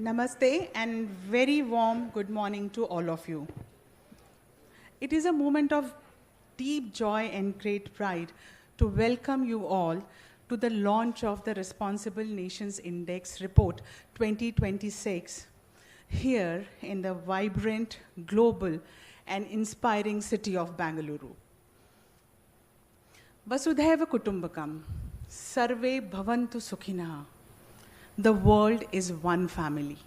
Namaste and very warm good morning to all of you. It is a moment of deep joy and great pride to welcome you all to the launch of the Responsible Nations Index Report 2026 here in the vibrant, global and inspiring city of Bengaluru. Vasudhaiva Kutumbakam, Sarve Bhavantu Sukhinaḥ. The world is one family.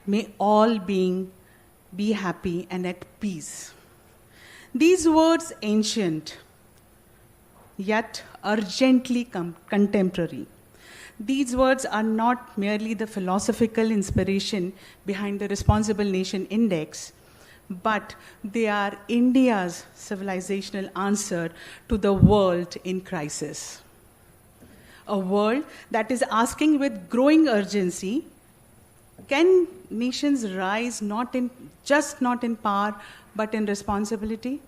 May all beings be happy and at peace. These words ancient, yet urgently contemporary. These words are not merely the philosophical inspiration behind the Responsible Nation Index, but they are India's civilizational answer to the world in crisis. A world that is asking with growing urgency, can nations rise not in power, but in responsibility?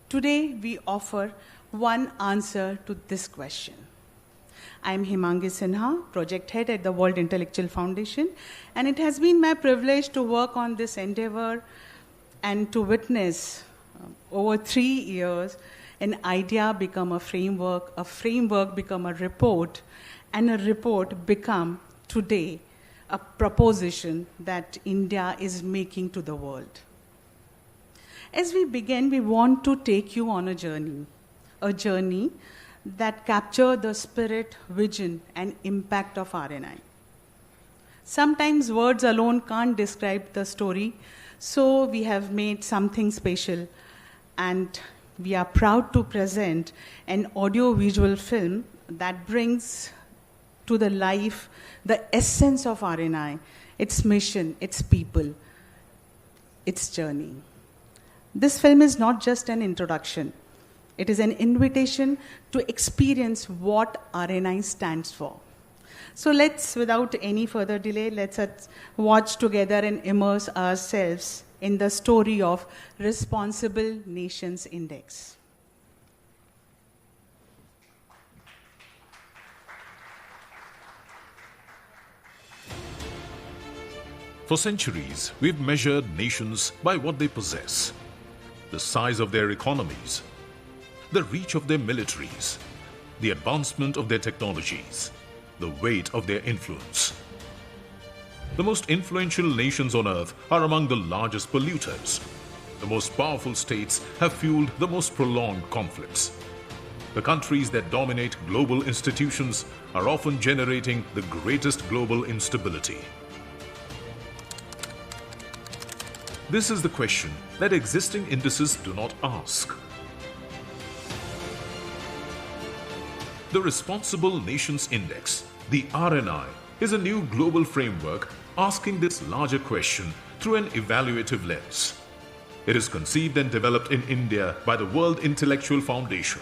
Today, we offer one answer to this question. I am Himangi Sinha, project head at the World Intellectual Foundation, and it has been my privilege to work on this endeavor and to witness over 3 years an idea become a framework become a report, and a report become today a proposition that India is making to the world. As we begin, we want to take you on a journey that captures the spirit, vision, and impact of RNI. Sometimes words alone can't describe the story, so we have made something special, and we are proud to present an audio-visual film that brings to the life the essence of RNI, its mission, its people, its journey. This film is not just an introduction. It is an invitation to experience what RNI stands for. So let's, without any further delay, let's watch together and immerse ourselves in the story of Responsible Nations Index. For centuries, we've measured nations by what they possess, the size of their economies, the reach of their militaries, the advancement of their technologies, the weight of their influence. The most influential nations on earth are among the largest polluters. The most powerful states have fueled the most prolonged conflicts. The countries that dominate global institutions are often generating the greatest global instability. This is the question that existing indices do not ask. The Responsible Nations Index, the RNI, is a new global framework asking this larger question through an evaluative lens. It is conceived and developed in India by the World Intellectual Foundation,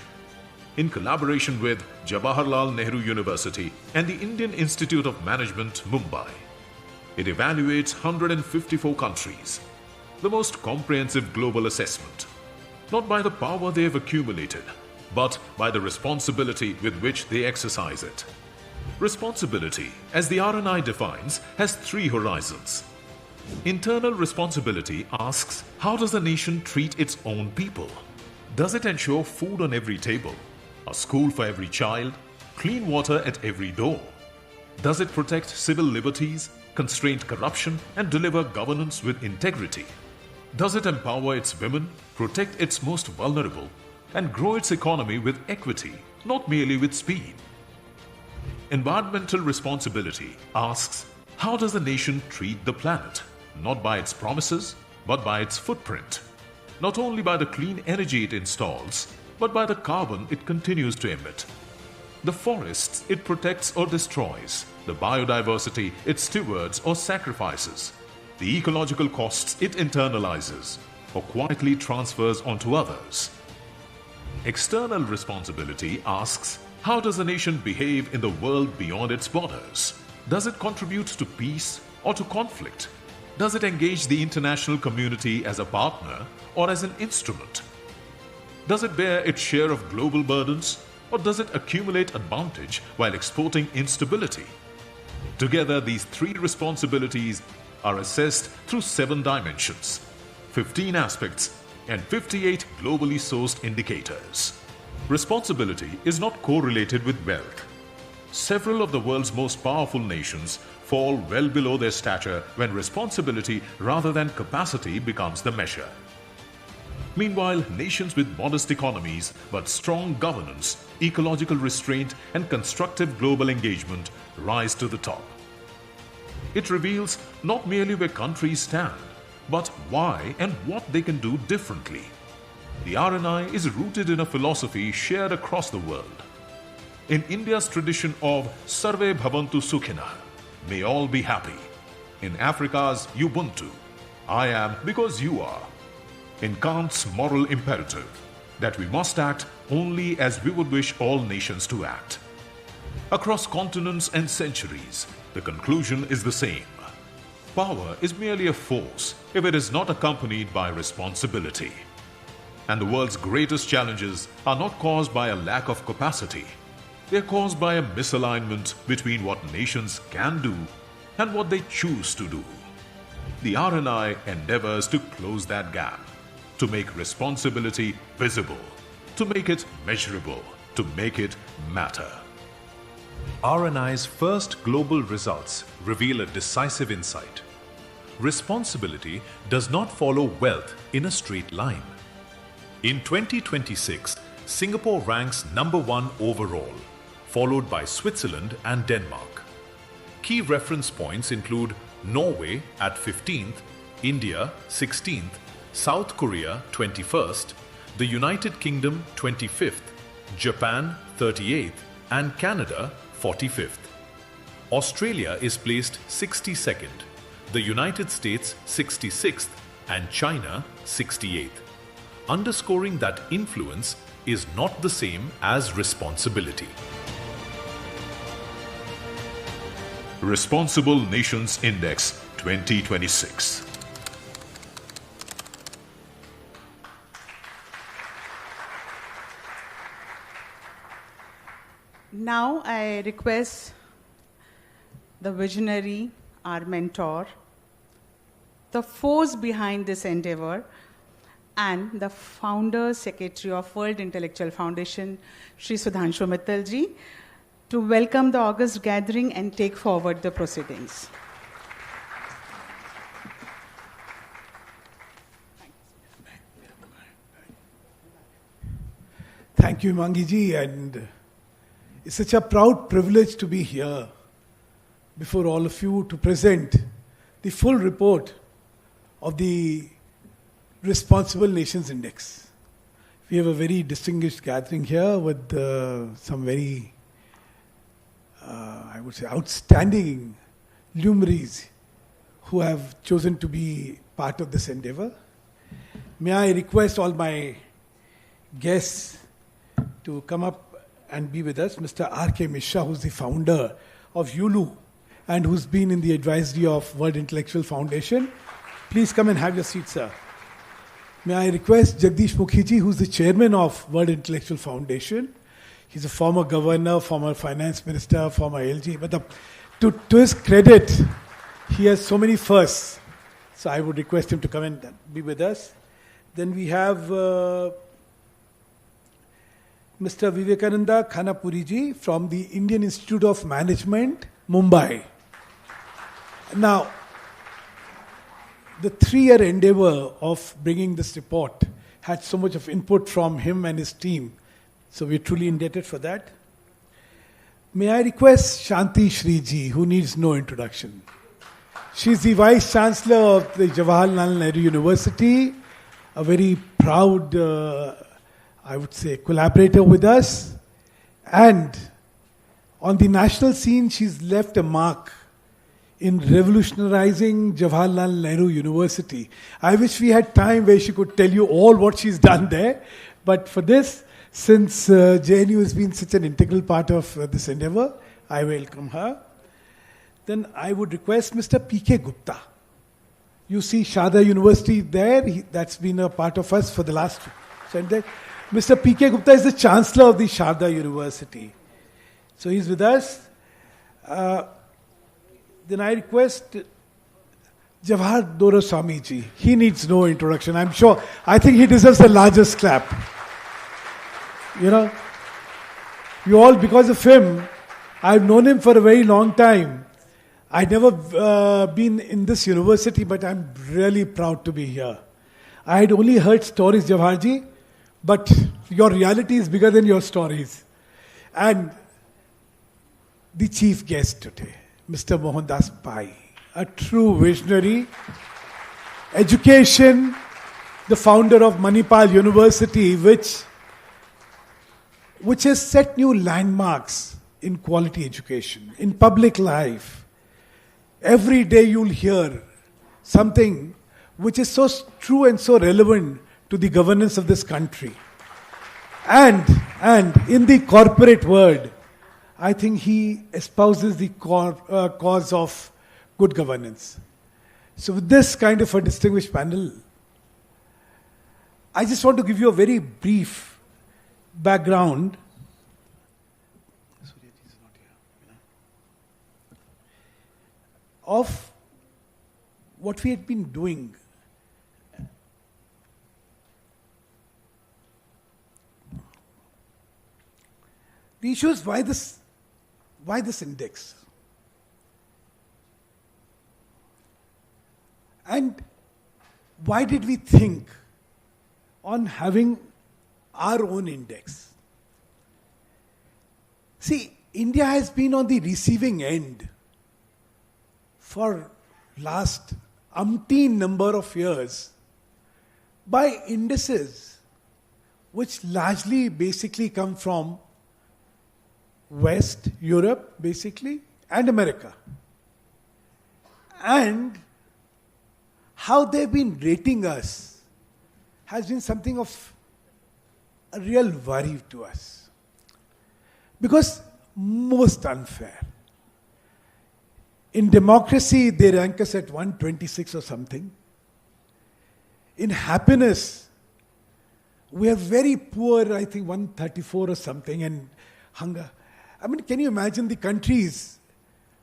in collaboration with Jawaharlal Nehru University and the Indian Institute of Management, Mumbai. It evaluates 154 countries, the most comprehensive global assessment, not by the power they have accumulated, but by the responsibility with which they exercise it. Responsibility, as the RNI defines, has 3 horizons. Internal responsibility asks, how does a nation treat its own people? Does it ensure food on every table, a school for every child, clean water at every door? Does it protect civil liberties, constrain corruption, and deliver governance with integrity? Does it empower its women, protect its most vulnerable, and grow its economy with equity, not merely with speed? Environmental responsibility asks, how does a nation treat the planet? Not by its promises, but by its footprint. Not only by the clean energy it installs, but by the carbon it continues to emit. The forests it protects or destroys, the biodiversity it stewards or sacrifices, the ecological costs it internalizes or quietly transfers onto others. External responsibility asks, how does a nation behave in the world beyond its borders? Does it contribute to peace or to conflict? Does it engage the international community as a partner or as an instrument? Does it bear its share of global burdens, or does it accumulate advantage while exporting instability? Together, these three responsibilities are assessed through 7 dimensions, 15 aspects, and 58 globally sourced indicators. Responsibility is not correlated with wealth. Several of the world's most powerful nations fall well below their stature when responsibility rather than capacity becomes the measure. Meanwhile, nations with modest economies but strong governance, ecological restraint, and constructive global engagement rise to the top. It reveals not merely where countries stand, but why and what they can do differently. The RNI is rooted in a philosophy shared across the world. In India's tradition of Sarve Bhavantu Sukhinaḥ, may all be happy. In Africa's Ubuntu, I am because you are. In Kant's moral imperative, that we must act only as we would wish all nations to act. Across continents and centuries, the conclusion is the same. Power is merely a force if it is not accompanied by responsibility. And the world's greatest challenges are not caused by a lack of capacity. They are caused by a misalignment between what nations can do and what they choose to do. The RNI endeavors to close that gap, to make responsibility visible, to make it measurable, to make it matter. RNI's first global results reveal a decisive insight. Responsibility does not follow wealth in a straight line. In 2026, Singapore ranks number 1 overall, followed by Switzerland and Denmark. Key reference points include Norway at 15th, India 16th, South Korea 21st, the United Kingdom 25th, Japan 38th, and Canada 45th. Australia is placed 62nd, the United States 66th, and China 68th, underscoring that influence is not the same as responsibility. Responsible Nations Index 2026. Now I request the visionary, our mentor, the force behind this endeavor, and the founder secretary of World Intellectual Foundation, Shri Sudhanshu Mittal ji, to welcome the August gathering and take forward the proceedings. Thank you, Mangi ji, and it's such a proud privilege to be here before all of you to present the full report of the Responsible Nations Index. We have a very distinguished gathering here with some very, I would say, outstanding luminaries who have chosen to be part of this endeavor. May I request all my guests to come up and be with us. Mr. R.K. Mishra, who's the founder of ULU and who's been in the advisory of World Intellectual Foundation. Please come and have your seat, sir. May I request Jagdish Mukhiji, who's the chairman of World Intellectual Foundation. He's a former governor, former finance minister, former LG. But to his credit, he has so many firsts. So I would request him to come and be with us. Then we have Mr. Vivekananda Khanapuri-ji from the Indian Institute of Management, Mumbai. Now, the 3-year endeavor of bringing this report had so much of input from him and his team. So we're truly indebted for that. May I request Shanti Shriji, who needs no introduction. She's the Vice Chancellor of the Jawaharlal Nehru University, a very proud, I would say, collaborator with us. And on the national scene, she's left a mark in revolutionizing Jawaharlal Nehru University. I wish we had time where she could tell you all what she's done there. But for this, since JNU has been such an integral part of this endeavor, I welcome her. Then I would request Mr. P.K. Gupta. You see Sharda University there. That's been a part of us for the last... Mr. P.K. Gupta is the Chancellor of the Sharda University. So he's with us. then I request Jawaharlal Nehru Swamiji. He needs no introduction, I'm sure. I think he deserves the largest clap. You know, you all, because of him, I've known him for a very long time. I've never been in this university, but I'm really proud to be here. I had only heard stories, Jawaharji, but your reality is bigger than your stories. And the chief guest today, Mr. Mohandas Pai, a true visionary, education, the founder of Manipal University, which has set new landmarks in quality education, in public life. Every day you'll hear something which is so true and so relevant to the governance of this country. And in the corporate world, I think he espouses the cause of good governance. So with this kind of a distinguished panel, I just want to give you a very brief background. Of what we had been doing. The issue is why this index? And why did we think on having our own index? See, India has been on the receiving end for last umpteen number of years by indices which largely basically come from West Europe basically and America. And how they've been rating us has been something of a real worry to us. Because most unfair. In democracy, they rank us at 126 or something. In happiness, we are very poor, I think 134 or something, and hunger. I mean, can you imagine the countries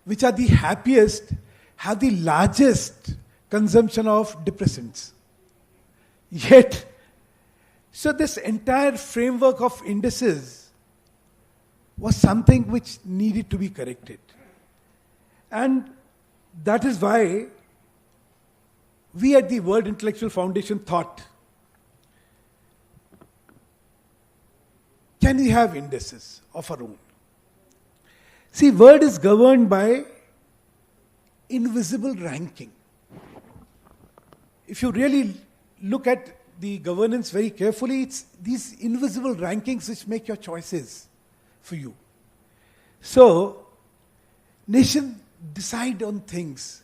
which are the happiest have the largest consumption of depressants? Yet, so this entire framework of indices was something which needed to be corrected. And that is why we at the World Intellectual Foundation thought, can we have indices of our own? See, world is governed by invisible ranking. If you really look at the governance very carefully, it's these invisible rankings which make your choices for you. So, nations decide on things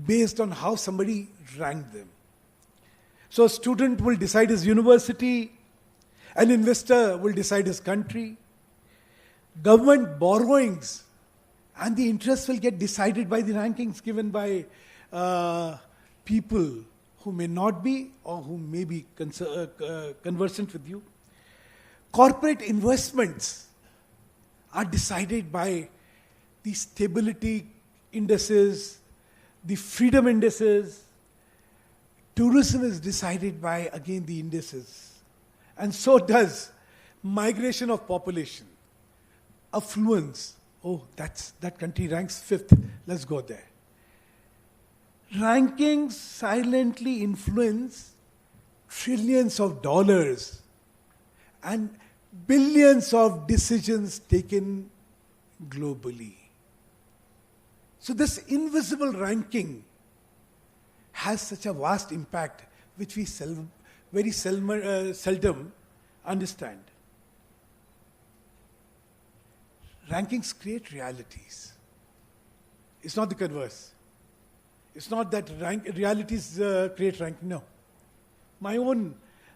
based on how somebody ranked them. So a student will decide his university, an investor will decide his country, government borrowings and the interest will get decided by the rankings given by people who may not be or who may be conversant with you. Corporate investments are decided by the stability indices, the freedom indices. Tourism is decided by, again, the indices. And so does migration of population, affluence. Oh, that country ranks 5th. Let's go there. Rankings silently influence trillions of dollars and billions of decisions taken globally. So this invisible ranking has such a vast impact which we very seldom understand. Rankings create realities. It's not the converse. It's not that realities create ranking. No. My own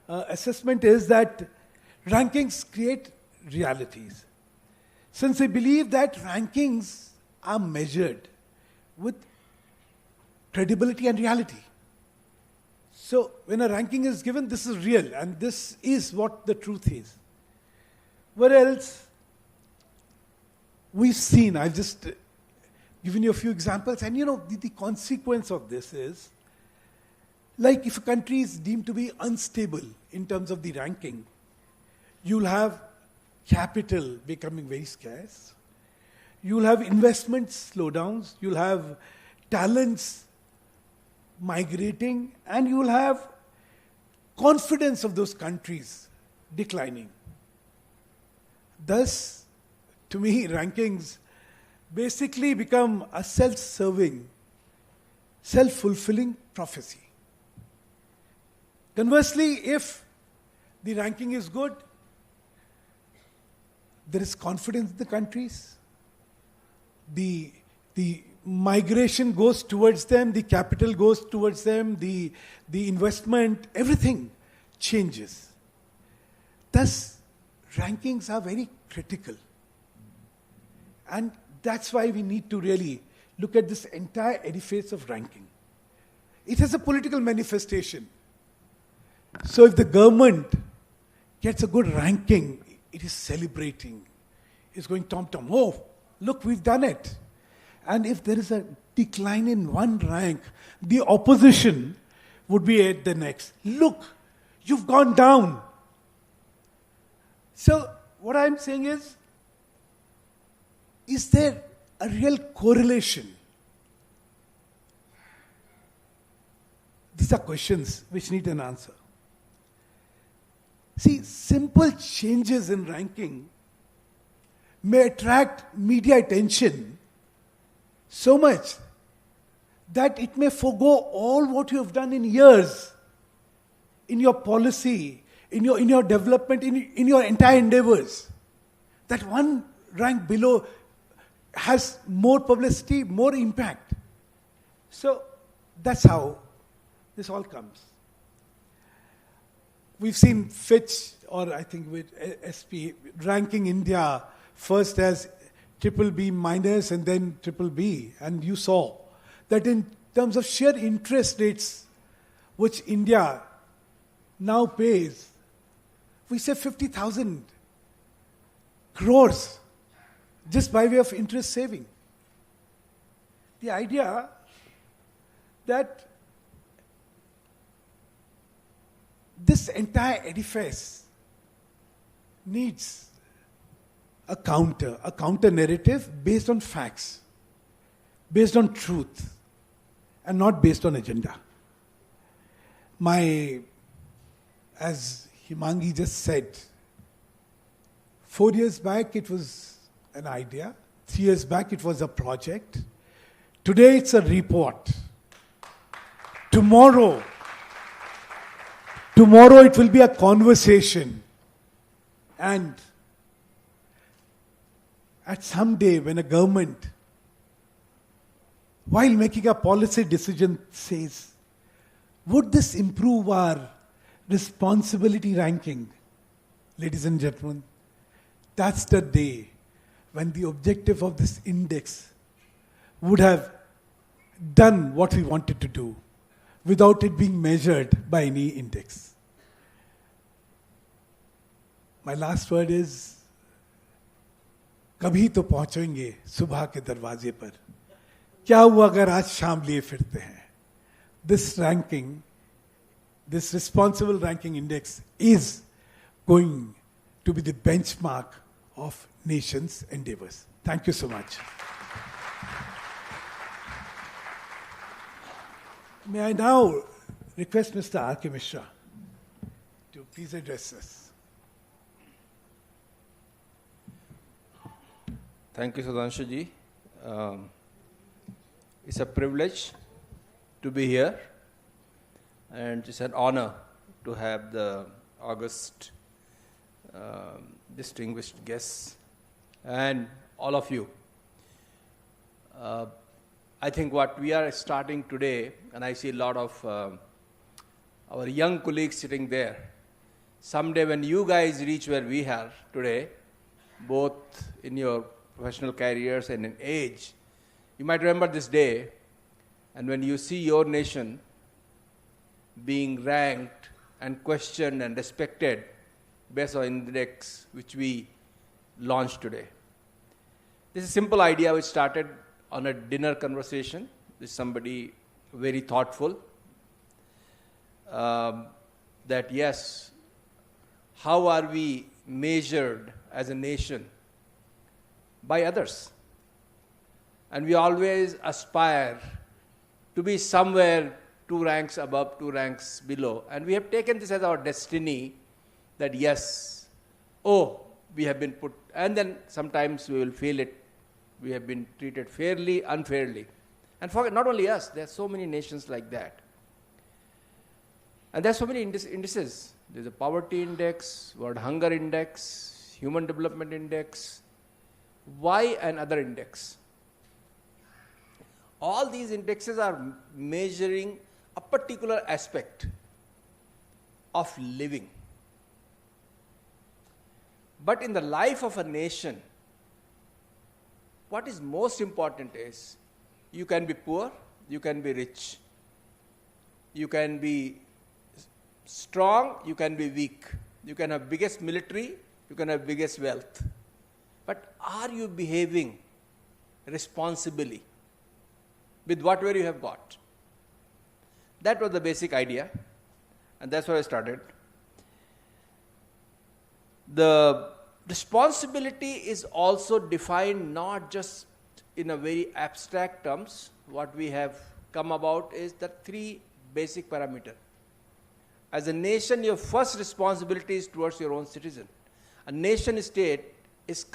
assessment is that rankings create realities. Since I believe that rankings are measured with credibility and reality. So when a ranking is given, this is real and this is what the truth is. Where else we've seen, I've just given you a few examples, and the consequence of this is, like if a country is deemed to be unstable in terms of the ranking, you'll have capital becoming very scarce, you'll have investment slowdowns, you'll have talents migrating, and you'll have confidence of those countries declining. Thus, to me, rankings basically become a self-serving, self-fulfilling prophecy. Conversely, if the ranking is good, there is confidence in the countries, the migration goes towards them, the capital goes towards them, the investment, everything changes. Thus, rankings are very critical. And that's why we need to really look at this entire edifice of ranking. It has a political manifestation. So if the government gets a good ranking, it is celebrating. It's going tom-tom. Oh, look, we've done it. And if there is a decline in one rank, the opposition would be at the next. Look, you've gone down. So what I'm saying is there a real correlation? These are questions which need an answer. See, simple changes in ranking may attract media attention so much that it may forgo all what you have done in years, in your policy, in your development, in your entire endeavors. That one rank below has more publicity, more impact. So that's how this all comes. We've seen Fitch, or I think with SP, ranking India first as BBB minus and then BBB. And you saw that in terms of sheer interest rates, which India now pays, we say 50,000 crores just by way of interest saving. The idea that this entire edifice needs a counter narrative based on facts, based on truth, and not based on agenda. As Himangi just said, 4 years back it was an idea, 3 years back it was a project, today it's a report. Tomorrow it will be a conversation. And at some day when a government, while making a policy decision, says, would this improve our responsibility ranking? Ladies and gentlemen, that's the day when the objective of this index would have done what we wanted to do without it being measured by any index. My last word is, कभी तो पहुंचेंगे सुबह के दरवाजे पर, क्या हुआ अगर आज शाम लिए फिरते हैं? This ranking, this responsible ranking index is going to be the benchmark of nations' endeavors. Thank you so much. May I now request Mr. R.K. Mishra to please address us. Thank you, Sudhanshu ji. It's a privilege to be here, and it's an honor to have the august distinguished guests and all of you. I think what we are starting today, and I see a lot of our young colleagues sitting there, someday when you guys reach where we are today, both in your professional careers and in age, you might remember this day, and when you see your nation being ranked and questioned and respected based on index which we launched today. This is a simple idea which started on a dinner conversation with somebody very thoughtful that yes, how are we measured as a nation? By others. And we always aspire to be somewhere 2 ranks above, 2 ranks below. And we have taken this as our destiny that yes, oh, we have been put, and then sometimes we will feel it. We have been treated fairly, unfairly. And for not only us, there are so many nations like that. And there are so many indices. There's a poverty index, world hunger index, human development index, Y and other index. All these indexes are measuring a particular aspect of living. But in the life of a nation, what is most important is you can be poor, you can be rich, you can be strong, you can be weak, you can have biggest military, you can have biggest wealth. But are you behaving responsibly with whatever you have got? That was the basic idea, and that's why I started. The responsibility is also defined not just in a very abstract terms. What we have come about is the 3 basic parameters. As a nation, your first responsibility is towards your own citizen. A nation state is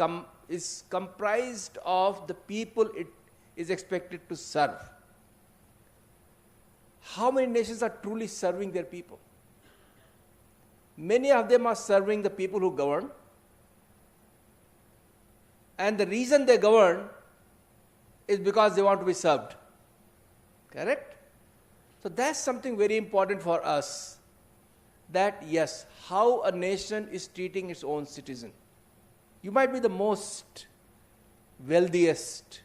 comprised of the people it is expected to serve. How many nations are truly serving their people? Many of them are serving the people who govern. And the reason they govern is because they want to be served. Correct? So that's something very important for us. That yes, how a nation is treating its own citizen. You might be the most wealthiest,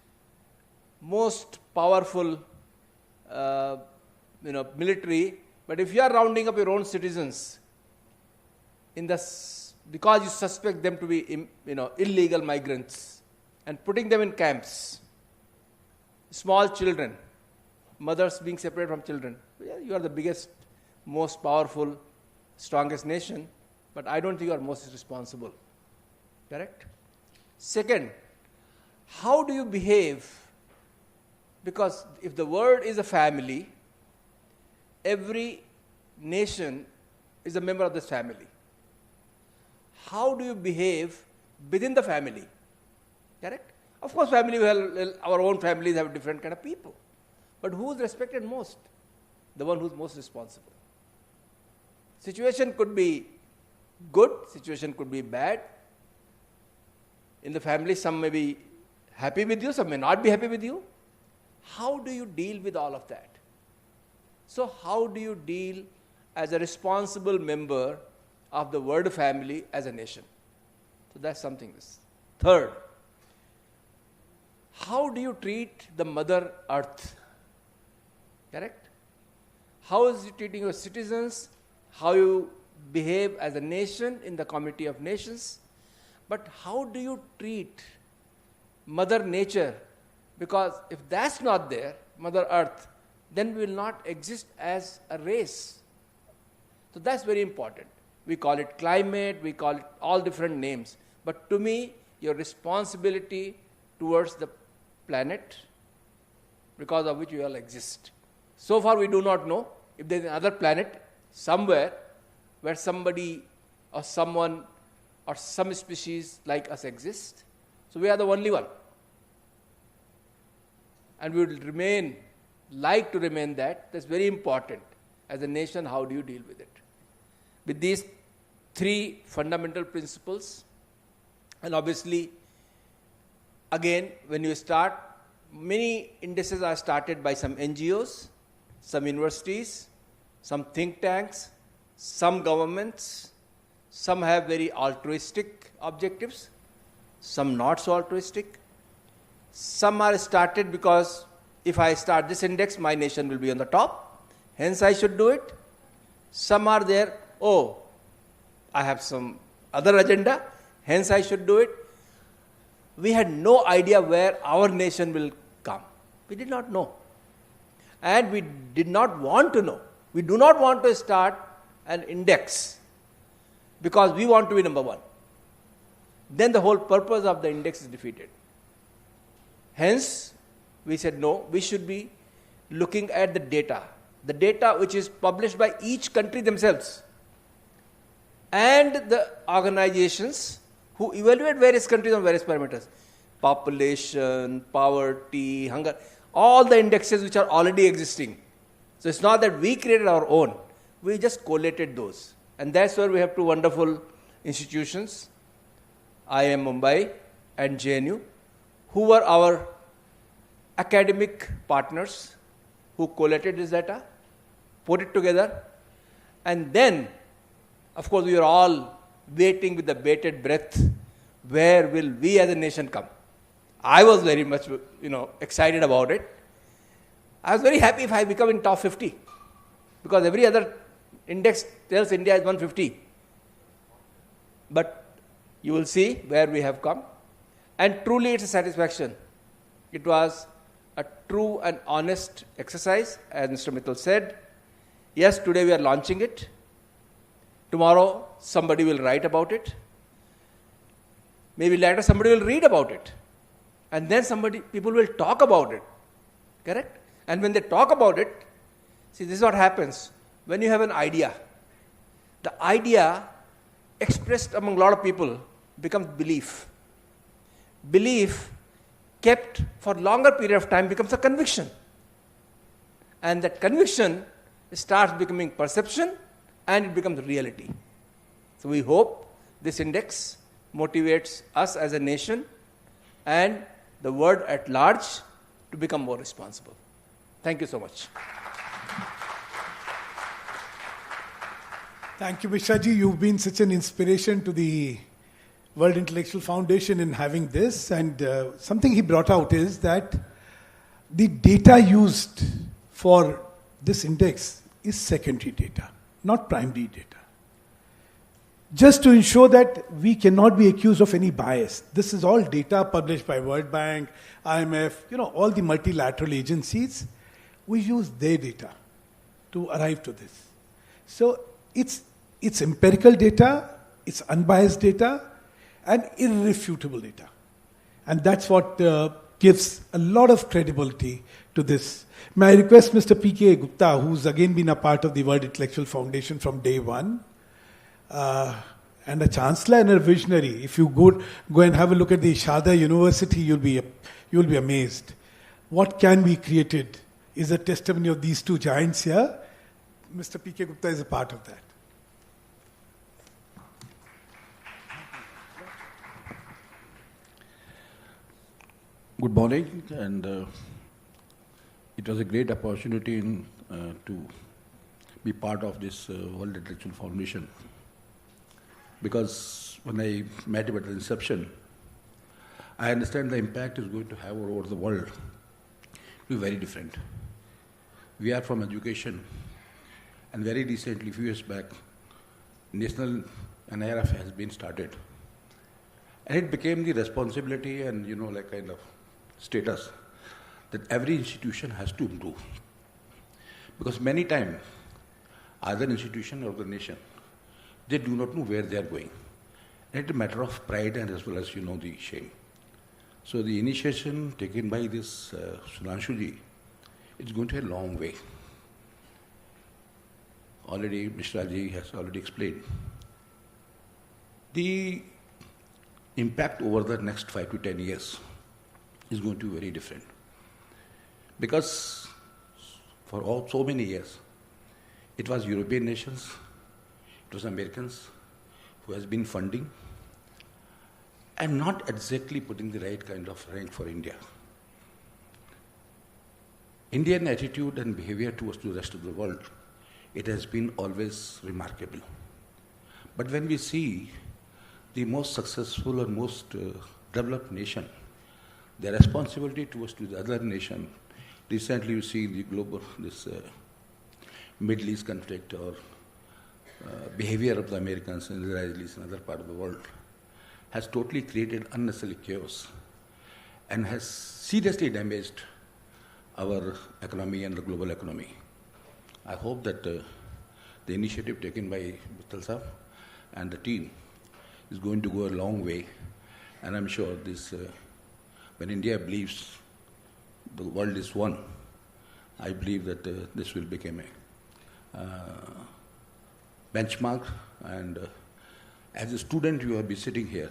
most powerful military, but if you are rounding up your own citizens because you suspect them to be illegal migrants and putting them in camps, small children, mothers being separated from children, you are the biggest, most powerful, strongest nation, but I don't think you are most responsible. Correct? Second, how do you behave? Because if the world is a family, every nation is a member of this family. How do you behave within the family? Correct? Of course, our own families have different kind of people. But who is respected most? The one who is most responsible. Situation could be good, situation could be bad. In the family, some may be happy with you, some may not be happy with you. How do you deal with all of that? So how do you deal as a responsible member of the world family as a nation? So that's something. Third, how do you treat the Mother Earth? Correct? How is it treating your citizens? How you behave as a nation in the community of nations? But how do you treat Mother Nature? Because if that's not there, Mother Earth, then we will not exist as a race. So that's very important. We call it climate, we call it all different names. But to me, your responsibility towards the planet, because of which we all exist. So far we do not know if there is another planet somewhere where somebody or someone or some species like us exist. So we are the only one. And we will like to remain that. That's very important. As a nation, how do you deal with it? With these 3 fundamental principles, and obviously, again, when you start, many indices are started by some NGOs, some universities, some think tanks, some governments. Some have very altruistic objectives, some not so altruistic. Some are started because if I start this index, my nation will be on the top, hence I should do it. Some are there, I have some other agenda, hence I should do it. We had no idea where our nation will come. We did not know. And we did not want to know. We do not want to start an index because we want to be number one. Then the whole purpose of the index is defeated. Hence, we said no, we should be looking at the data which is published by each country themselves and the organizations who evaluate various countries on various parameters. Population, poverty, hunger, all the indexes which are already existing. So it's not that we created our own, we just collated those. And that's where we have two wonderful institutions, IIM Mumbai and JNU, who were our academic partners who collated this data, put it together, and then, of course, we were all waiting with the bated breath, where will we as a nation come? I was very much, excited about it. I was very happy if I become in top 50, because every other index tells India is 150. But you will see where we have come. And truly it's a satisfaction. It was a true and honest exercise, as Mr. Mittal said. Yes, today we are launching it. Tomorrow somebody will write about it. Maybe later somebody will read about it. And then people will talk about it. Correct? And when they talk about it, see, this is what happens. When you have an idea, the idea expressed among a lot of people becomes belief. Belief kept for longer period of time becomes a conviction. And that conviction starts becoming perception and it becomes reality. So we hope this index motivates us as a nation and the world at large to become more responsible. Thank you so much. Thank you, Mishraji. You've been such an inspiration to the World Intellectual Foundation in having this. And something he brought out is that the data used for this index is secondary data, not primary data. Just to ensure that we cannot be accused of any bias. This is all data published by World Bank, IMF, all the multilateral agencies. We use their data to arrive to this. So it's empirical data, it's unbiased data, and irrefutable data. And that's what gives a lot of credibility to this. May I request Mr. P.K. Gupta, who's again been a part of the World Intellectual Foundation from day one, and a chancellor and a visionary. If you go and have a look at the Sharda University, you'll be amazed. What can be created is a testimony of these two giants here. Mr. P.K. Gupta is a part of that. Good morning, and it was a great opportunity to be part of this World Intellectual Foundation, because when I met him at the inception, I understand the impact is going to have over the world to be very different. We are from education, and very recently, a few years back, National NIRF has been started. And it became the responsibility and, kind of status that every institution has to improve. Because many times, either institution or the nation, they do not know where they are going. And it's a matter of pride and as well as, the shame. So the initiation taken by this Sudhanshuji, it's going to be a long way. Already, Mishraji has already explained. The impact over the next 5 to 10 years is going to be very different. Because for so many years, it was European nations, it was Americans who has been funding and not exactly putting the right kind of rank for India. Indian attitude and behavior towards the rest of the world, it has been always remarkable. But when we see the most successful or most developed nation, their responsibility towards the other nation, recently you see the global, Middle East conflict or behavior of the Americans and the Israelis in other part of the world, has totally created unnecessary chaos and has seriously damaged our economy and the global economy. I hope that the initiative taken by Mittal Saab and the team is going to go a long way, and I'm sure this, when India believes the world is one, I believe that this will become a benchmark. And as a student, you have been sitting here,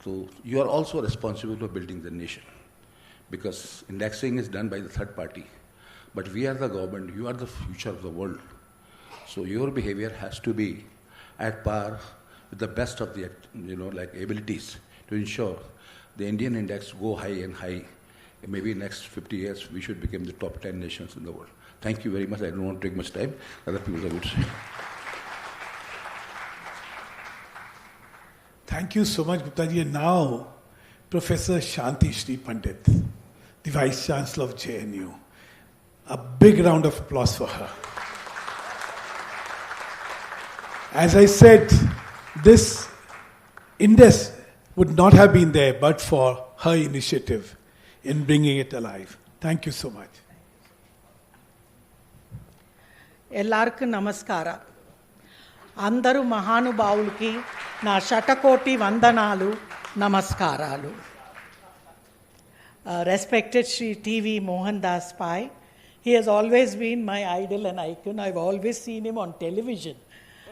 so you are also responsible for building the nation, because indexing is done by the third party, but we are the government, you are the future of the world. So your behavior has to be at par with the best of the abilities to ensure the Indian index go high and high. Maybe next 50 years we should become the top 10 nations in the world. Thank you very much. I don't want to take much time. Other people are going to say. Thank you so much, Guptaji. And now, Professor Shanti Shri Pandit, the Vice Chancellor of JNU. A big round of applause for her. As I said, this index would not have been there but for her initiative in bringing it alive. Thank you so much. ఎల్లార్కు నమస్కార అందరూ మహానుభావులకి నా శతకోటి వందనాలు నమస్కారాలు. Respected Sri TV Mohan Das Pai, he has always been my idol and icon. I've always seen him on television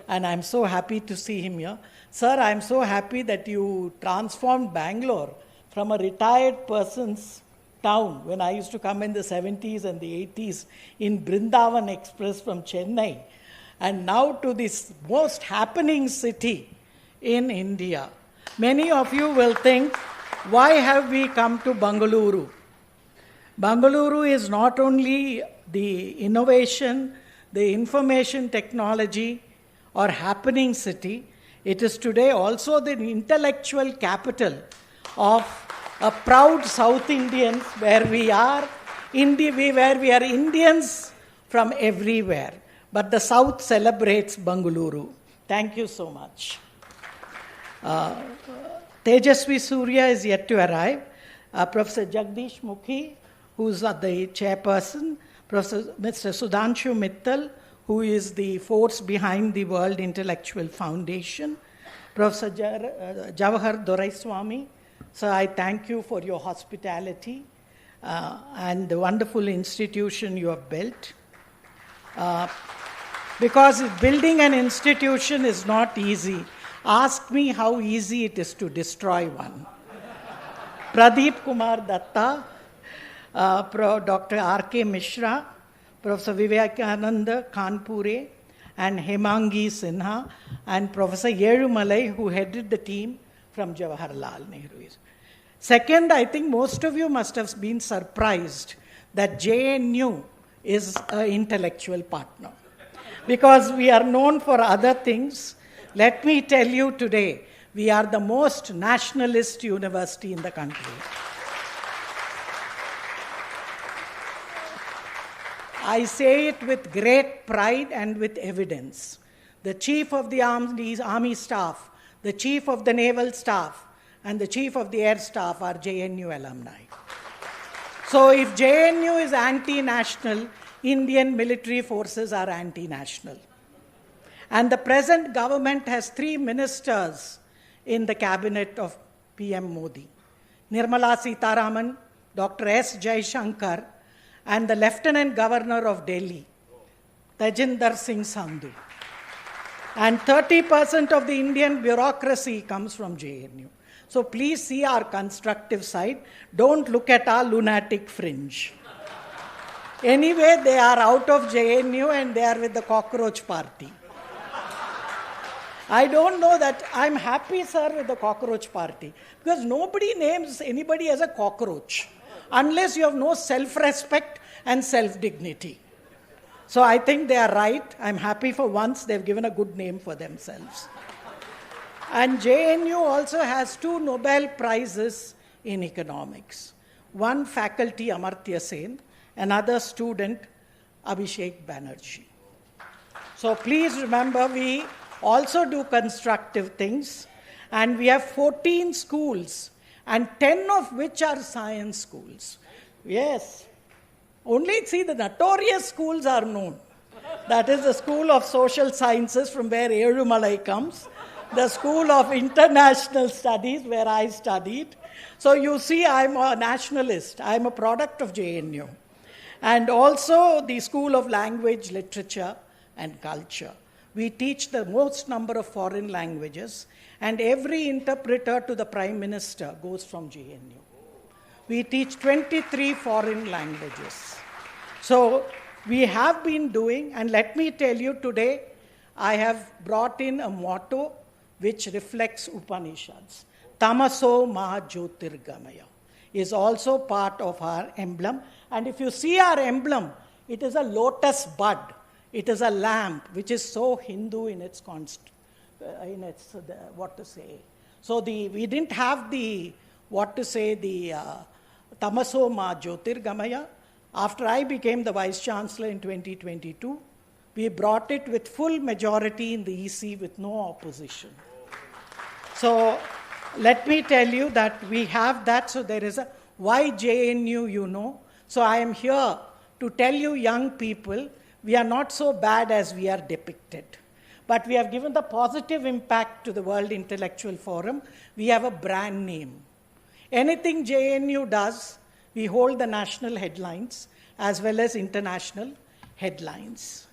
and I'm so happy to see him here. Sir, I'm so happy that you transformed Bangalore from a retired person's town when I used to come in the 70s and the 80s in Brindavan Express from Chennai, and now to this most happening city in India. Many of you will think, why have we come to Bengaluru? Bengaluru is not only the innovation, the information technology or happening city, it is today also the intellectual capital of a proud South Indians where we are Indians from everywhere. But the South celebrates Bengaluru. Thank you so much. Tejasvi Surya is yet to arrive. Professor Jagdish Mukhi, who's the chairperson. Professor Mr. Sudhanshu Mittal, who is the force behind the World Intellectual Foundation. Professor Jawahar Doraiswamy. So I thank you for your hospitality and the wonderful institution you have built. Because building an institution is not easy. Ask me how easy it is to destroy one. Pradeep Kumar Datta, Dr. R.K. Mishra, Professor Vivekananda Kanpure, and Hemangi Sinha, and Professor Yerumalai, who headed the team from Jawaharlal Nehru University. Second, I think most of you must have been surprised that JNU is an intellectual partner. Because we are known for other things, let me tell you today, we are the most nationalist university in the country. I say it with great pride and with evidence. The Chief of the Army Staff, the Chief of the Naval Staff, and the Chief of the Air Staff are JNU alumni. So if JNU is anti-national, Indian military forces are anti-national. And the present government has 3 ministers in the cabinet of PM Modi. Nirmala Sitharaman, Dr. S. Jaishankar, and the Lieutenant Governor of Delhi, Tajinder Singh Sandhu. And 30% of the Indian bureaucracy comes from JNU. So please see our constructive side. Don't look at our lunatic fringe. Anyway, they are out of JNU and they are with the cockroach party. I don't know that I'm happy, sir, with the cockroach party. Because nobody names anybody as a cockroach unless you have no self-respect and self-dignity. So I think they are right. I'm happy for once they've given a good name for themselves. And JNU also has 2 Nobel Prizes in economics. One faculty, Amartya Sen, another student, Abhishek Banerjee. So please remember, we also do constructive things, and we have 14 schools, and 10 of which are science schools. Yes, Only, see, the notorious schools are known. That is the School of Social Sciences, from where Erumalai comes, the School of International Studies, where I studied. So you see, I'm a nationalist. I'm a product of JNU. And also the School of Language, Literature and Culture. We teach the most number of foreign languages, and every interpreter to the Prime Minister goes from JNU. We teach 23 foreign languages. So we have been doing, and let me tell you today, I have brought in a motto which reflects Upanishads. Tamaso ma jyotirgamaya is also part of our emblem. And if you see our emblem, it is a lotus bud. It is a lamp, which is so Hindu in its what to say. So we didn't have the Tamaso ma jyotirgamaya. After I became the Vice Chancellor in 2022, we brought it with full majority in the EC with no opposition. So let me tell you that we have that. So there is a, why JNU, you know. So I am here to tell you young people, we are not so bad as we are depicted. But we have given the positive impact to the World Intellectual Forum. We have a brand name. Anything JNU does, we hold the national headlines as well as international headlines.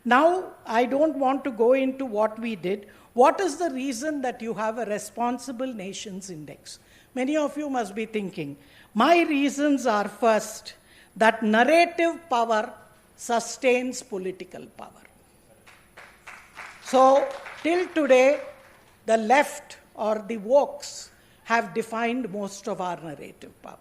Now, I don't want to go into what we did. What is the reason that you have a Responsible Nations Index? Many of you must be thinking, my reasons are first, that narrative power sustains political power. So, till today, the left or the wokes have defined most of our narrative power,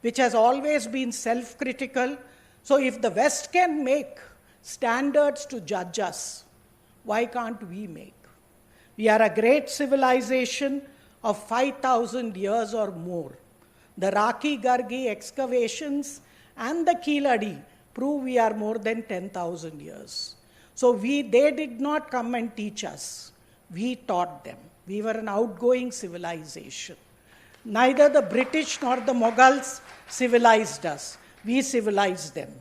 which has always been self-critical. So if the West can make standards to judge us, why can't we make? We are a great civilization of 5,000 years or more. The Raki Gargi excavations and the Kiladi prove we are more than 10,000 years. So they did not come and teach us. We taught them. We were an outgoing civilization. Neither the British nor the Mughals civilized us. We civilized them.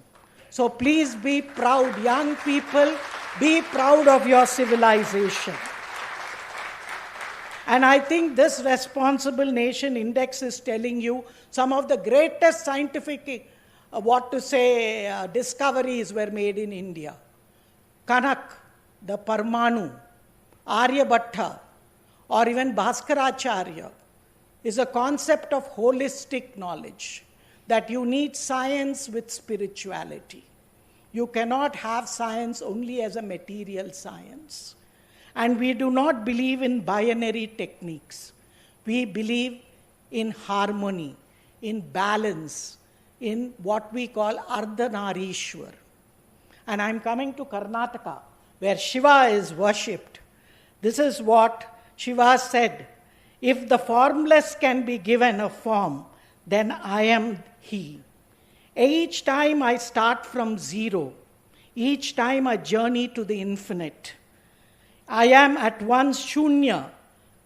So please be proud, young people, be proud of your civilization. And I think this Responsible Nation Index is telling you some of the greatest scientific, discoveries were made in India. Kanak, the Parmanu, Aryabhatta, or even Bhaskaracharya, is a concept of holistic knowledge, that you need science with spirituality. You cannot have science only as a material science. And we do not believe in binary techniques. We believe in harmony, in balance, in what we call Ardhanarishwar. And I'm coming to Karnataka, where Shiva is worshipped. This is what Shiva said: if the formless can be given a form, then I am he. Each time I start from zero, each time I journey to the infinite, I am at once Shunya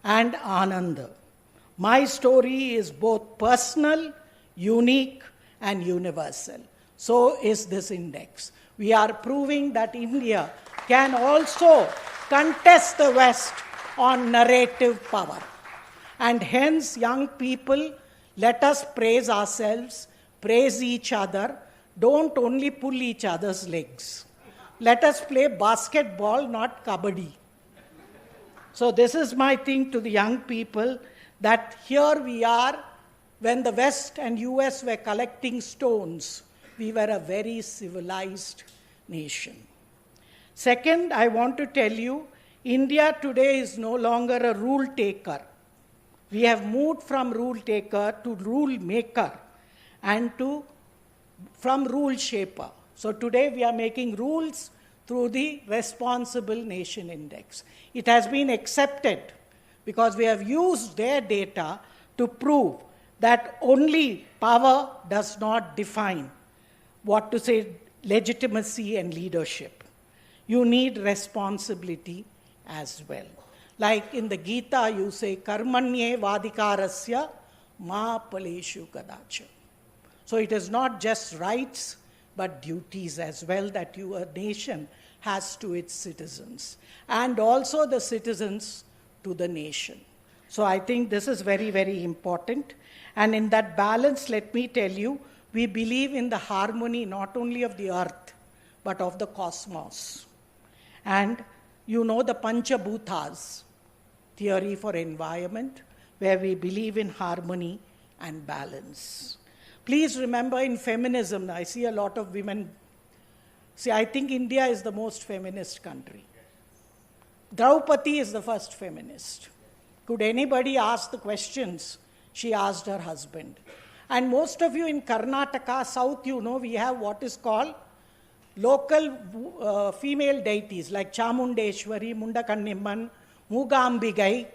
and Ananda. My story is both personal, unique, and universal. So is this index. We are proving that India can also contest the West on narrative power. And hence, young people, let us praise ourselves, praise each other. Don't only pull each other's legs. Let us play basketball, not kabaddi. So this is my thing to the young people, that here we are, when the West and US were collecting stones, we were a very civilized nation. Second, I want to tell you, India today is no longer a rule taker. We have moved from rule taker to rule maker and from rule shaper. So today we are making rules through the Responsible Nation Index. It has been accepted because we have used their data to prove that only power does not define legitimacy and leadership. You need responsibility as well. Like in the Gita, you say, Karmanye Vadikarasya Ma Paleshu Kadacha. So it is not just rights, but duties as well that a nation has to its citizens, and also the citizens to the nation. So I think this is very, very important. And in that balance, let me tell you, we believe in the harmony not only of the earth, but of the cosmos. And you know the Panchabhutas theory for environment, where we believe in harmony and balance. Please remember, in feminism, I see a lot of women. See, I think India is the most feminist country. Draupadi is the first feminist. Could anybody ask the questions she asked her husband? And most of you in Karnataka, South, you know, we have what is called local female deities like Chamundeshwari, Mundakannimman, Moogambigai.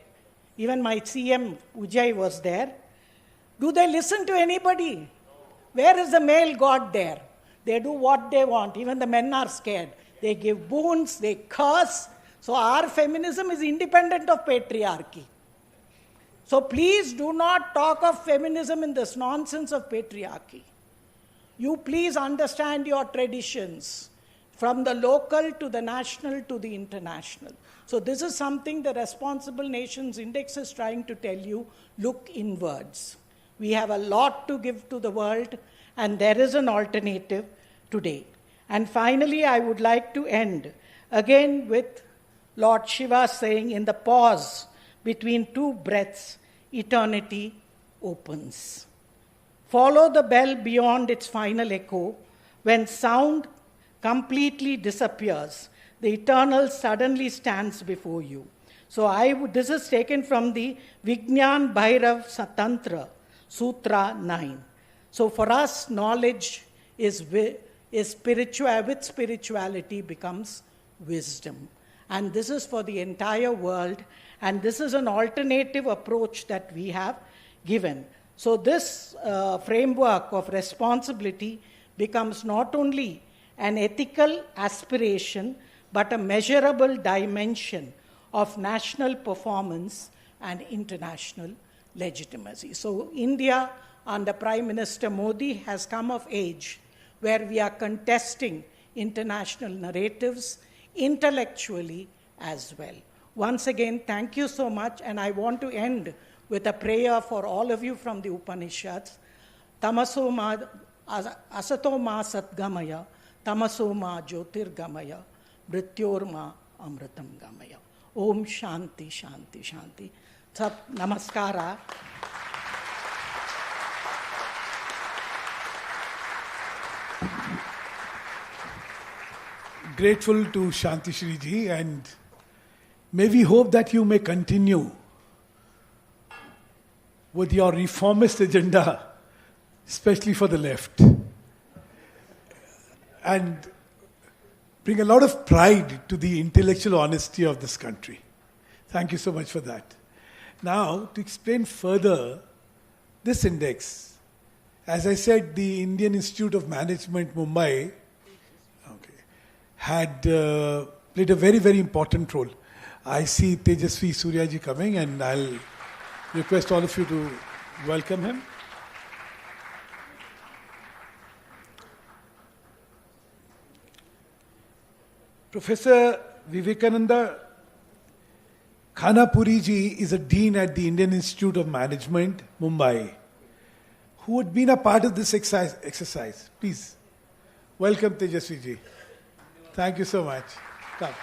Even my CM Ujay was there. Do they listen to anybody? Where is the male god there? They do what they want. Even the men are scared. They give boons, they curse. So our feminism is independent of patriarchy. So please do not talk of feminism in this nonsense of patriarchy. You please understand your traditions, from the local to the national to the international. So this is something the Responsible Nations Index is trying to tell you, look inwards. We have a lot to give to the world, and there is an alternative today. And finally, I would like to end again with Lord Shiva saying, in the pause between two breaths, eternity opens. Follow the bell beyond its final echo. When sound completely disappears, the eternal suddenly stands before you. So this is taken from the Vignan Bhairav Tantra, Sutra 9. So for us, knowledge is spiritual, with spirituality becomes wisdom. And this is for the entire world, and this is an alternative approach that we have given. So this framework of responsibility becomes not only an ethical aspiration, but a measurable dimension of national performance and international legitimacy. So India, under Prime Minister Modi, has come of age where we are contesting international narratives intellectually as well. Once again, thank you so much, and I want to end with a prayer for all of you from the Upanishads. Tamaso ma asato ma satgamaya, tamaso ma jyotirgamaya, mrityor ma amritam gamaya. Om Shanti, Shanti, Shanti. Sab namaskara. Grateful to Shanti Shri Ji, and may we hope that you may continue with your reformist agenda, especially for the left, and bring a lot of pride to the intellectual honesty of this country. Thank you so much for that. Now, to explain further this index, as I said, the Indian Institute of Management, Mumbai, had played a very, very important role. I see Tejasvi Suryaji coming, and I'll request all of you to welcome him. Professor Vivekananda Khanapuri ji is a dean at the Indian Institute of Management, Mumbai, who had been a part of this exercise. Please, welcome Tejasvi ji. Thank you so much. Come.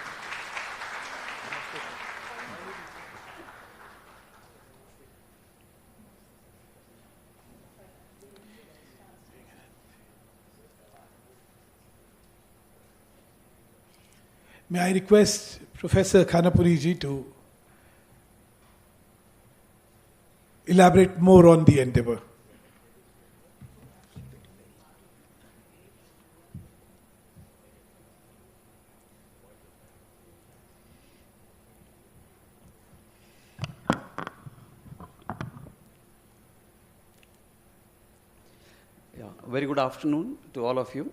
May I request Professor Khanapuri ji to elaborate more on the endeavor. Very good afternoon to all of you.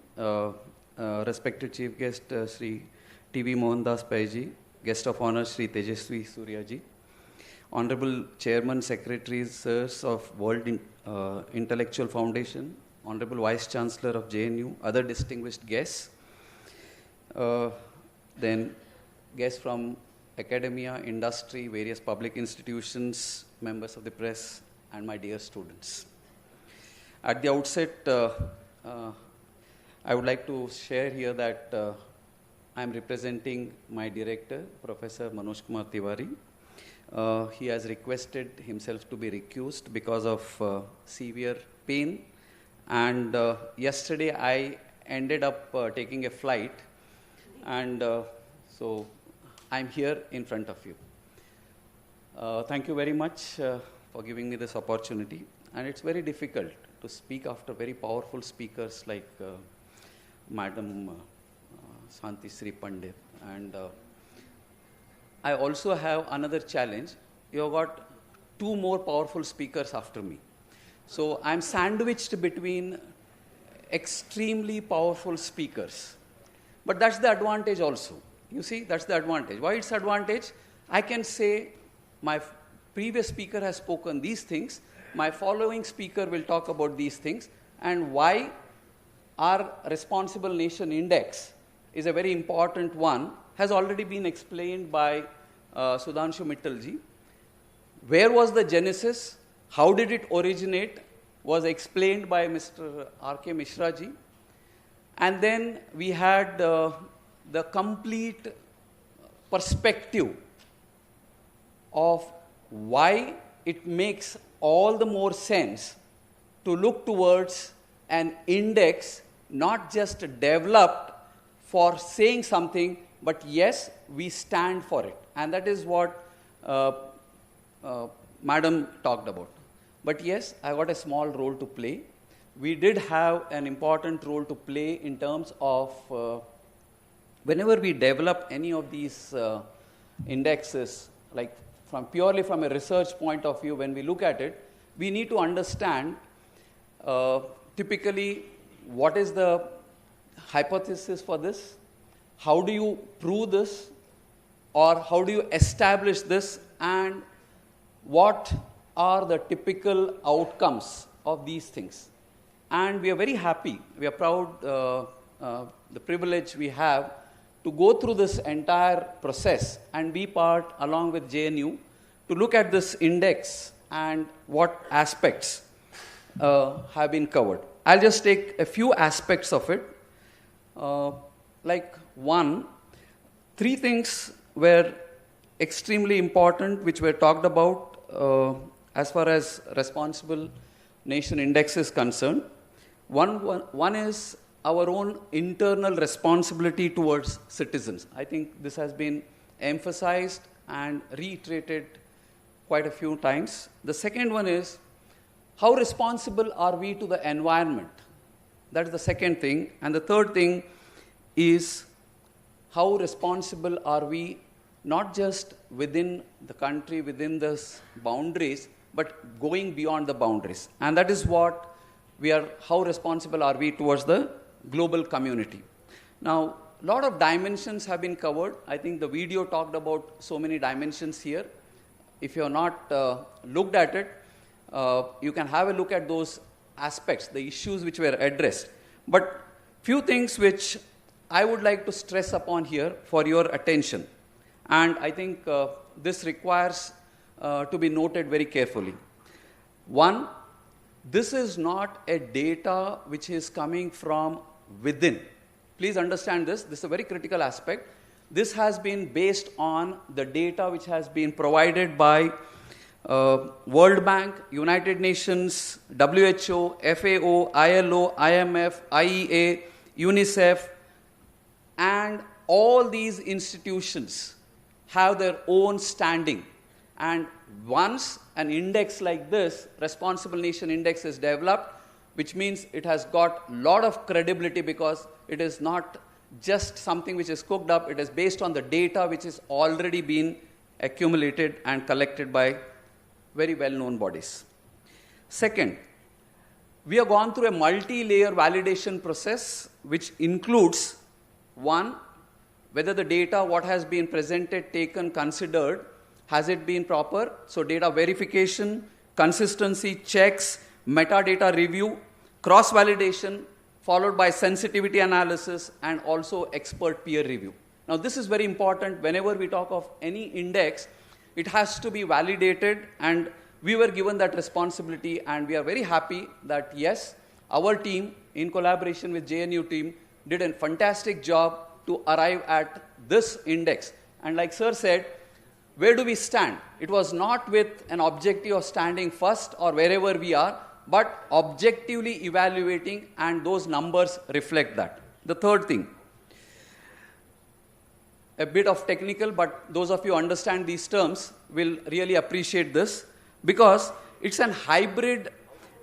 Respected Chief Guest Sri T.V. Mohandas Paiji, Guest of Honor Sri Tejasvi Suryaji, Honorable Chairman, Secretaries, Sirs of World Intellectual Foundation, Honorable Vice Chancellor of JNU, other distinguished guests, then guests from academia, industry, various public institutions, members of the press, and my dear students. At the outset, I would like to share here that I am representing my director, Professor Manoj Kumar Tiwari. He has requested himself to be recused because of severe pain. And yesterday I ended up taking a flight. And so I'm here in front of you. Thank you very much for giving me this opportunity. And it's very difficult to speak after very powerful speakers like Madam Santi Sri Pandit. And I also have another challenge. You have got two more powerful speakers after me. So I'm sandwiched between extremely powerful speakers. But that's the advantage also. You see, that's the advantage. Why it's advantage? I can say my previous speaker has spoken these things, my following speaker will talk about these things, and why our Responsible Nation Index is a very important one has already been explained by Sudhanshu Mittalji. Where was the genesis? How did it originate? Was explained by Mr. R.K. Mishra ji. And then we had the complete perspective of why it makes all the more sense to look towards an index not just developed for saying something, but yes, we stand for it. And that is what Madam talked about. But yes, I got a small role to play. We did have an important role to play in terms of whenever we develop any of these indexes, like purely from a research point of view, when we look at it, we need to understand typically what is the hypothesis for this, how do you prove this, or how do you establish this, and what are the typical outcomes of these things. And we are very happy, we are proud, the privilege we have to go through this entire process and be part, along with JNU, to look at this index and what aspects have been covered. I'll just take a few aspects of it. Like one, three things were extremely important which were talked about as far as Responsible Nation Index is concerned. One is our own internal responsibility towards citizens. I think this has been emphasized and reiterated quite a few times. The second one is, how responsible are we to the environment? That is the second thing. And the third thing is, how responsible are we not just within the country, within the boundaries, but going beyond the boundaries. And that is what how responsible are we towards the global community. Now, a lot of dimensions have been covered. I think the video talked about so many dimensions here. If you have not looked at it, you can have a look at those aspects, the issues which were addressed. But few things which I would like to stress upon here for your attention. And I think this requires to be noted very carefully. One, this is not a data which is coming from within. Please understand this. This is a very critical aspect. This has been based on the data which has been provided by World Bank, United Nations, WHO, FAO, ILO, IMF, IEA, UNICEF, and all these institutions have their own standing. And once an index like this, Responsible Nation Index, is developed, which means it has got a lot of credibility because it is not just something which is cooked up, it is based on the data which is already been accumulated and collected by very well-known bodies. Second, we have gone through a multi-layer validation process which includes, one, whether the data, what has been presented, taken, considered, has it been proper? So data verification, consistency checks, metadata review, cross-validation, followed by sensitivity analysis, and also expert peer review. Now, this is very important. Whenever we talk of any index, it has to be validated, and we were given that responsibility, and we are very happy that, yes, our team, in collaboration with JNU team, did a fantastic job to arrive at this index. And like Sir said, where do we stand? It was not with an objective of standing first or wherever we are, but objectively evaluating, and those numbers reflect that. The third thing, a bit of technical, but those of you who understand these terms will really appreciate this, because it's an hybrid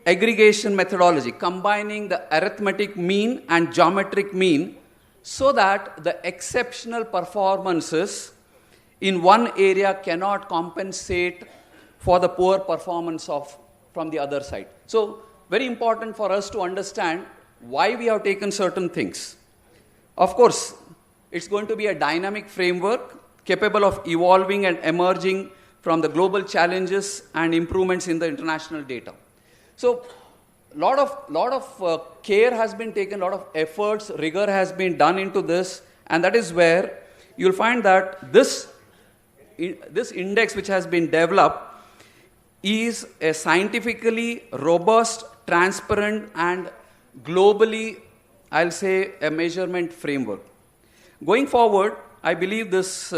aggregation methodology combining the arithmetic mean and geometric mean, so that the exceptional performances in one area cannot compensate for the poor performance from the other side. So, very important for us to understand why we have taken certain things. Of course, it's going to be a dynamic framework capable of evolving and emerging from the global challenges and improvements in the international data. So, lot of care has been taken, a lot of efforts, rigor has been done into this, and that is where you'll find that this index which has been developed is a scientifically robust, transparent, and globally, I'll say, a measurement framework. Going forward, I believe this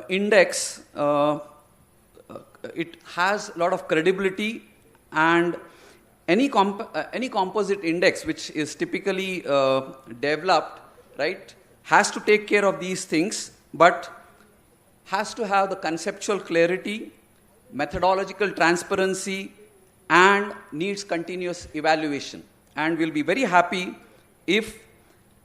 index, it has a lot of credibility, and any composite index which is typically developed, right, has to take care of these things, but has to have the conceptual clarity, methodological transparency, and needs continuous evaluation. And we'll be very happy if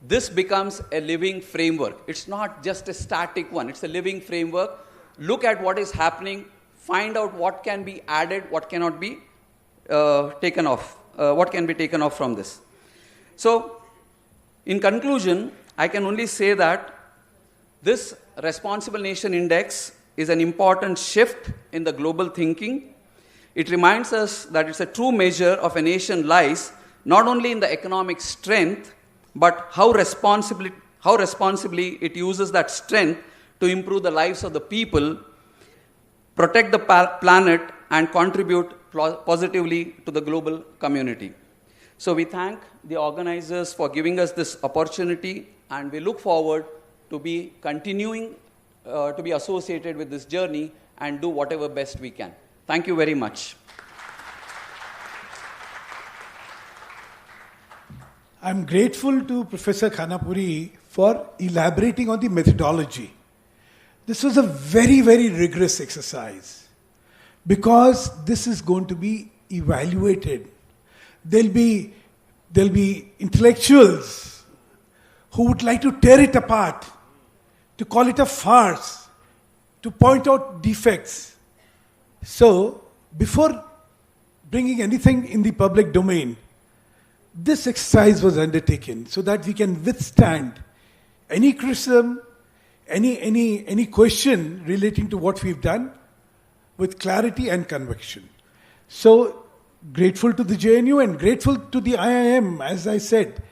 this becomes a living framework. It's not just a static one, it's a living framework. Look at what is happening, find out what can be added, what cannot be taken off, what can be taken off from this. So, in conclusion, I can only say that this Responsible Nation Index is an important shift in the global thinking. It reminds us that it's a true measure of a nation lies not only in the economic strength, but how responsibly it uses that strength to improve the lives of the people, protect the planet, and contribute positively to the global community. So we thank the organizers for giving us this opportunity, and we look forward to be continuing to be associated with this journey and do whatever best we can. Thank you very much. I'm grateful to Professor Khanapuri for elaborating on the methodology. This was a very, very rigorous exercise because this is going to be evaluated. There'll be intellectuals who would like to tear it apart, to call it a farce, to point out defects. So, before bringing anything in the public domain, this exercise was undertaken so that we can withstand any criticism, any question relating to what we've done with clarity and conviction. So, grateful to the JNU and grateful to the IIM, as I said.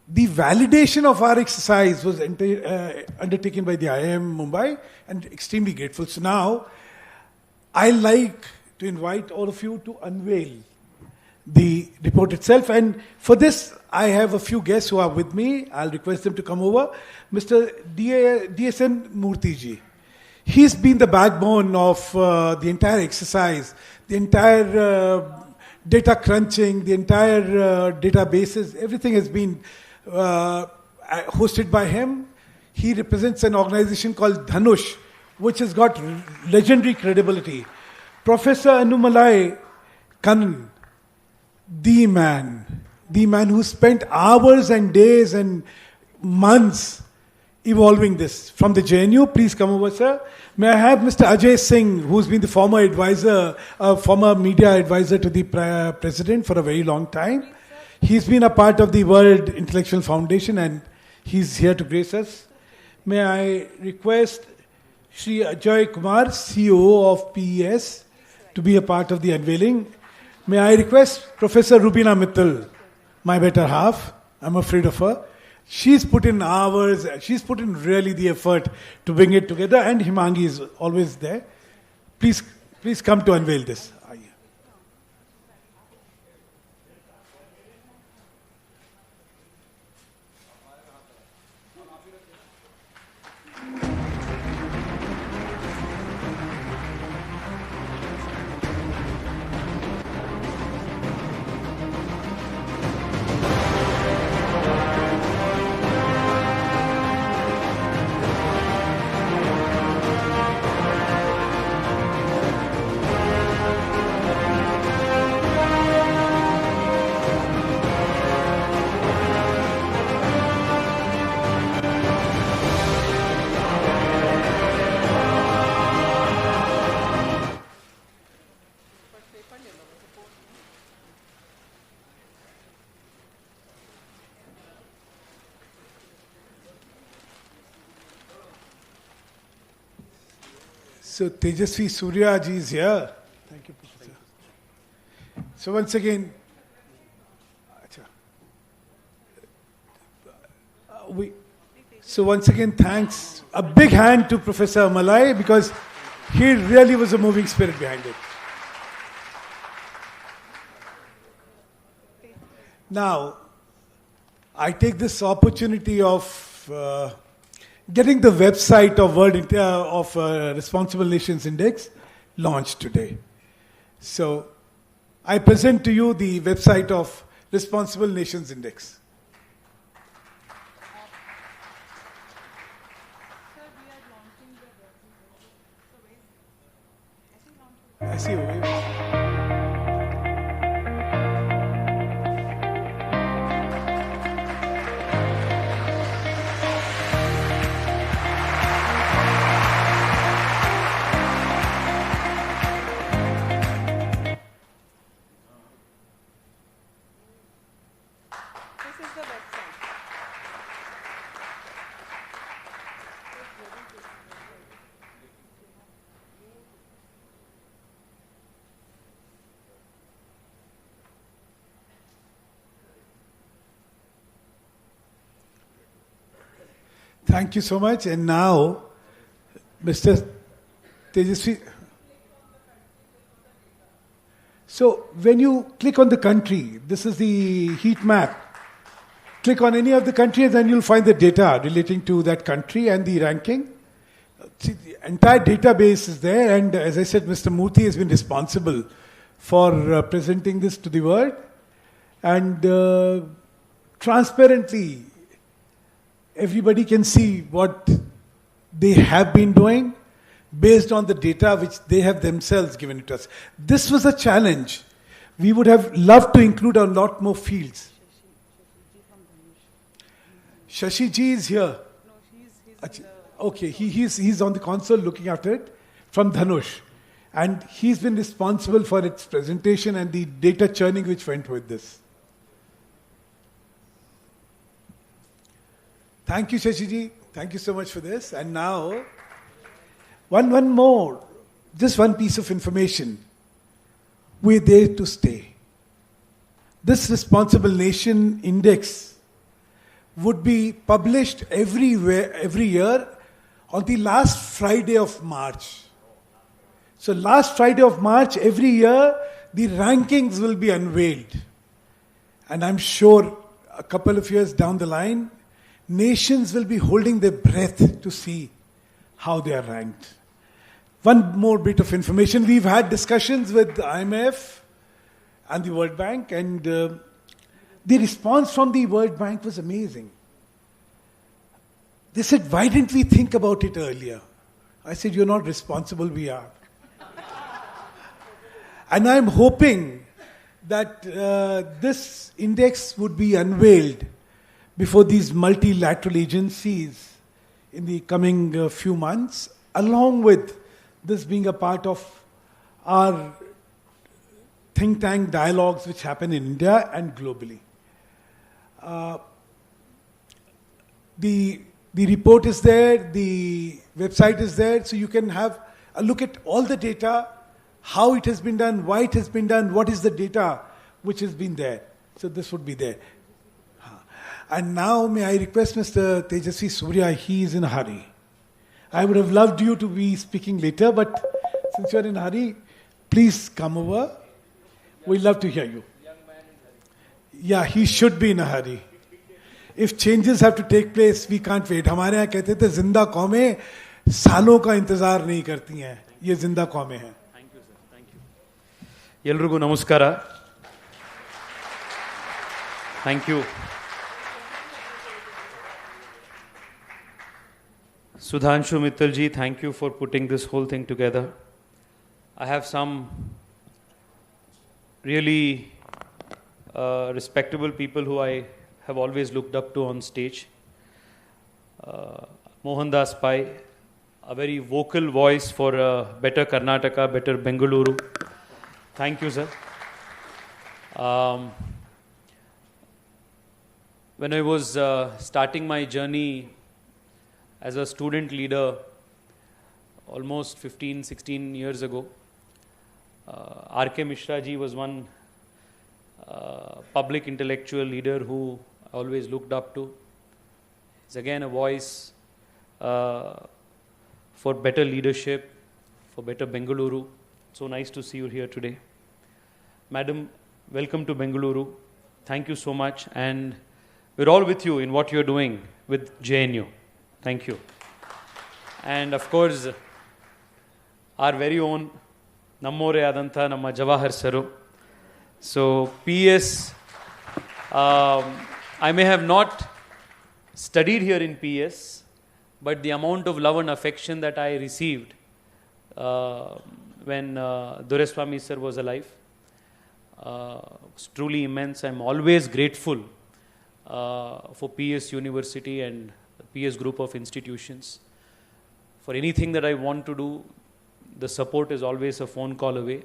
The validation of our exercise was undertaken by the IIM Mumbai, and extremely grateful. So now, I like to invite all of you to unveil the report itself. And for this, I have a few guests who are with me. I'll request them to come over. Mr. DSN Murthy. He's been the backbone of the entire exercise, the entire data crunching, the entire databases, everything has been hosted by him. He represents an organization called Dhanush, which has got legendary credibility. Professor Anumalai Kannan, the man who spent hours and days and months evolving this. From the JNU, please come over, sir. May I have Mr. Ajay Singh, who's been the former advisor, former media advisor to the president for a very long time. He's been a part of the World Intellectual Foundation and he's here to grace us. May I request Shri Ajay Kumar, CEO of PES, to be a part of the unveiling. May I request Professor Rubina Mittal, my better half, I'm afraid of her. She's put in hours, she's put in really the effort to bring it together, and Himangi is always there. Please come to unveil this. So Tejasvi Surya ji is here. Thank you, Professor. So once again, thanks. A big hand to Professor Malai, because he really was a moving spirit behind it. Now, I take this opportunity of getting the website of Responsible Nations Index launched today. So, I present to you the website of Responsible Nations Index. I see a wave. Thank you so much. And now, Mr. Tejasvi. So, when you click on the country, this is the heat map. Click on any of the countries and you'll find the data relating to that country and the ranking. See, the entire database is there, and as I said, Mr. Murthy has been responsible for presenting this to the world. And transparently, everybody can see what they have been doing based on the data which they have themselves given it to us. This was a challenge. We would have loved to include a lot more fields. Shashi ji is here. No, okay, he's on the console looking after it from Dhanush. And he's been responsible for its presentation and the data churning which went with this. Thank you, Shashi ji. Thank you so much for this. And now, one more, just one piece of information. We're there to stay. This Responsible Nation Index would be published every year on the last Friday of March. So last Friday of March, every year, the rankings will be unveiled. And I'm sure a couple of years down the line, nations will be holding their breath to see how they are ranked. One more bit of information. We've had discussions with the IMF and the World Bank, and the response from the World Bank was amazing. They said, why didn't we think about it earlier? I said, you're not responsible, we are. And I'm hoping that this index would be unveiled before these multilateral agencies in the coming few months, along with this being a part of our think tank dialogues which happen in India and globally. The report is there, the website is there, so you can have a look at all the data, how it has been done, why it has been done, what is the data which has been there. So this would be there. And now may I request Mr. Tejasvi Surya, he is in a hurry. I would have loved you to be speaking later, but since you are in a hurry, please come over. We'd love to hear you. Yeah, he should be in a hurry. If changes have to take place, we can't wait. हमारे यहाँ कहते थे जिंदा कौमें सालों का इंतजार नहीं करती हैं. ये जिंदा कौमें हैं. Thank you, sir. Thank you. Yelrugu namaskara. Thank you. Sudhanshu Mittalji, thank you for putting this whole thing together. I have some really respectable people who I have always looked up to on stage. Mohandas Pai, a very vocal voice for better Karnataka, better Bengaluru. Thank you, sir. When I was starting my journey as a student leader almost 15, 16 years ago, R.K. Mishra ji was one public intellectual leader who I always looked up to. He's again a voice for better leadership, for better Bengaluru. So nice to see you here today. Madam, welcome to Bengaluru. Thank you so much. And we're all with you in what you're doing with JNU. Thank you. And of course, our very own Nammore Adanta, Namma Jawahar Saru. So, PES, I may have not studied here in PES, but the amount of love and affection that I received when Dureswamy sir was alive was truly immense. I'm always grateful for PES University and the PES group of institutions. For anything that I want to do, the support is always a phone call away.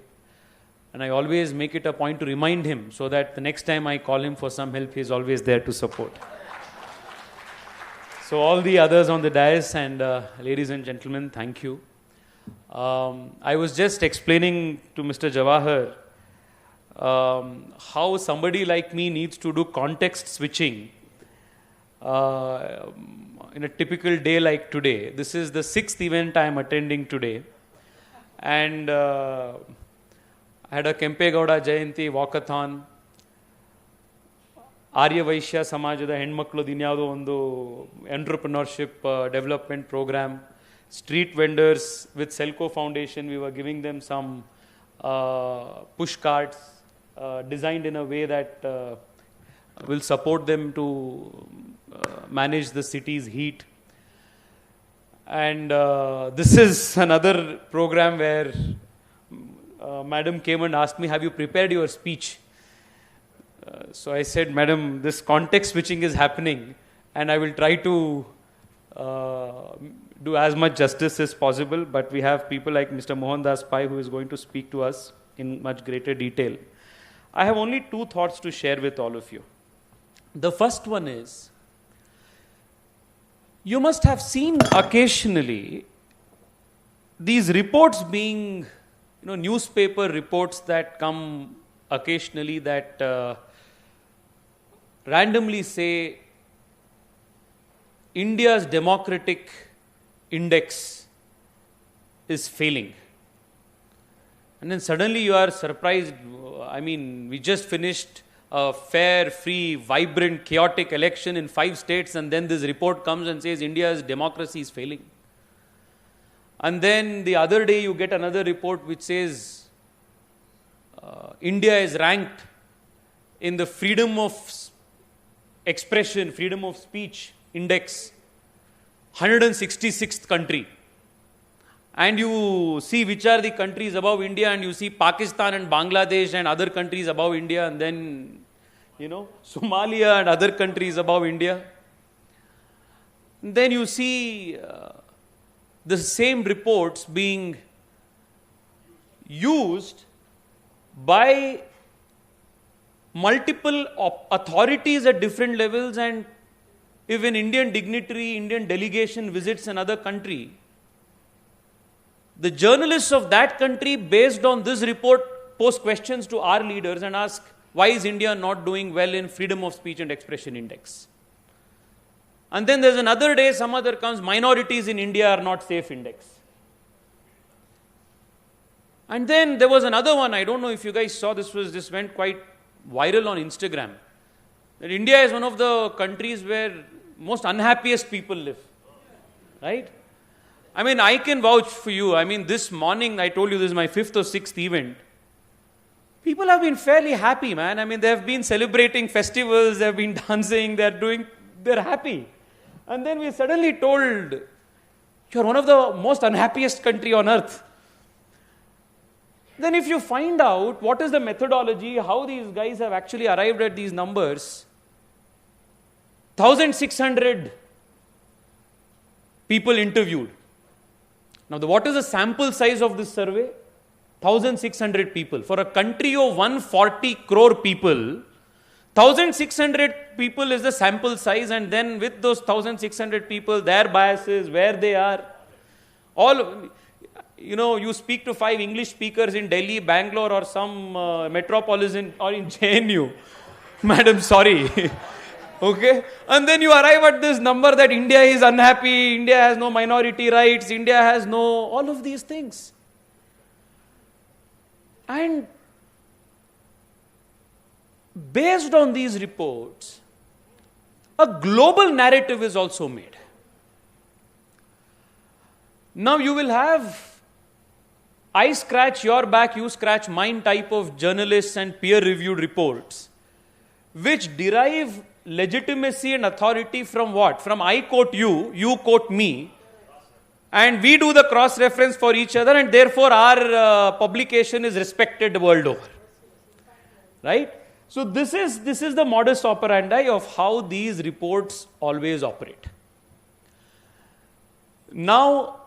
And I always make it a point to remind him so that the next time I call him for some help, he's always there to support. So all the others on the dais and ladies and gentlemen, thank you. I was just explaining to Mr. Jawahar how somebody like me needs to do context switching in a typical day like today. This is the 6th event I am attending today. And I had a Kempegowda Jayanti walkathon. Arya Vaishya Samajada Henmaklu Dinyado Ondu entrepreneurship development program. Street vendors with Selco Foundation, we were giving them some push carts designed in a way that will support them to manage the city's heat. And this is another program where Madam came and asked me, have you prepared your speech? So I said, Madam, this context switching is happening and I will try to do as much justice as possible, but we have people like Mr. Mohandas Pai who is going to speak to us in much greater detail. I have only 2 thoughts to share with all of you. The first one is, you must have seen occasionally these reports being, newspaper reports that come occasionally that randomly say India's democratic index is failing. And then suddenly you are surprised. I mean, we just finished a fair, free, vibrant, chaotic election in 5 states, and then this report comes and says India's democracy is failing. And then the other day you get another report which says India is ranked in the freedom of expression, freedom of speech index, 166th country. And you see which are the countries above India, and you see Pakistan and Bangladesh and other countries above India, and then, Somalia and other countries above India. And then you see the same reports being used by multiple authorities at different levels, and if an Indian dignitary, Indian delegation visits another country, the journalists of that country, based on this report, pose questions to our leaders and ask, why is India not doing well in freedom of speech and expression index? And then there's another day, some other comes, minorities in India are not safe index. And then there was another one, I don't know if you guys saw, this went quite viral on Instagram, that India is one of the countries where most unhappiest people live, right? I mean, I can vouch for you. I mean, this morning, I told you this is my 5th or 6th event. People have been fairly happy, man. I mean, they have been celebrating festivals, they have been dancing, they're happy. And then we're suddenly told, you're one of the most unhappiest country on earth. Then if you find out what is the methodology, how these guys have actually arrived at these numbers, 1,600 people interviewed. Now, what is the sample size of this survey? 1,600 people. For a country of 140 crore people, 1,600 people is the sample size, and then with those 1,600 people, their biases, where they are, all, you know, you speak to 5 English speakers in Delhi, Bangalore, or some metropolis or in JNU. Madam, sorry. Okay? And then you arrive at this number that India is unhappy, India has no minority rights, India has no, all of these things. And based on these reports, a global narrative is also made. Now you will have I scratch your back, you scratch mine type of journalists and peer-reviewed reports, which derive legitimacy and authority from what? From I quote you, you quote me, and we do the cross-reference for each other, and therefore our publication is respected world over. Right? So this is the modus operandi of how these reports always operate. Now,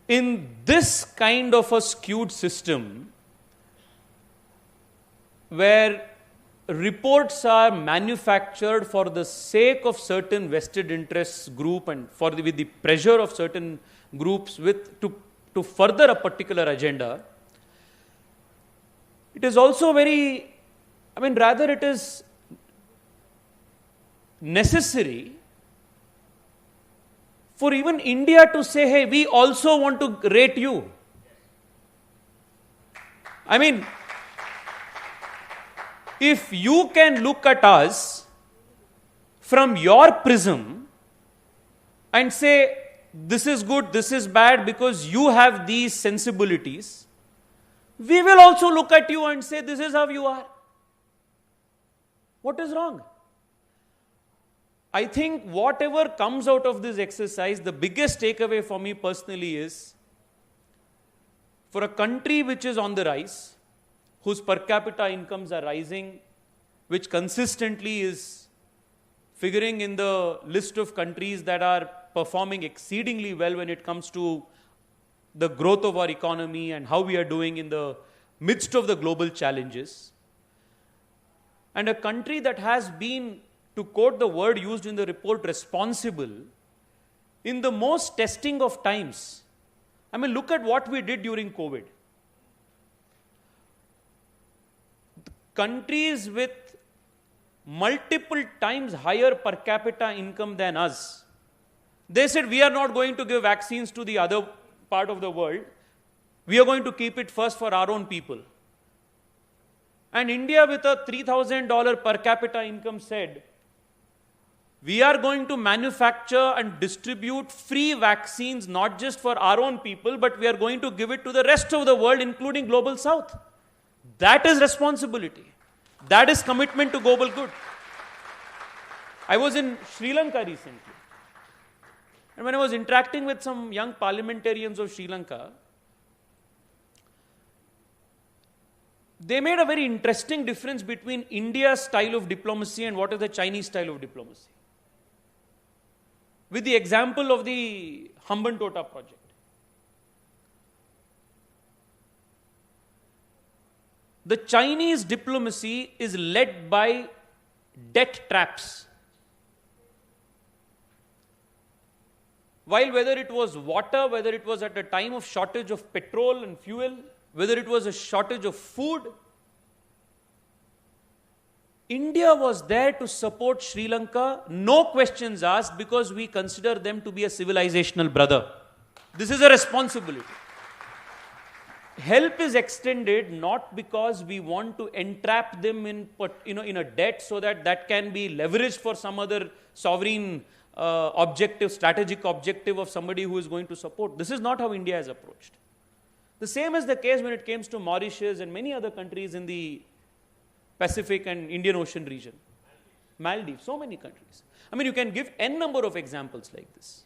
in this kind of a skewed system, where reports are manufactured for the sake of certain vested interests group and with the pressure of certain groups to further a particular agenda, it is also rather it is necessary for even India to say, hey, we also want to rate you. I mean, if you can look at us from your prism and say, this is good, this is bad, because you have these sensibilities, we will also look at you and say, this is how you are. What is wrong? I think whatever comes out of this exercise, the biggest takeaway for me personally is, for a country which is on the rise, whose per capita incomes are rising, which consistently is figuring in the list of countries that are performing exceedingly well when it comes to the growth of our economy and how we are doing in the midst of the global challenges, and a country that has been, to quote the word used in the report, responsible in the most testing of times. I mean, look at what we did during COVID. Countries with multiple times higher per capita income than us, they said, we are not going to give vaccines to the other part of the world. We are going to keep it first for our own people. And India, with a $3,000 per capita income, said, we are going to manufacture and distribute free vaccines, not just for our own people, but we are going to give it to the rest of the world, including Global South. That is responsibility. That is commitment to global good. I was in Sri Lanka recently. And when I was interacting with some young parliamentarians of Sri Lanka, they made a very interesting difference between India's style of diplomacy and what is the Chinese style of diplomacy. With the example of the Hambantota project. The Chinese diplomacy is led by debt traps. while whether it was water, whether it was at a time of shortage of petrol and fuel, whether it was a shortage of food, India was there to support Sri Lanka, no questions asked, because we consider them to be a civilizational brother. This is a responsibility. Help is extended not because we want to entrap them in a debt so that can be leveraged for some other sovereign objective, strategic objective of somebody who is going to support. This is not how India is approached. The same is the case when it comes to Mauritius and many other countries in the Pacific and Indian Ocean region. Maldives, so many countries. I mean, you can give n number of examples like this.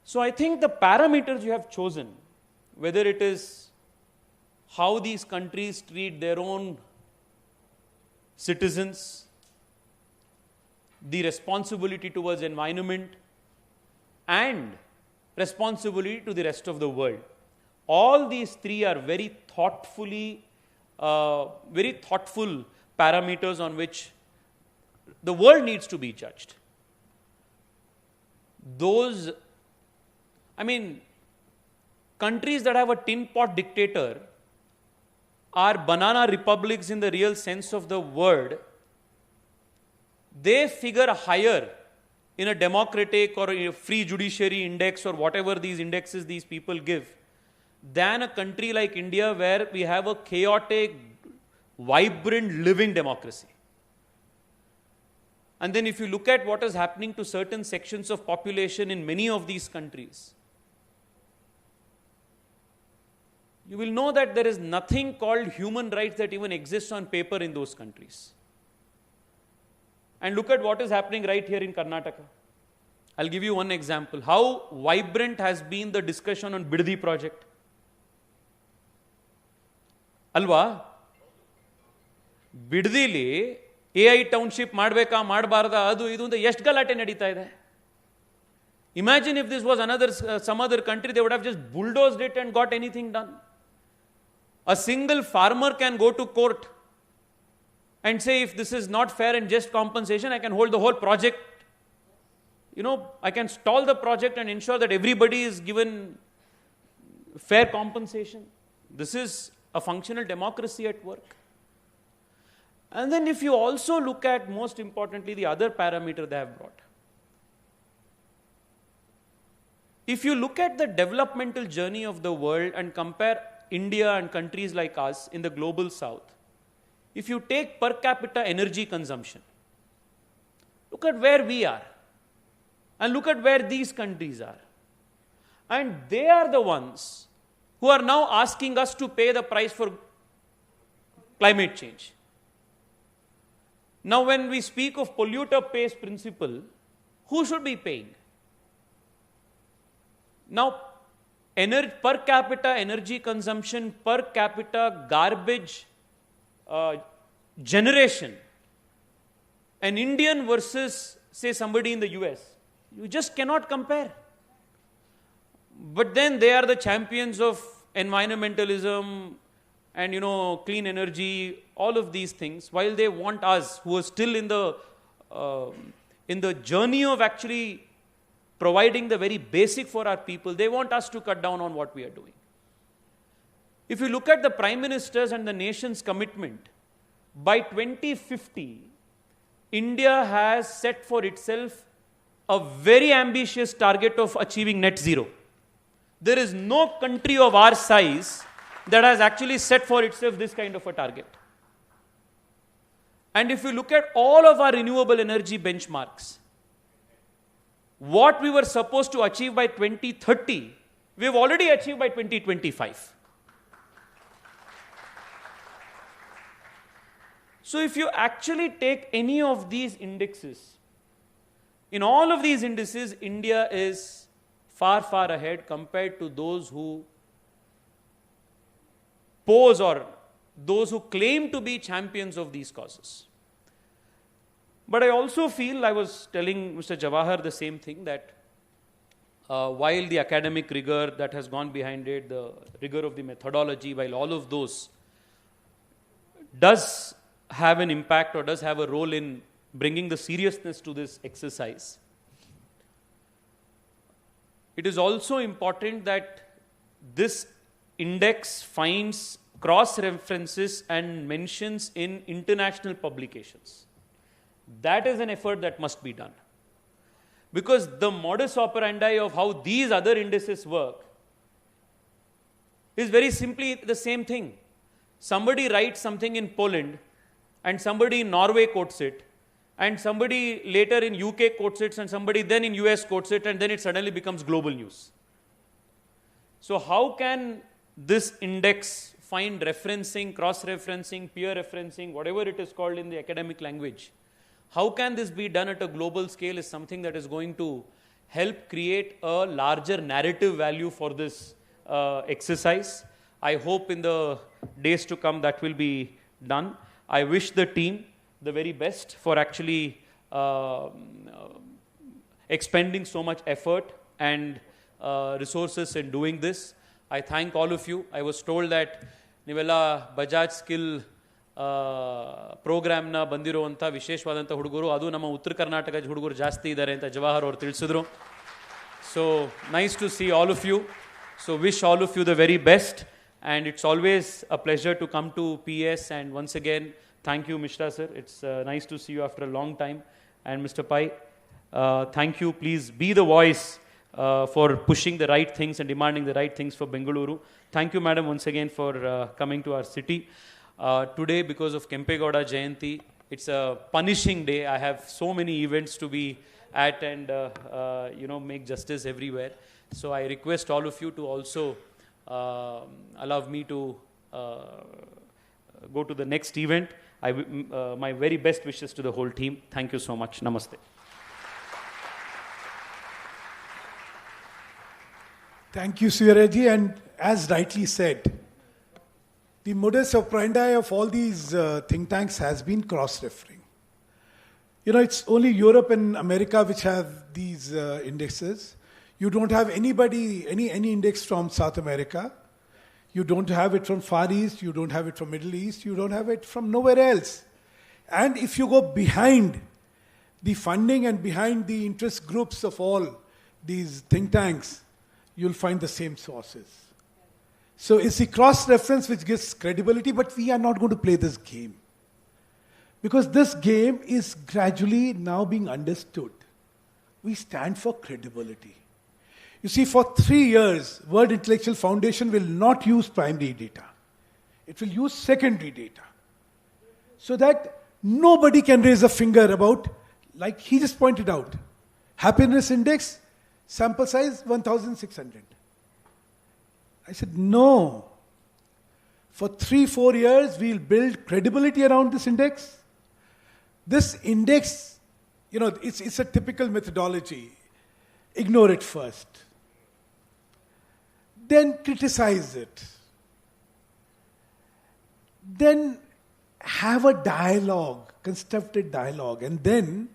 So I think the parameters you have chosen, whether it is how these countries treat their own citizens, the responsibility towards environment, and responsibility to the rest of the world. All these three are very thoughtful parameters on which the world needs to be judged. Countries that have a tin pot dictator are banana republics in the real sense of the word. They figure higher in a democratic or a free judiciary index or whatever these indexes these people give than a country like India, where we have a chaotic, vibrant, living democracy. And then if you look at what is happening to certain sections of population in many of these countries, you will know that there is nothing called human rights that even exists on paper in those countries. And look at what is happening right here in Karnataka. I'll give you one example. How vibrant has been the discussion on Biddi project. Alva? Biddili AI township ಮಾಡಬೇಕಾ ಮಾಡಬಾರದಾ ಅದು ಇದು ಅಂತ ಎಷ್ಟು ಗಲಾಟೆ ನಡೀತಾ ಇದೆ. Imagine if this was some other country, they would have just bulldozed it and got anything done. A single farmer can go to court and say, if this is not fair and just compensation, I can hold the whole project. I can stall the project and ensure that everybody is given fair compensation. This is a functional democracy at work. And then if you also look at, most importantly, the other parameter they have brought. If you look at the developmental journey of the world and compare India and countries like us in the global south, if you take per capita energy consumption, look at where we are and look at where these countries are. And they are the ones who are now asking us to pay the price for climate change. Now, when we speak of polluter pays principle, who should be paying? Now, per capita energy consumption, per capita garbage generation, an Indian versus, say, somebody in the US, you just cannot compare. But then they are the champions of environmentalism and, clean energy, all of these things, while they want us, who are still in the journey of actually providing the very basic for our people, they want us to cut down on what we are doing. If you look at the Prime Minister's and the nation's commitment, by 2050, India has set for itself a very ambitious target of achieving net zero. There is no country of our size that has actually set for itself this kind of a target. And if you look at all of our renewable energy benchmarks, what we were supposed to achieve by 2030, we have already achieved by 2025. So if you actually take any of these indexes, in all of these indices, India is far, far ahead compared to those who pose or those who claim to be champions of these causes. But I also feel, I was telling Mr. Jawahar the same thing, that while the academic rigor that has gone behind it, the rigor of the methodology, while all of those does have an impact or does have a role in bringing the seriousness to this exercise, it is also important that this index finds cross-references and mentions in international publications. That is an effort that must be done. Because the modus operandi of how these other indices work is very simply the same thing. Somebody writes something in Poland, and somebody in Norway quotes it, and somebody later in UK quotes it, and somebody then in US quotes it, and then it suddenly becomes global news. So how can this index find referencing, cross-referencing, peer referencing, whatever it is called in the academic language? How can this be done at a global scale is something that is going to help create a larger narrative value for this exercise. I hope in the days to come that will be done. I wish the team the very best for actually expending so much effort and resources in doing this. I thank all of you. I was told that Nivella Bajaj Skill ಪ್ರೋಗ್ರಾಮ್ನ ಬಂದಿರುವಂಥ ವಿಶೇಷವಾದಂಥ ಹುಡುಗರು, ಅದು ನಮ್ಮ ಉತ್ತರ ಕರ್ನಾಟಕದ ಹುಡುಗರು ಜಾಸ್ತಿ ಇದ್ದಾರೆ ಅಂತ ಜವಾಹರ್ ಅವರು ತಿಳಿಸಿದ್ರು. So nice to see all of you. So wish all of you the very best, and it's always a pleasure to come to PES, and once again thank you Mishra sir, it's nice to see you after a long time, and Mr. Pai, thank you. Please be the voice for pushing the right things and demanding the right things for Bengaluru. Thank you madam once again for coming to our city. Today, because of Kempegowda Jayanti, it's a punishing day. I have so many events to be at and make justice everywhere. So I request all of you to also allow me to go to the next event. My very best wishes to the whole team. Thank you so much. Namaste. Thank you, Suryaji. And as rightly said, the modus operandi of all these think tanks has been cross-referring. It's only Europe and America which have these indexes. You don't have any index from South America. You don't have it from Far East. You don't have it from Middle East. You don't have it from nowhere else. And if you go behind the funding and behind the interest groups of all these think tanks, you'll find the same sources. So it's the cross-reference which gives credibility, but we are not going to play this game. Because this game is gradually now being understood. We stand for credibility. You see, for 3 years, World Intellectual Foundation will not use primary data. It will use secondary data. So that nobody can raise a finger about, like he just pointed out, happiness index, sample size 1,600. I said, no. For 3-4 years, we'll build credibility around this index. This index, it's a typical methodology. Ignore it first. Then criticize it. Then have a dialogue, constructed dialogue, and then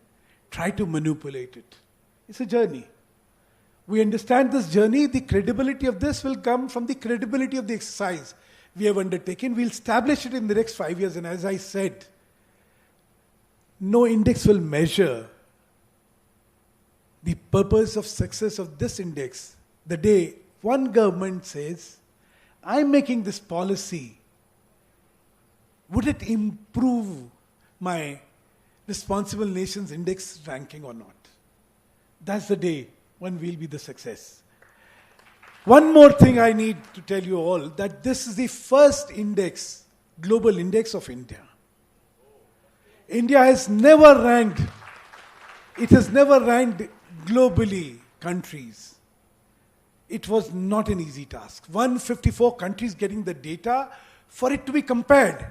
try to manipulate it. It's a journey. We understand this journey. The credibility of this will come from the credibility of the exercise we have undertaken. We'll establish it in the next 5 years. And as I said, no index will measure the purpose of success of this index the day one government says, I'm making this policy. Would it improve my responsible nations index ranking or not? That's the day when we'll be the success. One more thing I need to tell you all, that this is the first index, global index of India. India has never ranked globally countries. It was not an easy task. 154 countries getting the data for it to be compared.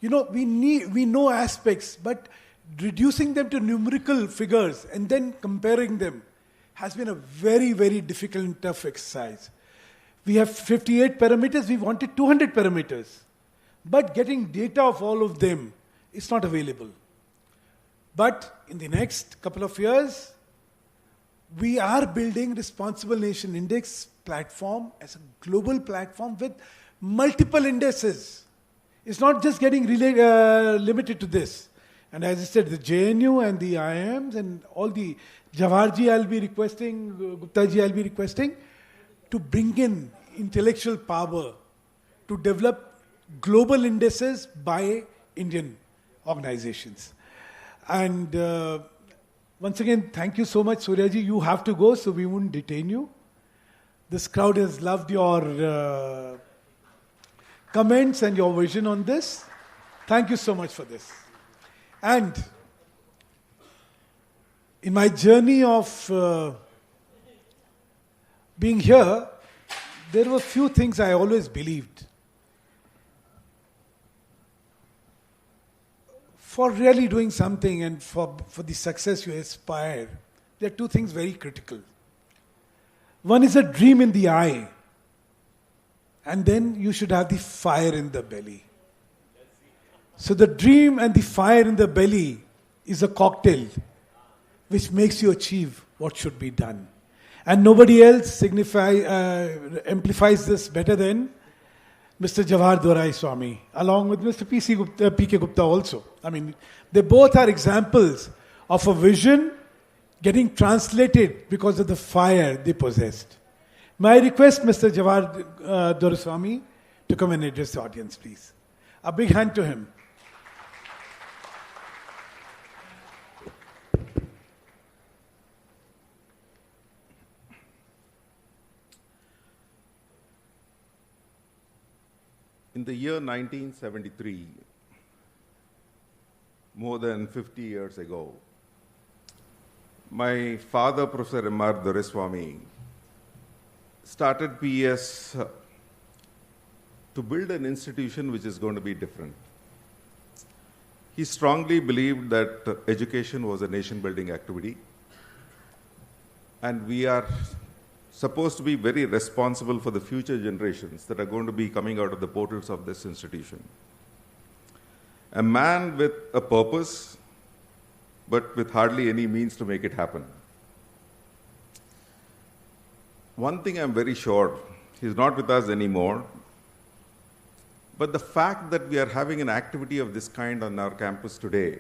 We know aspects, but reducing them to numerical figures and then comparing them has been a very, very difficult and tough exercise. We have 58 parameters, we wanted 200 parameters. But getting data of all of them is not available. But in the next couple of years, we are building Responsible Nation Index platform as a global platform with multiple indices. It's not just getting limited to this. And as I said, the JNU and the IIMs and all the Jawaharji, I'll be requesting, Guptaji, I'll be requesting to bring in intellectual power to develop global indices by Indian organizations. And once again, thank you so much, Suryaji. You have to go, so we won't detain you. This crowd has loved your comments and your vision on this. Thank you so much for this. And in my journey of being here, there were few things I always believed. For really doing something and for the success you aspire, there are two things very critical. One is a dream in the eye, and then you should have the fire in the belly. So the dream and the fire in the belly is a cocktail which makes you achieve what should be done. And nobody else amplifies this better than Mr. Jawaharlal Swami, along with Mr. P.K. Gupta also. I mean, they both are examples of a vision getting translated because of the fire they possessed. May I request Mr. Jawaharlal Swami to come and address the audience, please. A big hand to him. In the year 1973, more than 50 years ago, my father, Professor M.R. Doreswamy, started PES to build an institution which is going to be different. He strongly believed that education was a nation-building activity, and we are supposed to be very responsible for the future generations that are going to be coming out of the portals of this institution. A man with a purpose, but with hardly any means to make it happen. One thing I'm very sure, he's not with us anymore, but the fact that we are having an activity of this kind on our campus today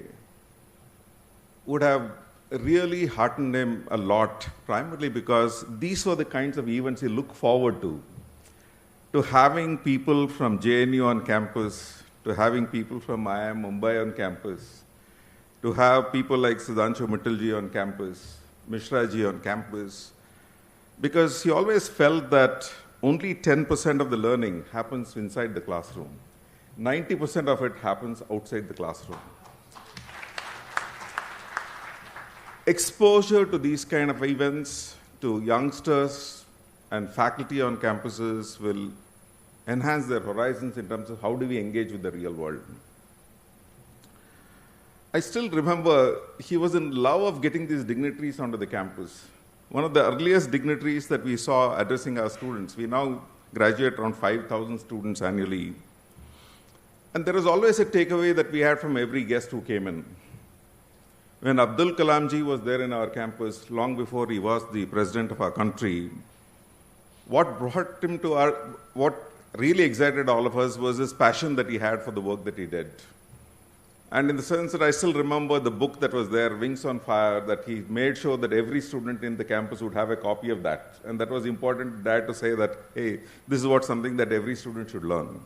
would have really heartened him a lot, primarily because these were the kinds of events he looked forward to having people from JNU on campus, to having people from IIM Mumbai on campus, to have people like Sudhanshu Mittalji on campus, Mishraji on campus, because he always felt that only 10% of the learning happens inside the classroom. 90% of it happens outside the classroom. Exposure to these kind of events to youngsters and faculty on campuses will enhance their horizons in terms of how do we engage with the real world. I still remember he was in love of getting these dignitaries onto the campus. One of the earliest dignitaries that we saw addressing our students, we now graduate around 5,000 students annually. And there was always a takeaway that we had from every guest who came in. When Abdul Kalamji was there in our campus, long before he was the president of our country, what brought him to what really excited all of us was his passion that he had for the work that he did. And in the sense that I still remember the book that was there, Wings on Fire, that he made sure that every student in the campus would have a copy of that. And that was important, Dad, to say that, hey, this is something that every student should learn.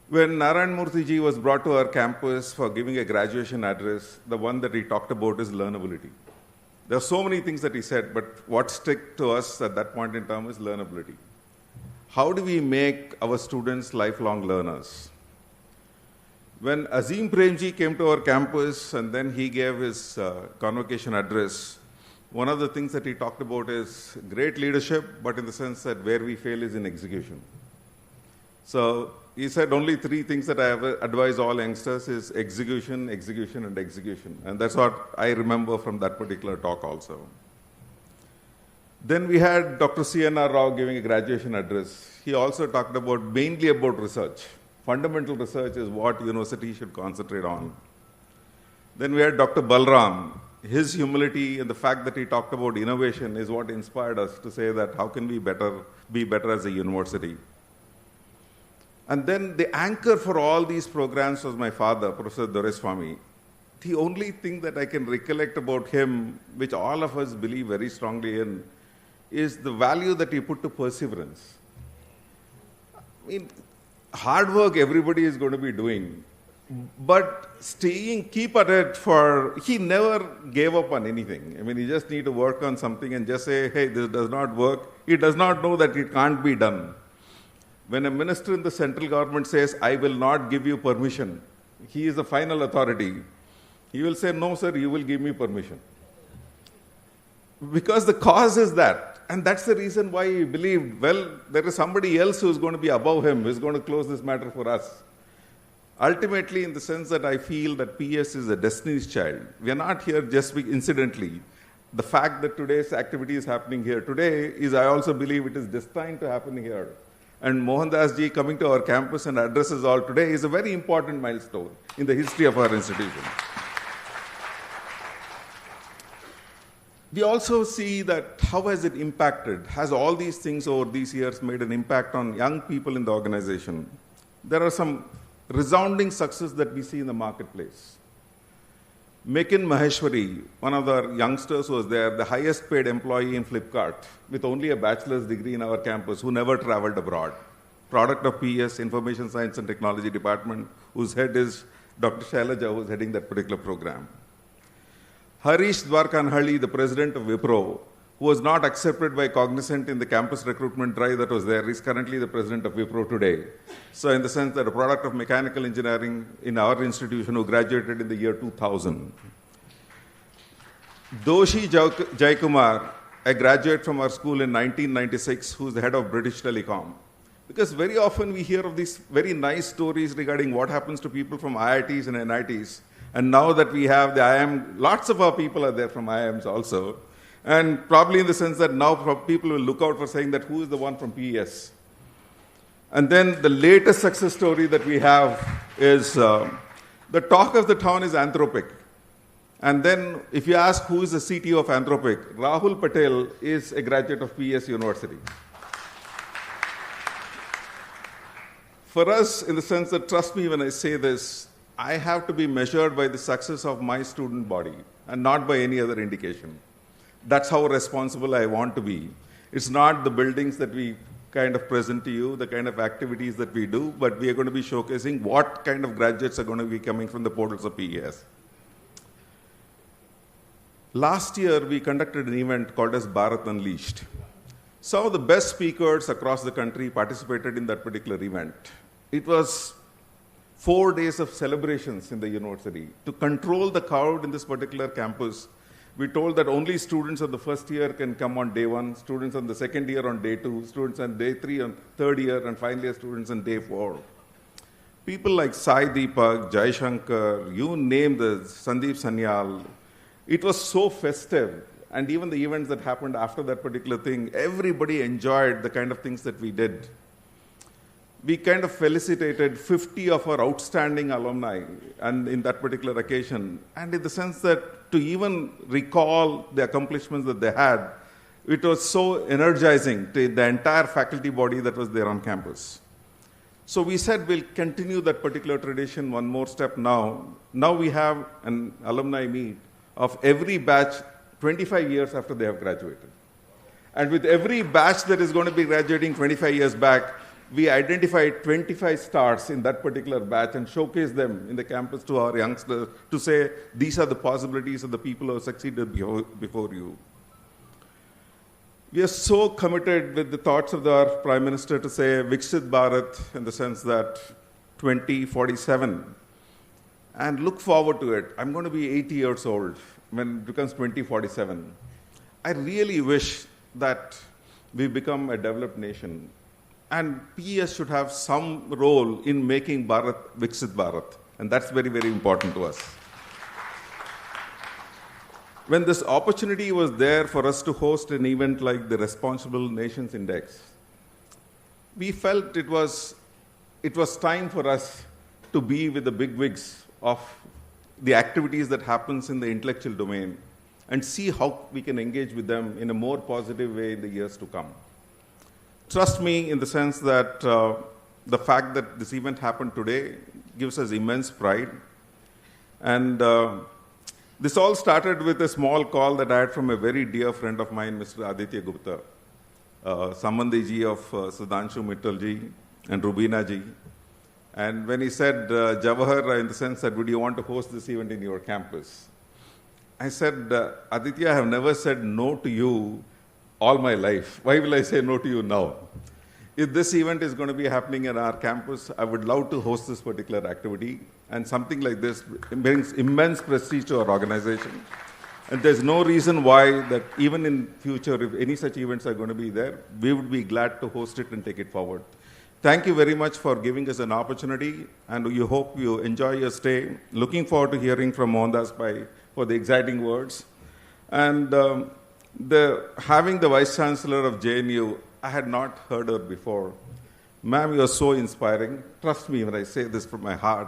When Narayan Murthy ji was brought to our campus for giving a graduation address, the one that he talked about is learnability. There are so many things that he said, but what stuck to us at that point in time is learnability. How do we make our students lifelong learners? When Azim Premji came to our campus and then he gave his convocation address, one of the things that he talked about is great leadership, but in the sense that where we fail is in execution. So he said only three things that I have advised all youngsters is execution, execution, and execution. And that's what I remember from that particular talk also. Then we had Dr. C.N.R. Rao giving a graduation address. He also talked mainly about research. Fundamental research is what university should concentrate on. Then we had Dr. Balram. His humility and the fact that he talked about innovation is what inspired us to say that how can we be better as a university. And then the anchor for all these programs was my father, Professor Doreswamy, the only thing that I can recollect about him, which all of us believe very strongly in, is the value that he put to perseverance. I mean, hard work everybody is going to be doing, but keep at it he never gave up on anything. I mean, you just need to work on something and just say, hey, this does not work. He does not know that it can't be done. When a minister in the central government says, I will not give you permission, he is the final authority. He will say, no, sir, you will give me permission. Because the cause is that. And that's the reason why he believed, well, there is somebody else who is going to be above him, who is going to close this matter for us. Ultimately, in the sense that I feel that PS is a destiny's child. We are not here just incidentally. The fact that today's activity is happening here today is, I also believe, it is destined to happen here. And Mohandas ji coming to our campus and addresses all today is a very important milestone in the history of our institution. We also see that how has it impacted? Has all these things over these years made an impact on young people in the organization? There are some resounding success that we see in the marketplace. Mekin Maheshwari, one of the youngsters who was there, the highest paid employee in Flipkart, with only a bachelor's degree in our campus, who never traveled abroad. Product of PES, Information Science and Technology Department, whose head is Dr. Shailaja, who is heading that particular program. Harish Dwarkanhalli, the president of Wipro, who was not accepted by Cognizant in the campus recruitment drive that was there, is currently the president of Wipro today. So in the sense that a product of mechanical engineering in our institution who graduated in the year 2000. Doshi Jaikumar, a graduate from our school in 1996, who's the head of British Telecom. Because very often we hear of these very nice stories regarding what happens to people from IITs and NITs. And now that we have the IIM, lots of our people are there from IIMs also. And probably in the sense that now people will look out for saying that who is the one from PES. And then the latest success story that we have is the talk of the town is Anthropic. And then if you ask who is the CTO of Anthropic, Rahul Patel is a graduate of PES University. For us, in the sense that, trust me when I say this, I have to be measured by the success of my student body and not by any other indication. That's how responsible I want to be. It's not the buildings that we kind of present to you, the kind of activities that we do, but we are going to be showcasing what kind of graduates are going to be coming from the portals of PES. Last year, we conducted an event called as Bharat Unleashed. Some of the best speakers across the country participated in that particular event. It was 4 days of celebrations in the university. To control the crowd in this particular campus, we told that only students of the first year can come on day 1, students on the second year on day 2, students on day 3 on third year, and finally students on day 4. People like Sai Deepak, Jai Shankar, you name the Sandeep Sanyal, it was so festive. And even the events that happened after that particular thing, everybody enjoyed the kind of things that we did. We kind of felicitated 50 of our outstanding alumni and in that particular occasion. And in the sense that to even recall the accomplishments that they had, it was so energizing to the entire faculty body that was there on campus. So we said we'll continue that particular tradition one more step now. Now we have an alumni meet of every batch 25 years after they have graduated. And with every batch that is going to be graduating 25 years back, we identified 25 stars in that particular batch and showcased them in the campus to our youngsters to say, these are the possibilities of the people who have succeeded before you. We are so committed with the thoughts of our Prime Minister to say Viksit Bharat in the sense that 2047. And look forward to it. I'm going to be 80 years old when it becomes 2047. I really wish that we become a developed nation. And PES should have some role in making Bharat Viksit Bharat. And that's very, very important to us. When this opportunity was there for us to host an event like the Responsible Nations Index, we felt it was time for us to be with the bigwigs of the activities that happens in the intellectual domain and see how we can engage with them in a more positive way in the years to come. Trust me in the sense that the fact that this event happened today gives us immense pride. And This all started with a small call that I had from a very dear friend of mine, Mr. Aditya Gupta, Sambandhi ji of Sudhanshu Mittal ji and Rubina ji. And when he said, Jawahar, in the sense that, would you want to host this event in your campus? I said, Aditya, I have never said no to you all my life. Why will I say no to you now? If this event is going to be happening in our campus, I would love to host this particular activity. And something like this brings immense prestige to our organization. And there's no reason why that even in future, if any such events are going to be there, we would be glad to host it and take it forward. Thank you very much for giving us an opportunity, and we hope you enjoy your stay. Looking forward to hearing from Mohandas Pai for the exciting words. And having the Vice Chancellor of JNU, I had not heard her before. Ma'am, you are so inspiring. Trust me when I say this from my heart.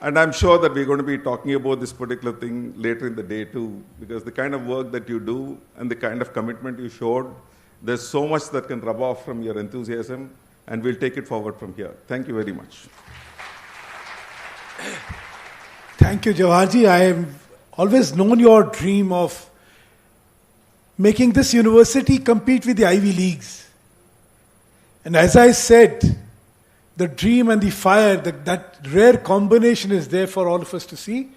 And I'm sure that we're going to be talking about this particular thing later in the day too, because the kind of work that you do and the kind of commitment you showed, there's so much that can rub off from your enthusiasm, and we'll take it forward from here. Thank you very much. Thank you, Jawaharji. I have always known your dream of making this university compete with the Ivy Leagues. And as I said, the dream and the fire, that rare combination is there for all of us to see.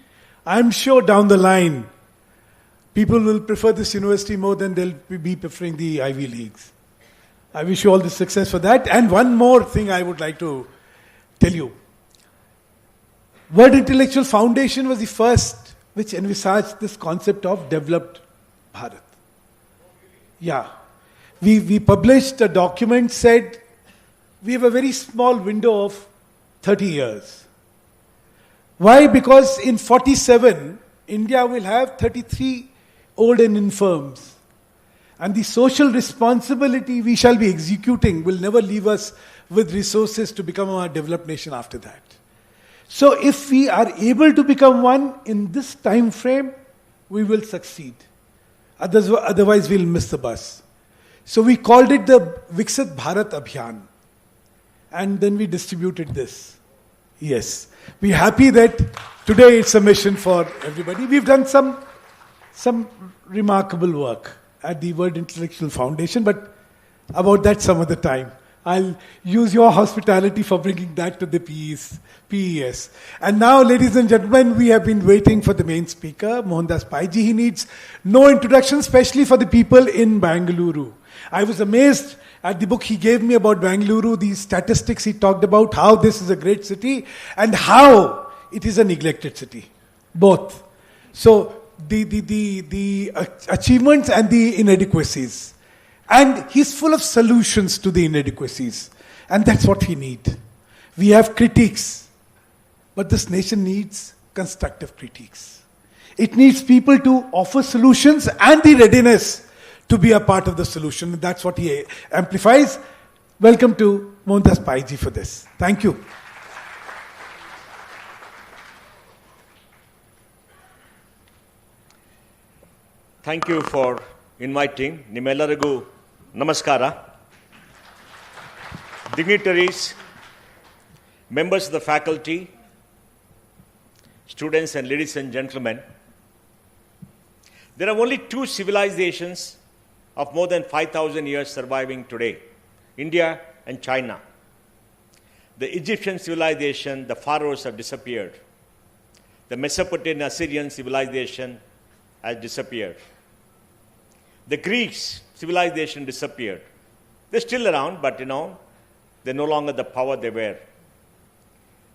I'm sure down the line, people will prefer this university more than they'll be preferring the Ivy Leagues. I wish you all the success for that. And one more thing I would like to tell you. World Intellectual Foundation was the first which envisaged this concept of developed Bharat. Yeah. We published a document, said we have a very small window of 30 years. Why? Because in 47, India will have 33 old and infirms. And the social responsibility we shall be executing will never leave us with resources to become a developed nation after that. So if we are able to become one in this time frame, we will succeed. Otherwise we'll miss the bus. So we called it the Viksit Bharat Abhiyan. And then we distributed this. Yes. We're happy that today it's a mission for everybody. We've done some remarkable work at the World Intellectual Foundation, but about that some other time. I'll use your hospitality for bringing that to the PES. And now, ladies and gentlemen, we have been waiting for the main speaker, Mohandas Pai ji. He needs no introduction, especially for the people in Bengaluru. I was amazed at the book he gave me about Bengaluru, the statistics he talked about, how this is a great city and how it is a neglected city. Both. So, the achievements and the inadequacies. And he's full of solutions to the inadequacies. And that's what we need. We have critiques. But this nation needs constructive critiques. It needs people to offer solutions and the readiness to be a part of the solution. That's what he amplifies. Welcome to Mohandas Pai ji for this. Thank you. Thank you for inviting. Nimellarigu namaskara. Dignitaries, members of the faculty, students and ladies and gentlemen, there are only two civilizations of more than 5,000 years surviving today, India and China. The Egyptian civilization, the pharaohs have disappeared. The Mesopotamian Assyrian civilization has disappeared. The Greeks civilization disappeared. They're still around, but they're no longer the power they were.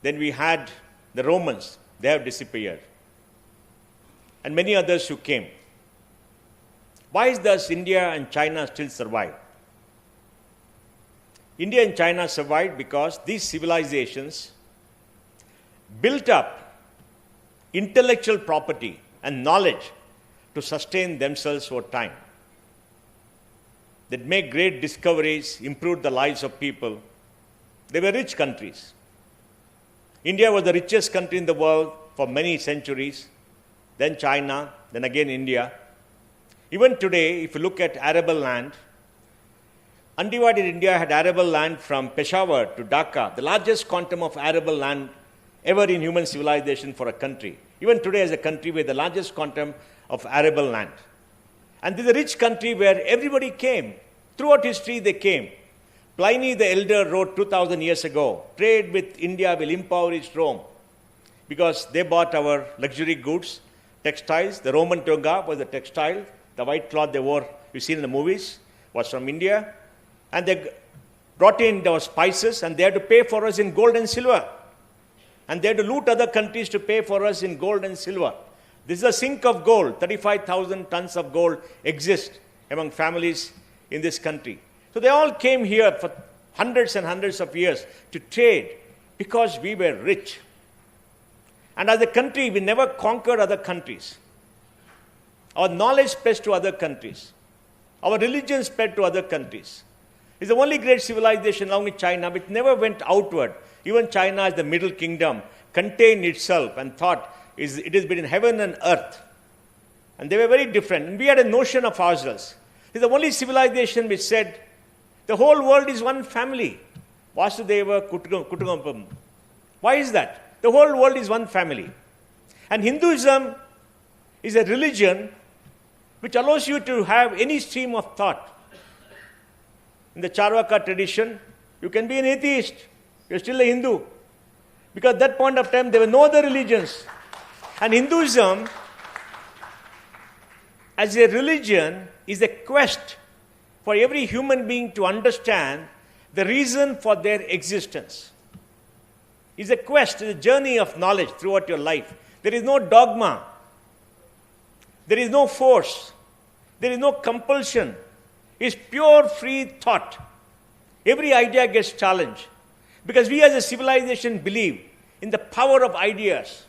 Then we had the Romans, they have disappeared. And many others who came. Why does India and China still survive? India and China survived because these civilizations built up intellectual property and knowledge to sustain themselves over time. That make great discoveries, improved the lives of people. They were rich countries. India was the richest country in the world for many centuries, then China, then again India. Even today, if you look at arable land, undivided India had arable land from Peshawar to Dhaka, the largest quantum of arable land ever in human civilization for a country. Even today as a country, we are the largest quantum of arable land. And this is a rich country where everybody came. Throughout history, they came. Pliny the Elder wrote 2,000 years ago, trade with India will impoverish Rome, because they bought our luxury goods, textiles. The Roman toga was a textile. The white cloth they wore, you've seen in the movies, was from India. And they brought in those spices, and they had to pay for us in gold and silver. And they had to loot other countries to pay for us in gold and silver. This is a sink of gold. 35,000 tons of gold exist among families in this country. So they all came here for hundreds and hundreds of years to trade because we were rich. And as a country, we never conquered other countries. Our knowledge spread to other countries. Our religion spread to other countries. It's the only great civilization along with China which never went outward. Even China, as the Middle Kingdom, contained itself and thought it is between heaven and earth. And they were very different. And we had a notion of ourselves. It's the only civilization which said, the whole world is one family. Vasudhaiva Kutumbakam. Why is that? The whole world is one family. And Hinduism is a religion which allows you to have any stream of thought. In the Charvaka tradition, you can be an atheist. You're still a Hindu. Because at that point of time, there were no other religions. And Hinduism, as a religion, is a quest for every human being to understand the reason for their existence. It's a quest, it's a journey of knowledge throughout your life. There is no dogma. There is no force. There is no compulsion. It's pure free thought. Every idea gets challenged. Because we as a civilization believe in the power of ideas.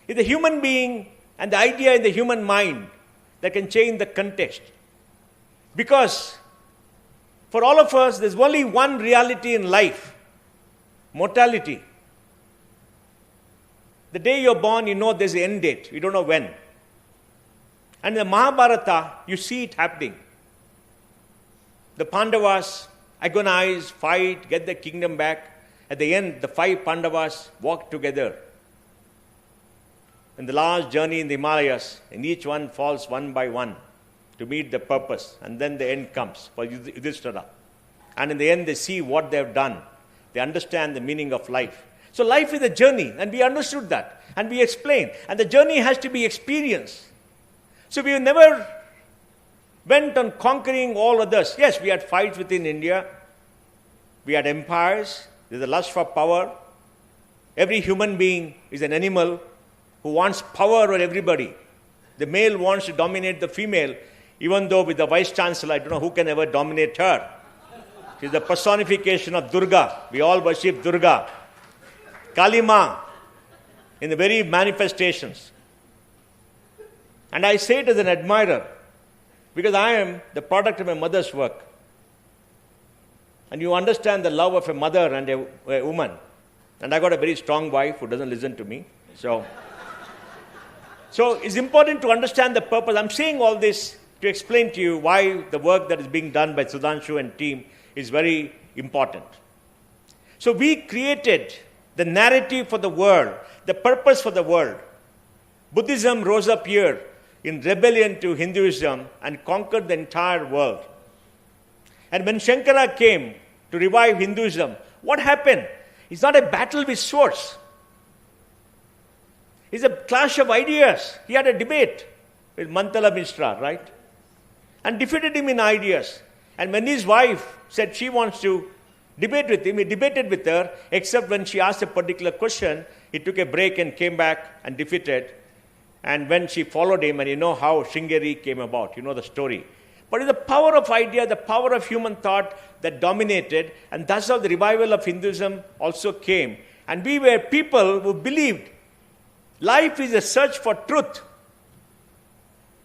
It's the human being and the idea in the human mind that can change the context. Because for all of us, there's only one reality in life: mortality. The day you're born, you know there's an end date. You don't know when. And in the Mahabharata, you see it happening. The Pandavas agonize, fight, get their kingdom back. At the end, the 5 Pandavas walk together. In the last journey in the Himalayas, and each one falls one by one to meet the purpose. And then the end comes for Yudhishthira. And in the end, they see what they have done. They understand the meaning of life. So life is a journey, and we understood that. And we explained. And the journey has to be experienced. So we never went on conquering all others. Yes, we had fights within India. We had empires. There's a lust for power. Every human being is an animal who wants power over everybody. The male wants to dominate the female, even though with the vice chancellor, I don't know who can ever dominate her. She's the personification of Durga. We all worship Durga. Kali Ma, in the very manifestations. And I say it as an admirer, because I am the product of my mother's work. And you understand the love of a mother and a woman. And I got a very strong wife who doesn't listen to me. So it's important to understand the purpose. I'm saying all this to explain to you why the work that is being done by Sudhanshu and team is very important. So we created the narrative for the world, the purpose for the world. Buddhism rose up here in rebellion to Hinduism and conquered the entire world. And when Shankara came to revive Hinduism, what happened? It's not a battle with swords. It's a clash of ideas. He had a debate with Mantala Mishra, right? And defeated him in ideas. And when his wife said she wants to debate with him, he debated with her, except when she asked a particular question, he took a break and came back and defeated. And when she followed him, and you know how Sringeri came about, you know the story. But it's the power of idea, the power of human thought that dominated, and that's how the revival of Hinduism also came. And we were people who believed life is a search for truth.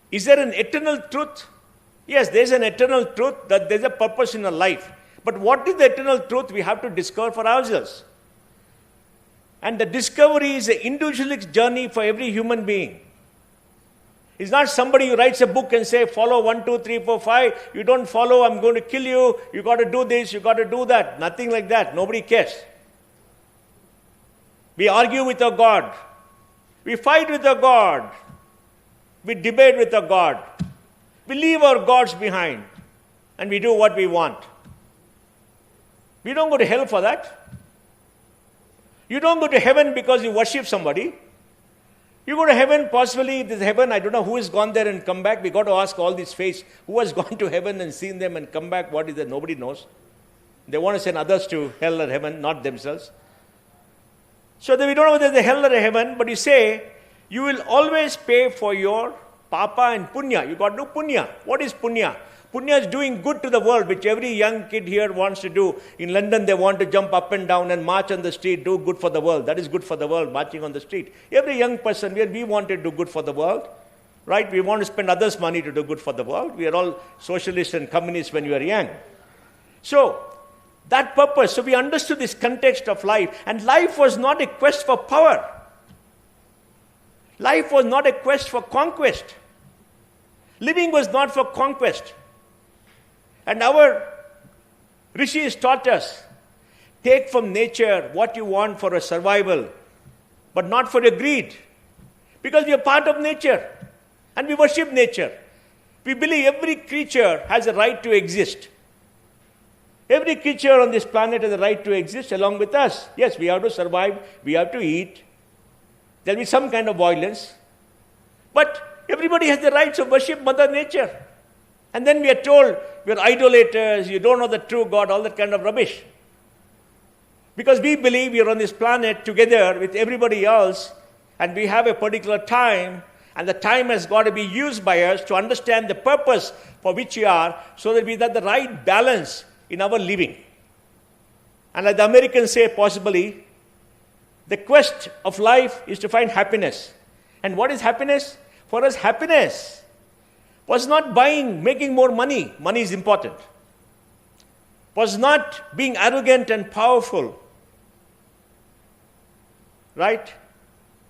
Is there an eternal truth? Yes, there's an eternal truth, that there's a purpose in our life. But what is the eternal truth we have to discover for ourselves? And the discovery is an individualistic journey for every human being. It's not somebody who writes a book and say, follow 1, 2, 3, 4, 5. You don't follow, I'm going to kill you. You got to do this, you got to do that. Nothing like that. Nobody cares. We argue with our God. We fight with our God. We debate with our God. We leave our gods behind and we do what we want. We don't go to hell for that. You don't go to heaven because you worship somebody. You go to heaven, possibly, if there's heaven, I don't know who has gone there and come back. We got to ask all these faiths, who has gone to heaven and seen them and come back, what is that? Nobody knows. They want to send others to hell or heaven, not themselves. So that we don't know whether there's a hell or a heaven, but you say, you will always pay for your papa and punya. You got to do punya. What is punya? Punya is doing good to the world, which every young kid here wants to do. In London, they want to jump up and down and march on the street, do good for the world. That is good for the world, marching on the street. Every young person, we want to do good for the world, right? We want to spend others' money to do good for the world. We are all socialists and communists when we are young. So, that purpose, so we understood this context of life. And life was not a quest for power. Life was not a quest for conquest. Living was not for conquest. And our rishis taught us, take from nature what you want for a survival, but not for a greed. Because we are part of nature, and we worship nature. We believe every creature has a right to exist. Every creature on this planet has a right to exist along with us. Yes, we have to survive, we have to eat. There will be some kind of violence. But everybody has the right to worship Mother Nature. And then we are told, we are idolaters, you don't know the true God, all that kind of rubbish. Because we believe we are on this planet together with everybody else, and we have a particular time, and the time has got to be used by us to understand the purpose for which we are, so that we have the right balance in our living. And like the Americans say, possibly, the quest of life is to find happiness. And what is happiness? For us, happiness was not making more money. Money is important. Was not being arrogant and powerful. Right?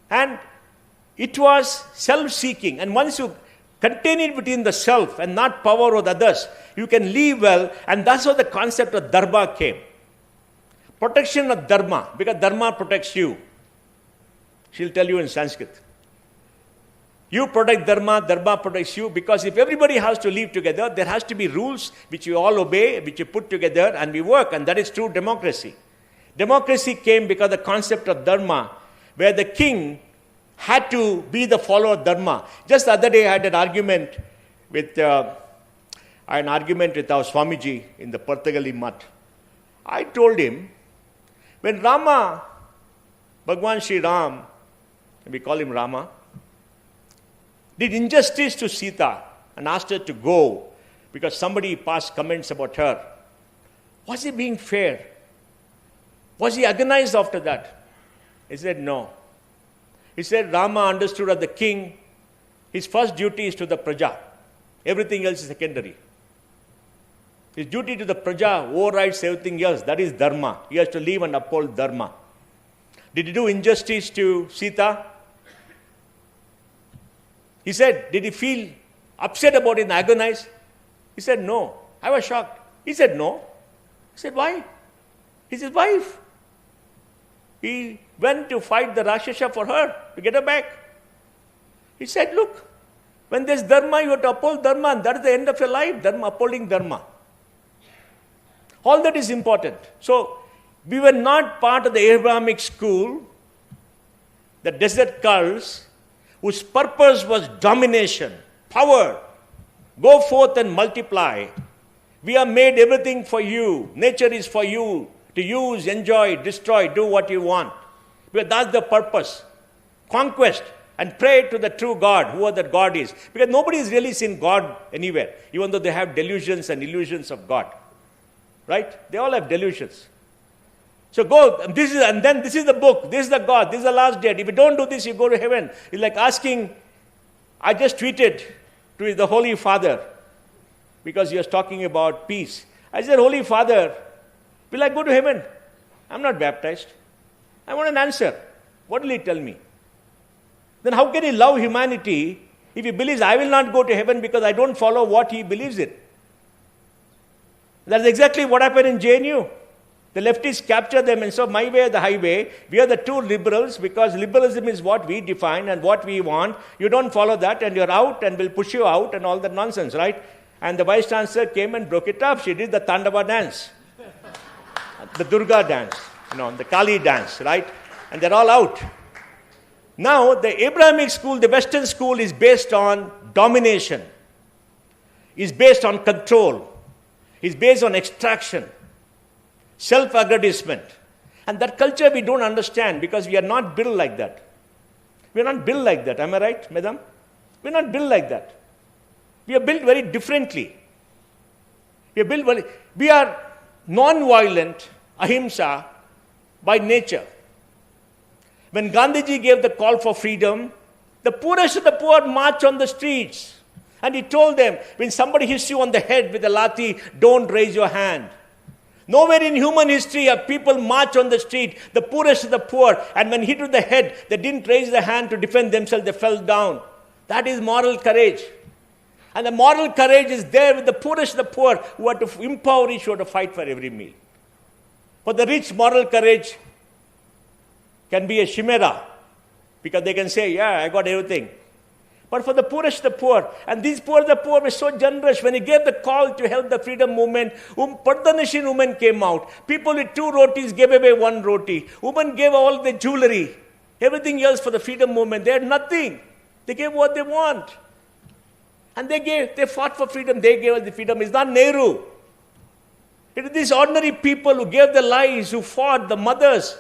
And it was self-seeking. And once you contain it within the self and not power over others, you can live well. And that's how the concept of dharma came. Protection of dharma, because dharma protects you. She'll tell you in Sanskrit. You protect dharma, dharma protects you, because if everybody has to live together, there has to be rules which you all obey, which you put together, and we work, and that is true democracy. Democracy came because the concept of dharma, where the king had to be the follower of dharma. Just the other day, I had an argument with our Swamiji in the Partagali Mutt. I told him, when Rama, Bhagwan Sri Ram, we call him Rama, did injustice to Sita and asked her to go because somebody passed comments about her, was he being fair? Was he agonized after that? He said, no. He said, Rama understood as the king, his first duty is to the praja. Everything else is secondary. His duty to the praja overrides everything else. That is dharma. He has to live and uphold dharma. Did he do injustice to Sita? He said, did he feel upset about it and agonize? He said, no. I was shocked. He said, no. He said, why? He's his wife. He went to fight the Rakshasa for her, to get her back. He said, look, when there's dharma, you have to uphold dharma, and that is the end of your life, dharma, upholding dharma. All that is important. So, we were not part of the Abrahamic school, the desert cults, whose purpose was domination, power, go forth and multiply. We have made everything for you. Nature is for you to use, enjoy, destroy, do what you want. Because that's the purpose. Conquest and pray to the true God, whoever that God is. Because nobody has really seen God anywhere, even though they have delusions and illusions of God. Right? They all have delusions. So go, this is the book, this is the God, this is the last date. If you don't do this, you go to heaven. It's like asking, I just tweeted to the Holy Father, because he was talking about peace. I said, Holy Father, will I go to heaven? I'm not baptized. I want an answer. What will he tell me? Then how can he love humanity if he believes I will not go to heaven because I don't follow what he believes in? That's exactly what happened in JNU. The leftists capture them, and so my way or the highway, we are the true liberals because liberalism is what we define and what we want. You don't follow that and you're out and we'll push you out and all that nonsense, right? And the Vice Chancellor came and broke it up. She did the Tandava dance, the Durga dance, the Kali dance, right? And they're all out. Now, the Abrahamic school, the Western school is based on domination, is based on control, is based on extraction, self-aggrandizement. And that culture we don't understand because we are not built like that. We are not built like that. Am I right, madam? We are not built like that. We are built very differently. We are non-violent, ahimsa, by nature. When Gandhiji gave the call for freedom, the poorest of the poor marched on the streets. And he told them, when somebody hits you on the head with a lathi, don't raise your hand. Nowhere in human history have people marched on the street, the poorest of the poor, and when hit with the head, they didn't raise their hand to defend themselves, they fell down. That is moral courage. And the moral courage is there with the poorest of the poor who are to empower each other to fight for every meal. For the rich, moral courage can be a chimera because they can say, yeah, I got everything. But for the poorest of the poor, and these poor the poor were so generous, when he gave the call to help the freedom movement, Pardhanashin women came out. People with 2 rotis gave away 1 roti. Women gave all the jewelry, everything else for the freedom movement. They had nothing. They gave what they want. And they fought for freedom. They gave us the freedom. It's not Nehru. It is these ordinary people who gave their lives, who fought, the mothers.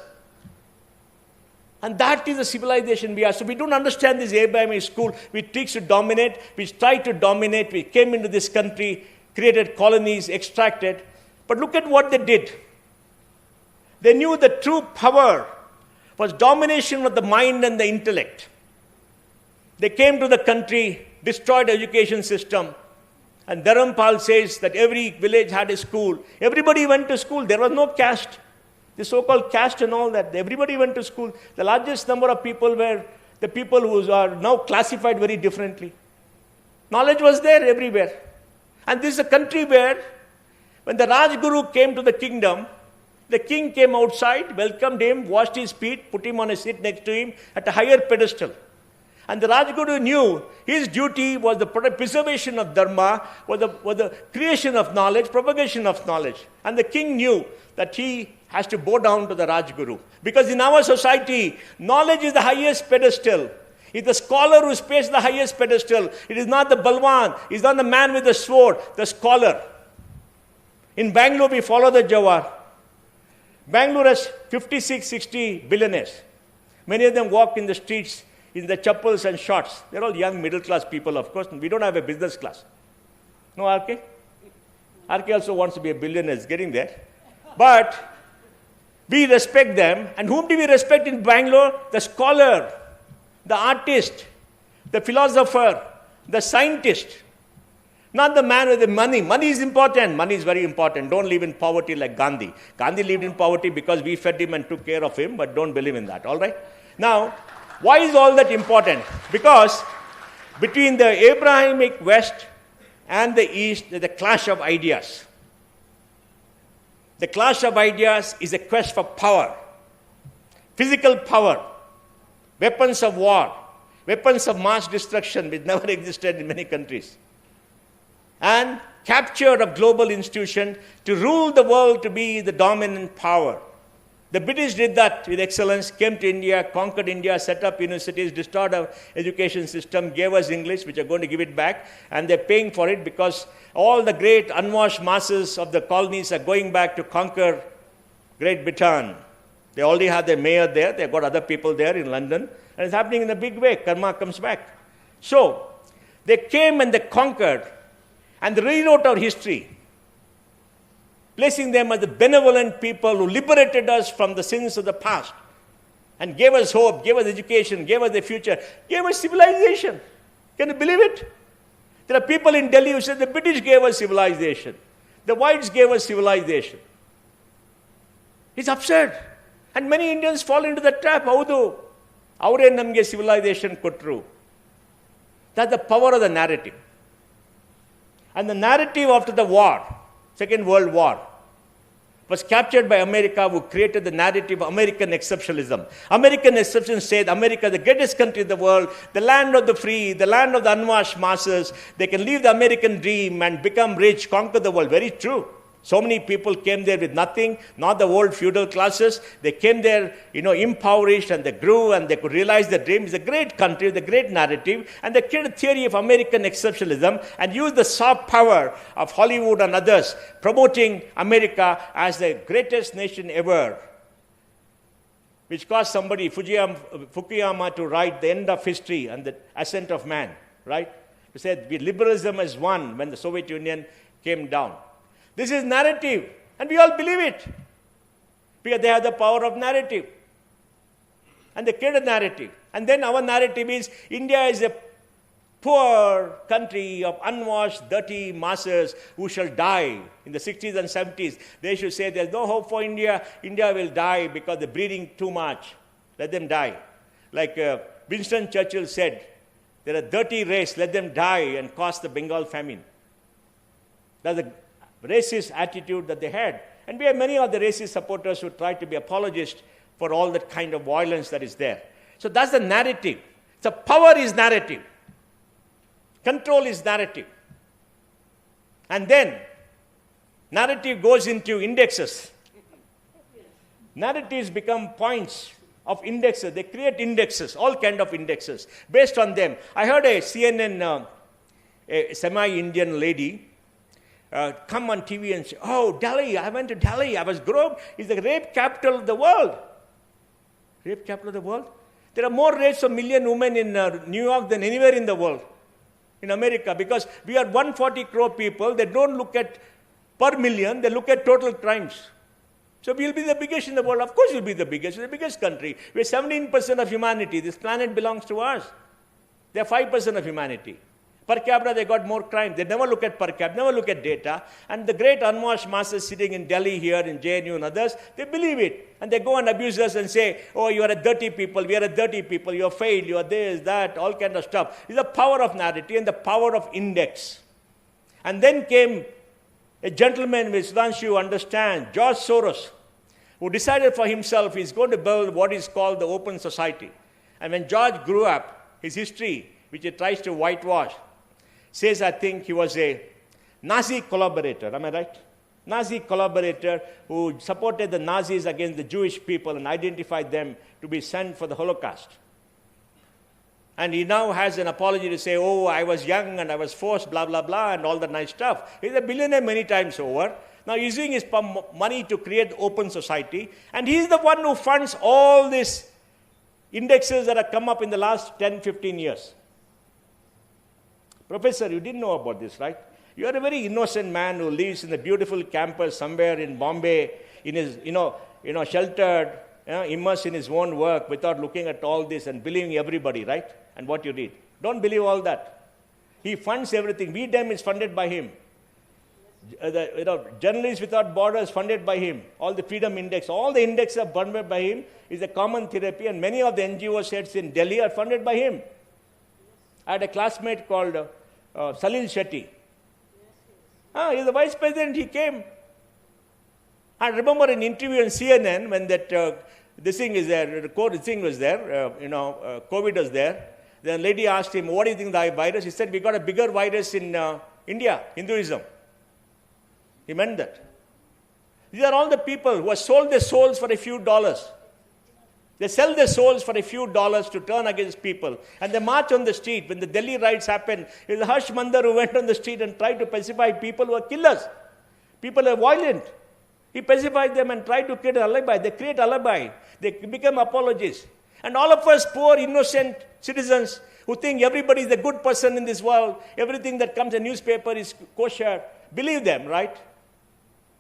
And that is the civilization we are. So we don't understand this Abrahamic school. We try to dominate. We try to dominate. We came into this country, created colonies, extracted. But look at what they did. They knew the true power was domination of the mind and the intellect. They came to the country, destroyed the education system. And Dharampal says that every village had a school. Everybody went to school. There was no caste. The so-called caste and all that. Everybody went to school. The largest number of people were the people who are now classified very differently. Knowledge was there everywhere. And this is a country where, when the Rajguru came to the kingdom, the king came outside, welcomed him, washed his feet, put him on a seat next to him at a higher pedestal. And the Rajguru knew his duty was the preservation of dharma, was the creation of knowledge, propagation of knowledge. And the king knew that he has to bow down to the Rajguru. Because in our society, knowledge is the highest pedestal. It's the scholar who pays the highest pedestal. It is not the Balwan. It's not the man with the sword, the scholar. In Bangalore, we follow the Jawahar. Bangalore has 56, 60 billionaires. Many of them walk in the streets in the chappals and shorts. They're all young middle-class people, of course. We don't have a business class. No, RK? RK also wants to be a billionaire. It's getting there. But we respect them. And whom do we respect in Bangalore? The scholar, the artist, the philosopher, the scientist. Not the man with the money. Money is important. Money is very important. Don't live in poverty like Gandhi. Gandhi lived in poverty because we fed him and took care of him, but don't believe in that, all right? Now, why is all that important? Because between the Abrahamic West and the East, there's a clash of ideas. The clash of ideas is a quest for power, physical power, weapons of war, weapons of mass destruction, which never existed in many countries, and capture of global institutions to rule the world, to be the dominant power. The British did that with excellence, came to India, conquered India, set up universities, destroyed our education system, gave us English, which are going to give it back, and they're paying for it because all the great unwashed masses of the colonies are going back to conquer Great Britain. They already have their mayor there, they've got other people there in London, and it's happening in a big way. Karma comes back. So, they came and they conquered, and they rewrote our history, placing them as the benevolent people who liberated us from the sins of the past and gave us hope, gave us education, gave us the future, gave us civilization. Can you believe it? There are people in Delhi who say the British gave us civilization. The whites gave us civilization. It's absurd. And many Indians fall into the trap. Haudu, avare namge civilization kotru. That's the power of the narrative. And the narrative after the war, Second World War, was captured by America, who created the narrative of American exceptionalism. American exception said America, the greatest country in the world, the land of the free, the land of the unwashed masses. They can live the American dream and become rich, conquer the world. Very true. So many people came there with nothing, not the old feudal classes. They came there, impoverished, and they grew, and they could realize the dream. It's a great country, the great narrative, and they created a theory of American exceptionalism and used the soft power of Hollywood and others, promoting America as the greatest nation ever, which caused somebody, Fukuyama, to write The End of History and the Ascent of Man, right? He said, liberalism has won when the Soviet Union came down. This is narrative, and we all believe it, because they have the power of narrative. And they create a narrative. And then our narrative is, India is a poor country of unwashed, dirty masses who shall die. In the 60s and 70s, they should say, there's no hope for India. India will die because they're breeding too much. Let them die. Like Winston Churchill said, they're a dirty race. Let them die and cause the Bengal famine. That's a racist attitude that they had. And we have many of the racist supporters who try to be apologists for all that kind of violence that is there. So that's the narrative. So power is narrative. Control is narrative. And then narrative goes into indexes. Narratives become points of indexes. They create indexes, all kind of indexes. Based on them, I heard a CNN, a semi-Indian lady, come on TV and say, oh, Delhi, I went to Delhi, I was groped. It's the rape capital of the world. Rape capital of the world? There are more rapes of million women in New York than anywhere in the world, in America, because we are 140 crore people. They don't look at per million, they look at total crimes. So we'll be the biggest in the world. Of course we'll be the biggest. We're the biggest country. We're 17% of humanity. This planet belongs to us. They're 5% of humanity. Per capita, they got more crime. They never look at per capita, never look at data. And the great unwashed masses sitting in Delhi here, in JNU and others, they believe it. And they go and abuse us and say, oh, you are a dirty people, we are a dirty people, you are failed, you are this, that, all kind of stuff. It's the power of narrative and the power of index. And then came a gentleman with Sudhanshu understands, George Soros, who decided for himself he's going to build what is called the open society. And when George grew up, his history, which he tries to whitewash, says, I think he was a Nazi collaborator, am I right? Nazi collaborator who supported the Nazis against the Jewish people and identified them to be sent for the Holocaust. And he now has an apology to say, oh, I was young and I was forced, blah, blah, blah, and all that nice stuff. He's a billionaire many times over. Now he's using his money to create open society, and he's the one who funds all these indexes that have come up in the last 10, 15 years. Professor, you didn't know about this, right? You are a very innocent man who lives in a beautiful campus somewhere in Bombay, in his, sheltered, immersed in his own work without looking at all this and believing everybody, right? And what you read. Don't believe all that. He funds everything. VDEM is funded by him. Journalists Without Borders funded by him. All the Freedom Index, all the indexes are funded by him. Is a common therapy, and many of the NGO heads in Delhi are funded by him. I had a classmate called Salil Shetty. He's the vice president, he came. I remember an interview on CNN when that this thing is there, the thing was there, COVID was there. The lady asked him, what do you think the virus? He said, we got a bigger virus in India, Hinduism. He meant that. These are all the people who have sold their souls for a few dollars. They sell their souls for a few dollars to turn against people. And they march on the street. When the Delhi riots happened, it was Harsh Mandar who went on the street and tried to pacify people who are killers. People are violent. He pacified them and tried to create an alibi. They create alibi. They become apologists. And all of us poor, innocent citizens who think everybody is a good person in this world, everything that comes in newspaper is kosher, believe them, right?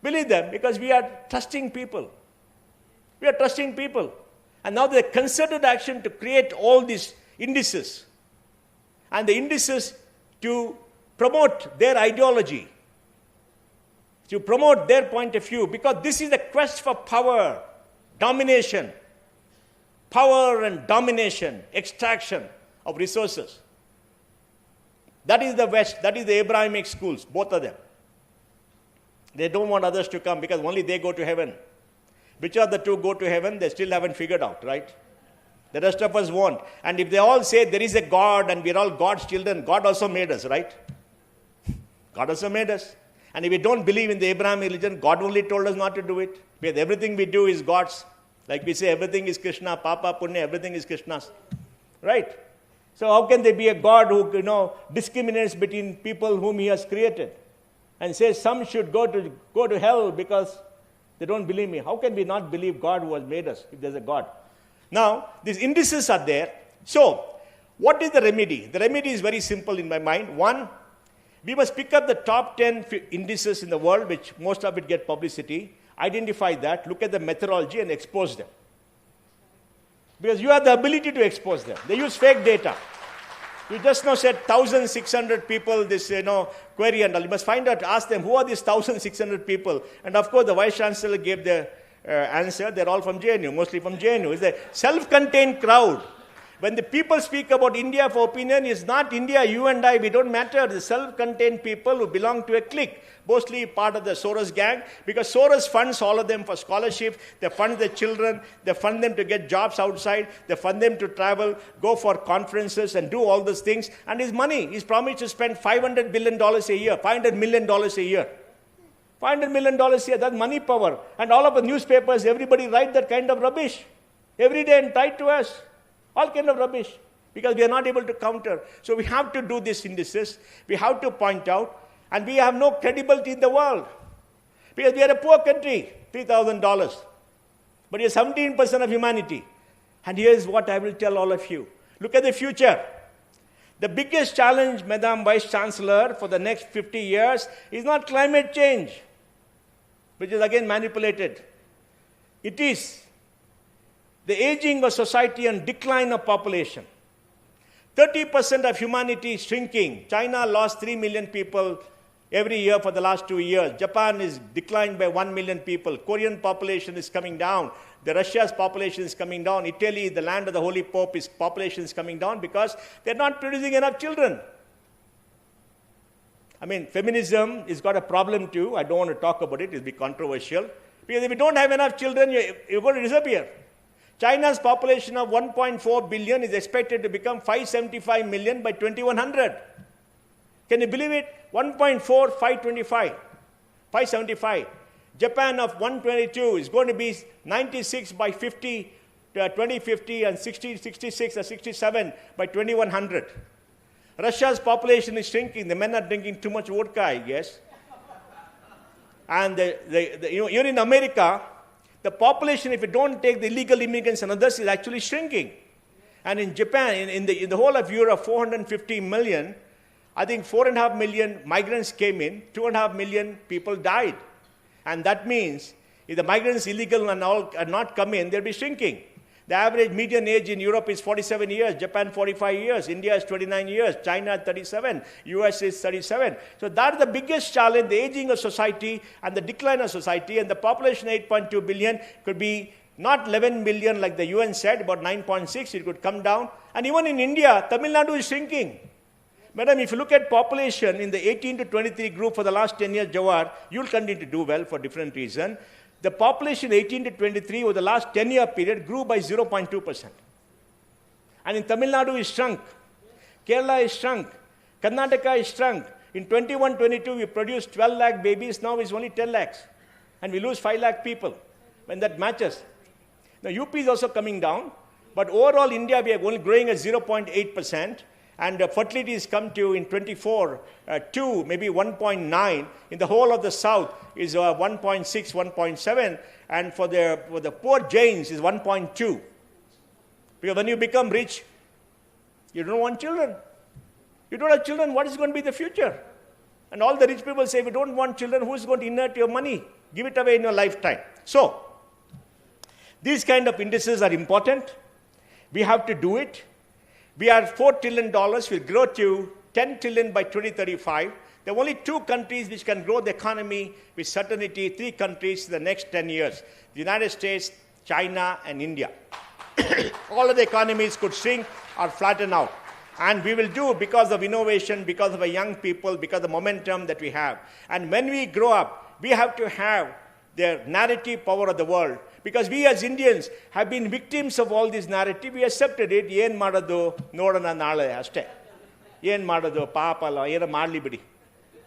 Believe them, because we are trusting people. We are trusting people. And now there's a concerted action to create all these indices. And the indices to promote their ideology, to promote their point of view, because this is the quest for power, domination. Power and domination, extraction of resources. That is the West, that is the Abrahamic schools, both of them. They don't want others to come because only they go to heaven. Which of the two go to heaven, they still haven't figured out, right? The rest of us won't. And if they all say there is a God and we're all God's children, God also made us, right? God also made us. And if we don't believe in the Abrahamic religion, God only told us not to do it. Because everything we do is God's. Like we say, everything is Krishna, Papa, Punya, everything is Krishna's. Right? So how can there be a God who, discriminates between people whom he has created? And says some should go to hell because they don't believe me. How can we not believe God who has made us if there's a God? Now, these indices are there. So, what is the remedy? The remedy is very simple in my mind. One, we must pick up the top 10 indices in the world, which most of it get publicity, identify that, look at the methodology and expose them. Because you have the ability to expose them. They use fake data. You just now said 1,600 people, this query and all. You must find out, ask them, who are these 1,600 people? And of course, the Vice Chancellor gave the answer. They're all from JNU, mostly from JNU. It's a self-contained crowd. When the people speak about India for opinion, it's not India, you and I, we don't matter. The self-contained people who belong to a clique, mostly part of the Soros gang, because Soros funds all of them for scholarships, they fund their children, they fund them to get jobs outside, they fund them to travel, go for conferences and do all those things. And his money, he's promised to spend $500 billion a year, $500 million a year. $500 million a year, that's money power. And all of the newspapers, everybody write that kind of rubbish every day and tied to us. All kind of rubbish, because we are not able to counter. So we have to do these indices. We have to point out, and we have no credibility in the world. Because we are a poor country, $3,000. But we are 17% of humanity. And here's what I will tell all of you. Look at the future. The biggest challenge, Madam Vice Chancellor, for the next 50 years is not climate change, which is again manipulated. It is the aging of society and decline of population. 30% of humanity is shrinking. China lost 3 million people every year for the last 2 years. Japan is declined by 1 million people. Korean population is coming down. The Russia's population is coming down. Italy, the land of the Holy Pope, his population is coming down because they're not producing enough children. I mean, feminism has got a problem too. I don't want to talk about it. It'll be controversial. Because if you don't have enough children, you're going to disappear. China's population of 1.4 billion is expected to become 575 million by 2100. Can you believe it? 1.4, 525, 575. Japan of 122 is going to be 96 by 2050 and 66 or 67 by 2100. Russia's population is shrinking. The men are drinking too much vodka, I guess. And even in America, the population, if you don't take the illegal immigrants and others, is actually shrinking. And in Japan, in the whole of Europe, 450 million, I think 4.5 million migrants came in, 2.5 million people died. And that means if the migrants illegal and all are not come in, they'll be shrinking. The average median age in Europe is 47 years, Japan 45 years, India is 29 years, China 37, US is 37. So that's the biggest challenge, the aging of society and the decline of society, and the population 8.2 billion could be not 11 million like the UN said, about 9.6, it could come down. And even in India, Tamil Nadu is shrinking. Madam, if you look at population in the 18 to 23 group for the last 10 years, Jawahar, you'll continue to do well for different reasons. The population 18 to 23 over the last 10-year period grew by 0.2%. And in Tamil Nadu is shrunk. Kerala is shrunk. Karnataka is shrunk. In 21-22, we produced 12 lakh babies. Now it's only 10 lakhs. And we lose 5 lakh people when that matches. Now UP is also coming down. But overall, India, we are only growing at 0.8%. And fertility has come to, in 24, 2, maybe 1.9. In the whole of the south is 1.6, 1.7. And for the poor Jains is 1.2. Because when you become rich, you don't want children. You don't have children, what is going to be the future? And all the rich people say, if you don't want children, who is going to inherit your money? Give it away in your lifetime. So, these kind of indices are important. We have to do it. We are $4 trillion, will grow to 10 trillion by 2035. There are only 2 countries which can grow the economy with certainty, 3 countries in the next 10 years. The United States, China, and India. All of the economies could shrink or flatten out. And we will do because of innovation, because of our young people, because of the momentum that we have. And when we grow up, We have to have the narrative power of the world. Because we as Indians have been victims of all this narrative. We accepted it. Yen madadu nodana nale ashte. Yen madadu paapala yena madli bidi.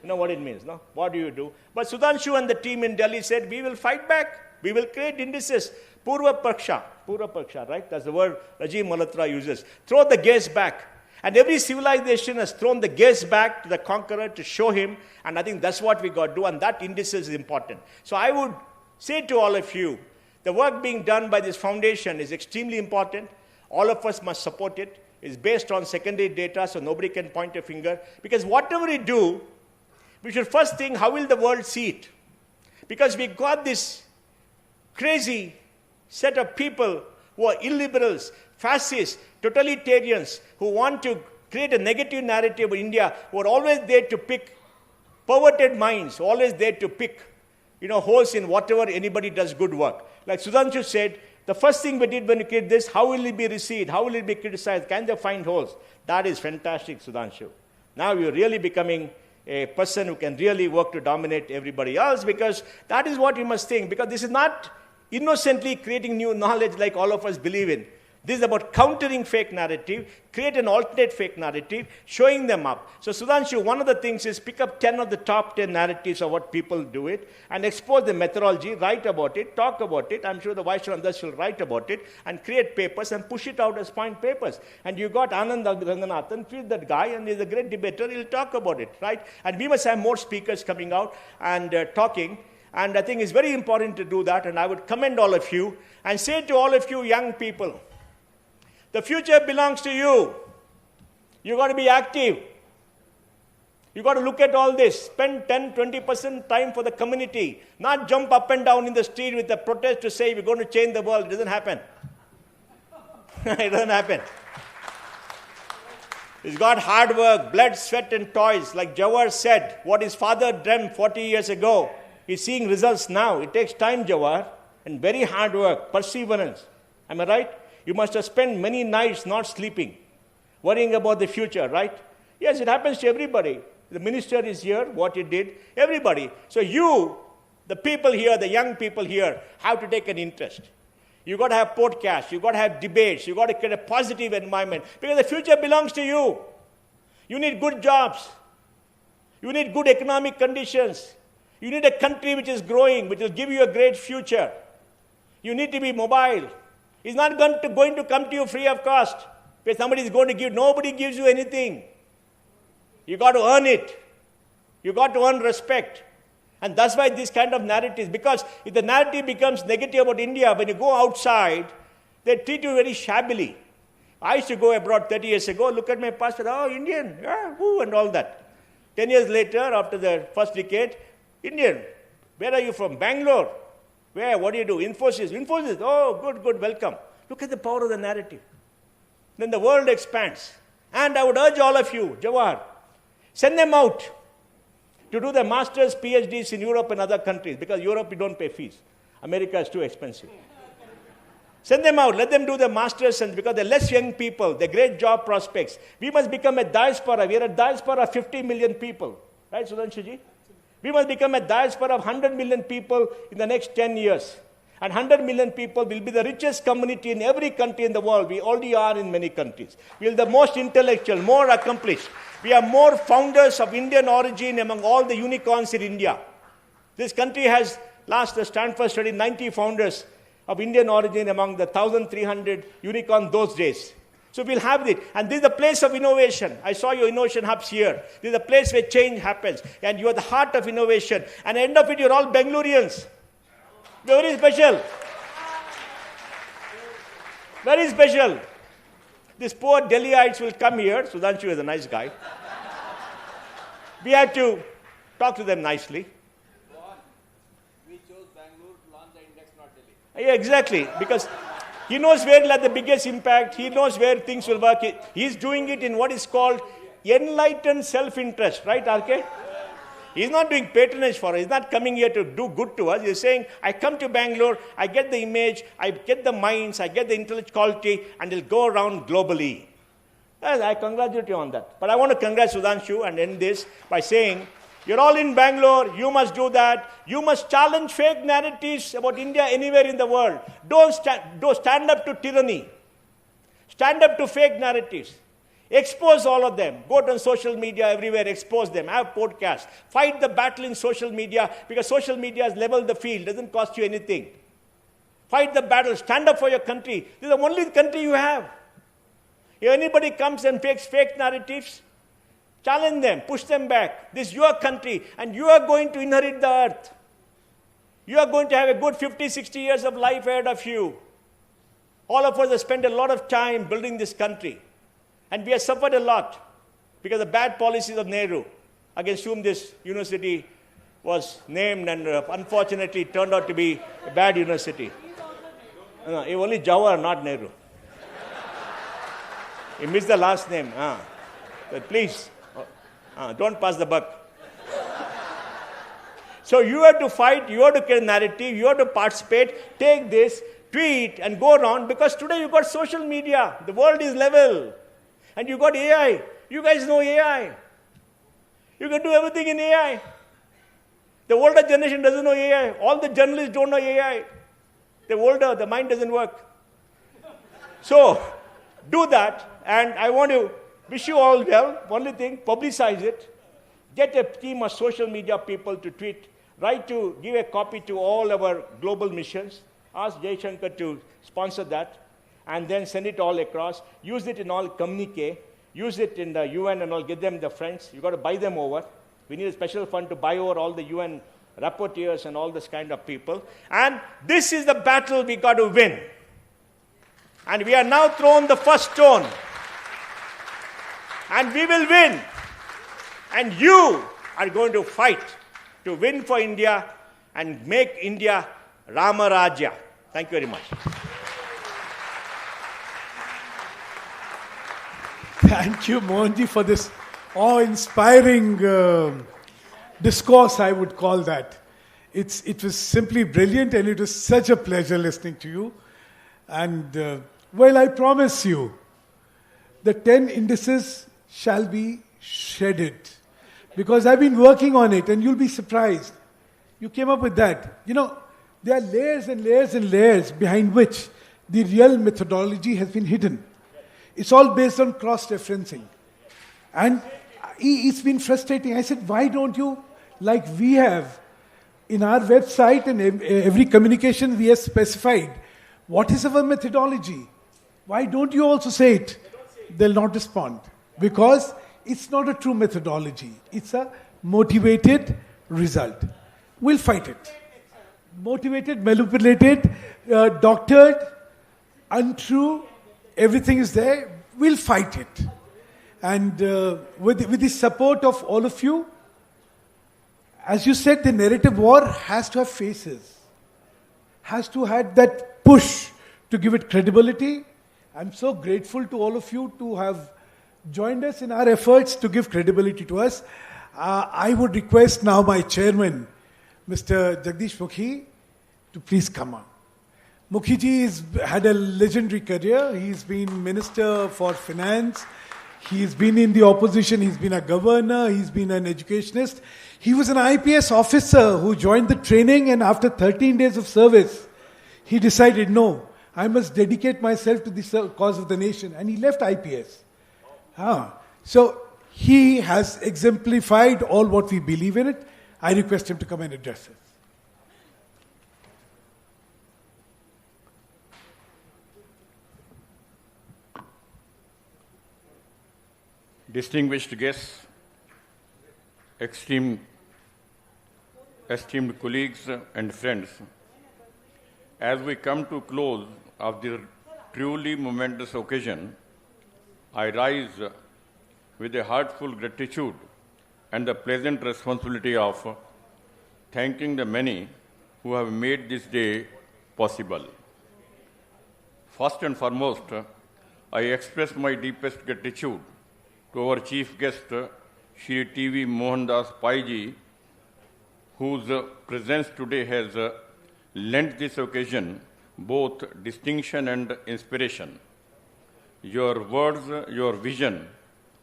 You know what it means, no? What do you do? But Sudhanshu and the team in Delhi said, we will fight back. We will create indices. Purva Paksha, right? That's the word Rajiv Malhotra uses. Throw the gaze back. And every civilization has thrown the gaze back to the conqueror to show him. And I think that's what we got to do. And that indices is important. So I would say to all of you, the work being done by this foundation is extremely important. All of us must support it. It's based on secondary data, so nobody can point a finger. Because whatever we do, we should first think, how will the world see it? Because we got this crazy set of people who are illiberals, fascists, totalitarians, who want to create a negative narrative of India, who are always there to pick perverted minds, always there to pick holes in whatever anybody does good work. Like Sudhanshu said, the first thing we did when we created this, how will it be received? How will it be criticized? Can they find holes? That is fantastic, Sudhanshu. Now you're really becoming a person who can really work to dominate everybody else, because that is what you must think. Because this is not innocently creating new knowledge like all of us believe in. This is about countering fake narrative, create an alternate fake narrative, showing them up. So Sudhanshu, one of the things is pick up 10 of the top 10 narratives of what people do it and expose the methodology, write about it, talk about it. I'm sure the Vice Chancellor will write about it and create papers and push it out as point papers. And you got Anand Ranganathan, feel that guy, and he's a great debater, he'll talk about it, right? And we must have more speakers coming out and talking. And I think it's very important to do that, and I would commend all of you and say to all of you young people, the future belongs to you. You've got to be active. You've got to look at all this. Spend 10, 20% time for the community. Not jump up and down in the street with a protest to say we're going to change the world. It doesn't happen. It doesn't happen. It's got hard work, blood, sweat, and toys. Like Jawahar said, what his father dreamt 40 years ago, he's seeing results now. It takes time, Jawahar, and very hard work, perseverance. Am I right? You must have spent many nights not sleeping, worrying about the future, right? Yes, it happens to everybody. The minister is here, what he did, everybody. So you, the people here, the young people here, have to take an interest. You've got to have podcasts, you've got to have debates, you've got to create a positive environment, because the future belongs to you. You need good jobs. You need good economic conditions. You need a country which is growing, which will give you a great future. You need to be mobile. It's not going to come to you free of cost. If somebody is going to give, nobody gives you anything. You got to earn it. You got to earn respect. And that's why this kind of narratives, because if the narrative becomes negative about India, when you go outside, they treat you very shabbily. I used to go abroad 30 years ago, look at my passport, oh, Indian, yeah, woo, and all that. 10 years later, after the first decade, Indian, where are you from? Bangalore. Where? What do you do? Infosys. Infosys. Oh, good, welcome. Look at the power of the narrative. Then the world expands. And I would urge all of you, Jawahar, send them out to do their masters, PhDs in Europe and other countries, because Europe you don't pay fees. America is too expensive. Send them out. Let them do their masters, and because they're less young people, they're great job prospects. We must become a diaspora. We are a diaspora of 50 million people. Right, Sudhanshuji? We must become a diaspora of 100 million people in the next 10 years. And 100 million people will be the richest community in every country in the world. We already are in many countries. We are the most intellectual, more accomplished. We are more founders of Indian origin among all the unicorns in India. This country has, last the Stanford study, 90 founders of Indian origin among the 1,300 unicorns those days. So we'll have it. And this is the place of innovation. I saw your innovation hubs here. This is the place where change happens. And you are the heart of innovation. And at the end of it, you're all Bengalurians. Very special. Very special. These poor Delhiites will come here. Sudhanshu is a nice guy. We have to talk to them nicely. We chose Bangalore to launch the index, not Delhi. Yeah, exactly. Because he knows where it will have the biggest impact. He knows where things will work. He's doing it in what is called enlightened self-interest. Right, RK? He's not doing patronage for us. He's not coming here to do good to us. He's saying, I come to Bangalore, I get the image, I get the minds, I get the intellectual quality, and it'll go around globally. I congratulate you on that. But I want to congratulate Sudhanshu and end this by saying, You're all in Bangalore. You must do that. You must challenge fake narratives about India anywhere in the world. Don't stand up to tyranny. Stand up to fake narratives. Expose all of them. Go on social media everywhere, expose them. Have podcasts. Fight the battle in social media, because social media has leveled the field. Doesn't cost you anything. Fight the battle. Stand up for your country. This is the only country you have. If anybody comes and fakes fake narratives, challenge them. Push them back. This is your country, and you are going to inherit the earth. You are going to have a good 50, 60 years of life ahead of you. All of us have spent a lot of time building this country. And we have suffered a lot because of the bad policies of Nehru, against whom this university was named, and unfortunately turned out to be a bad university. No, only Jawahar, not Nehru. He missed the last name. But please, don't pass the buck. So you have to fight, you have to create a narrative, you have to participate, take this, tweet, and go around, because today you've got social media. The world is level. And you got AI. You guys know AI. You can do everything in AI. The older generation doesn't know AI. All the journalists don't know AI. They're older, the mind doesn't work. So, do that, and I want to wish you all well. Only thing, publicize it. Get a team of social media people to tweet. Write to, give a copy to all our global missions. Ask Jai Shankar to sponsor that. And then send it all across. Use it in all communique. Use it in the UN and all. Get them the friends. You've got to buy them over. We need a special fund to buy over all the UN rapporteurs and all this kind of people. And this is the battle we got to win. And we are now thrown the first stone. And we will win. And you are going to fight to win for India and make India Rama Rajya. Thank you very much. Thank you, Mohanji, for this awe-inspiring discourse, I would call that. It was simply brilliant, and it was such a pleasure listening to you. And, well, I promise you, the 10 indices shall be shredded. Because I've been working on it, and you'll be surprised. You came up with that. You know, there are layers and layers and layers behind which the real methodology has been hidden. It's all based on cross-referencing. And it's been frustrating. I said, why don't you, like we have, in our website and every communication we have specified, what is our methodology? Why don't you also say it? They'll not respond. Because it's not a true methodology. It's a motivated result. We'll fight it. Motivated, manipulated, doctored, untrue, everything is there. We'll fight it. And with the support of all of you, as you said, the narrative war has to have faces. Has to have that push to give it credibility. I'm so grateful to all of you to have joined us in our efforts to give credibility to us. I would request now my chairman, Mr. Jagdish Mukhi, to please come on. Mukhiji has had a legendary career. He's been Minister for Finance. He's been in the opposition. He's been a governor. He's been an educationist. He was an IPS officer who joined the training, and after 13 days of service, he decided, no, I must dedicate myself to the cause of the nation. And he left IPS. So he has exemplified all what we believe in it. I request him to come and address us. Distinguished guests, esteemed colleagues and friends, as we come to close of this truly momentous occasion, I rise with a heartfelt gratitude and the pleasant responsibility of thanking the many who have made this day possible. First and foremost, I express my deepest gratitude to our chief guest, Shri T.V. Mohandas Paiji, whose presence today has lent this occasion both distinction and inspiration. Your words, your vision,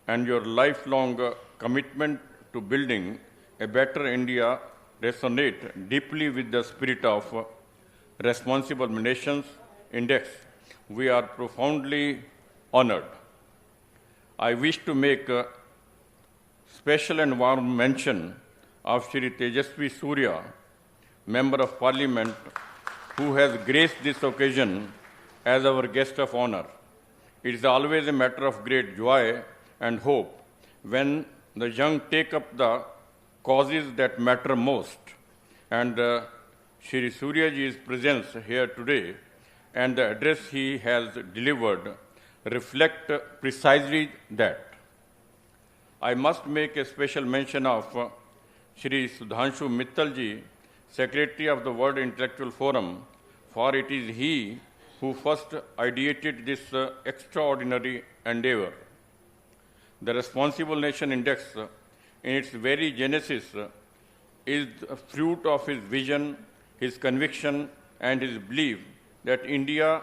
and your lifelong commitment to building a better India resonate deeply with the spirit of Responsible Nations Index, we are profoundly honored. I wish to make a special and warm mention of Shri Tejasvi Surya, Member of Parliament, who has graced this occasion as our guest of honor. It is always a matter of great joy and hope when the young take up the causes that matter most. And Shri Suryaji's presence here today and the address he has delivered reflect precisely that. I must make a special mention of Shri Sudhanshu Mittalji, Secretary of the World Intellectual Forum, for it is he who first ideated this extraordinary endeavor. The Responsible Nation Index, in its very genesis, is the fruit of his vision, his conviction, and his belief that India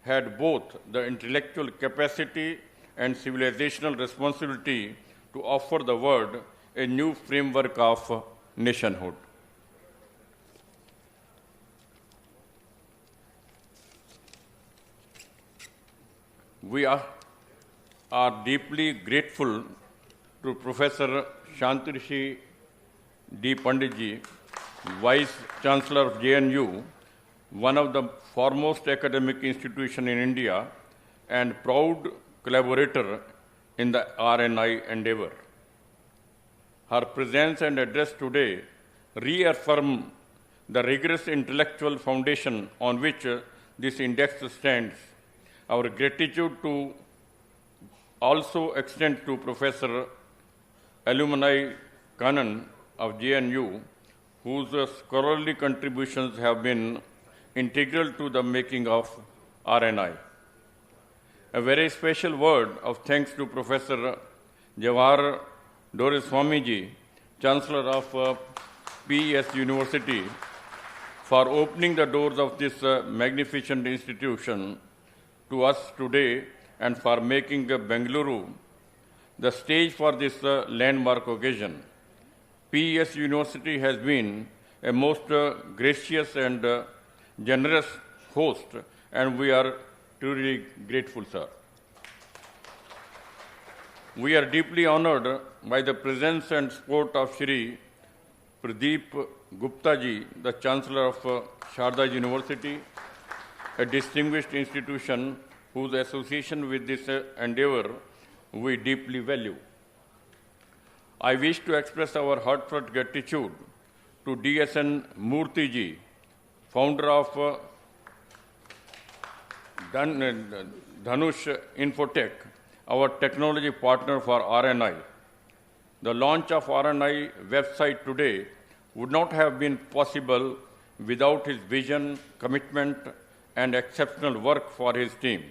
had both the intellectual capacity and civilizational responsibility to offer the world a new framework of nationhood. We are deeply grateful to Professor Shantirishi D. Panditji, Vice Chancellor of JNU, one of the foremost academic institutions in India and proud collaborator in the RNI endeavor. Her presence and address today reaffirm the rigorous intellectual foundation on which this index stands. Our gratitude to also extend to Professor Alumni Kanan of JNU, whose scholarly contributions have been integral to the making of RNI. A very special word of thanks to Professor Jawaharlal Nehru Swamiji, Chancellor of PES University, for opening the doors of this magnificent institution to us today and for making Bengaluru the stage for this landmark occasion. PES University has been a most gracious and generous host, and we are truly grateful, sir. We are deeply honored by the presence and support of Shri Pradeep Gupta ji, the Chancellor of Sharda University, a distinguished institution whose association with this endeavor we deeply value. I wish to express our heartfelt gratitude to DSN Murthy ji, founder of Dhanush Infotech, our technology partner for RNI. The launch of RNI website today would not have been possible without his vision, commitment, and exceptional work for his team.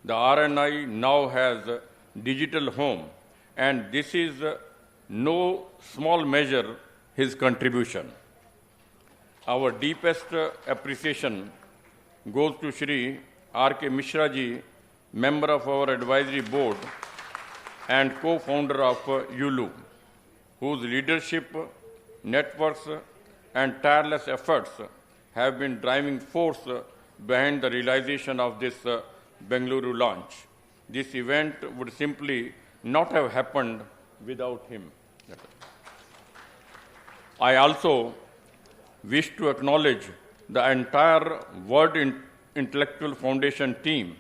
The RNI now has a digital home, and this is no small measure his contribution. Our deepest appreciation goes to Shri R.K. Mishra ji, member of our advisory board and co-founder of ULU, whose leadership, networks, and tireless efforts have been driving force behind the realization of this Bengaluru launch. This event would simply not have happened without him. I also wish to acknowledge the entire World Intellectual Foundation team,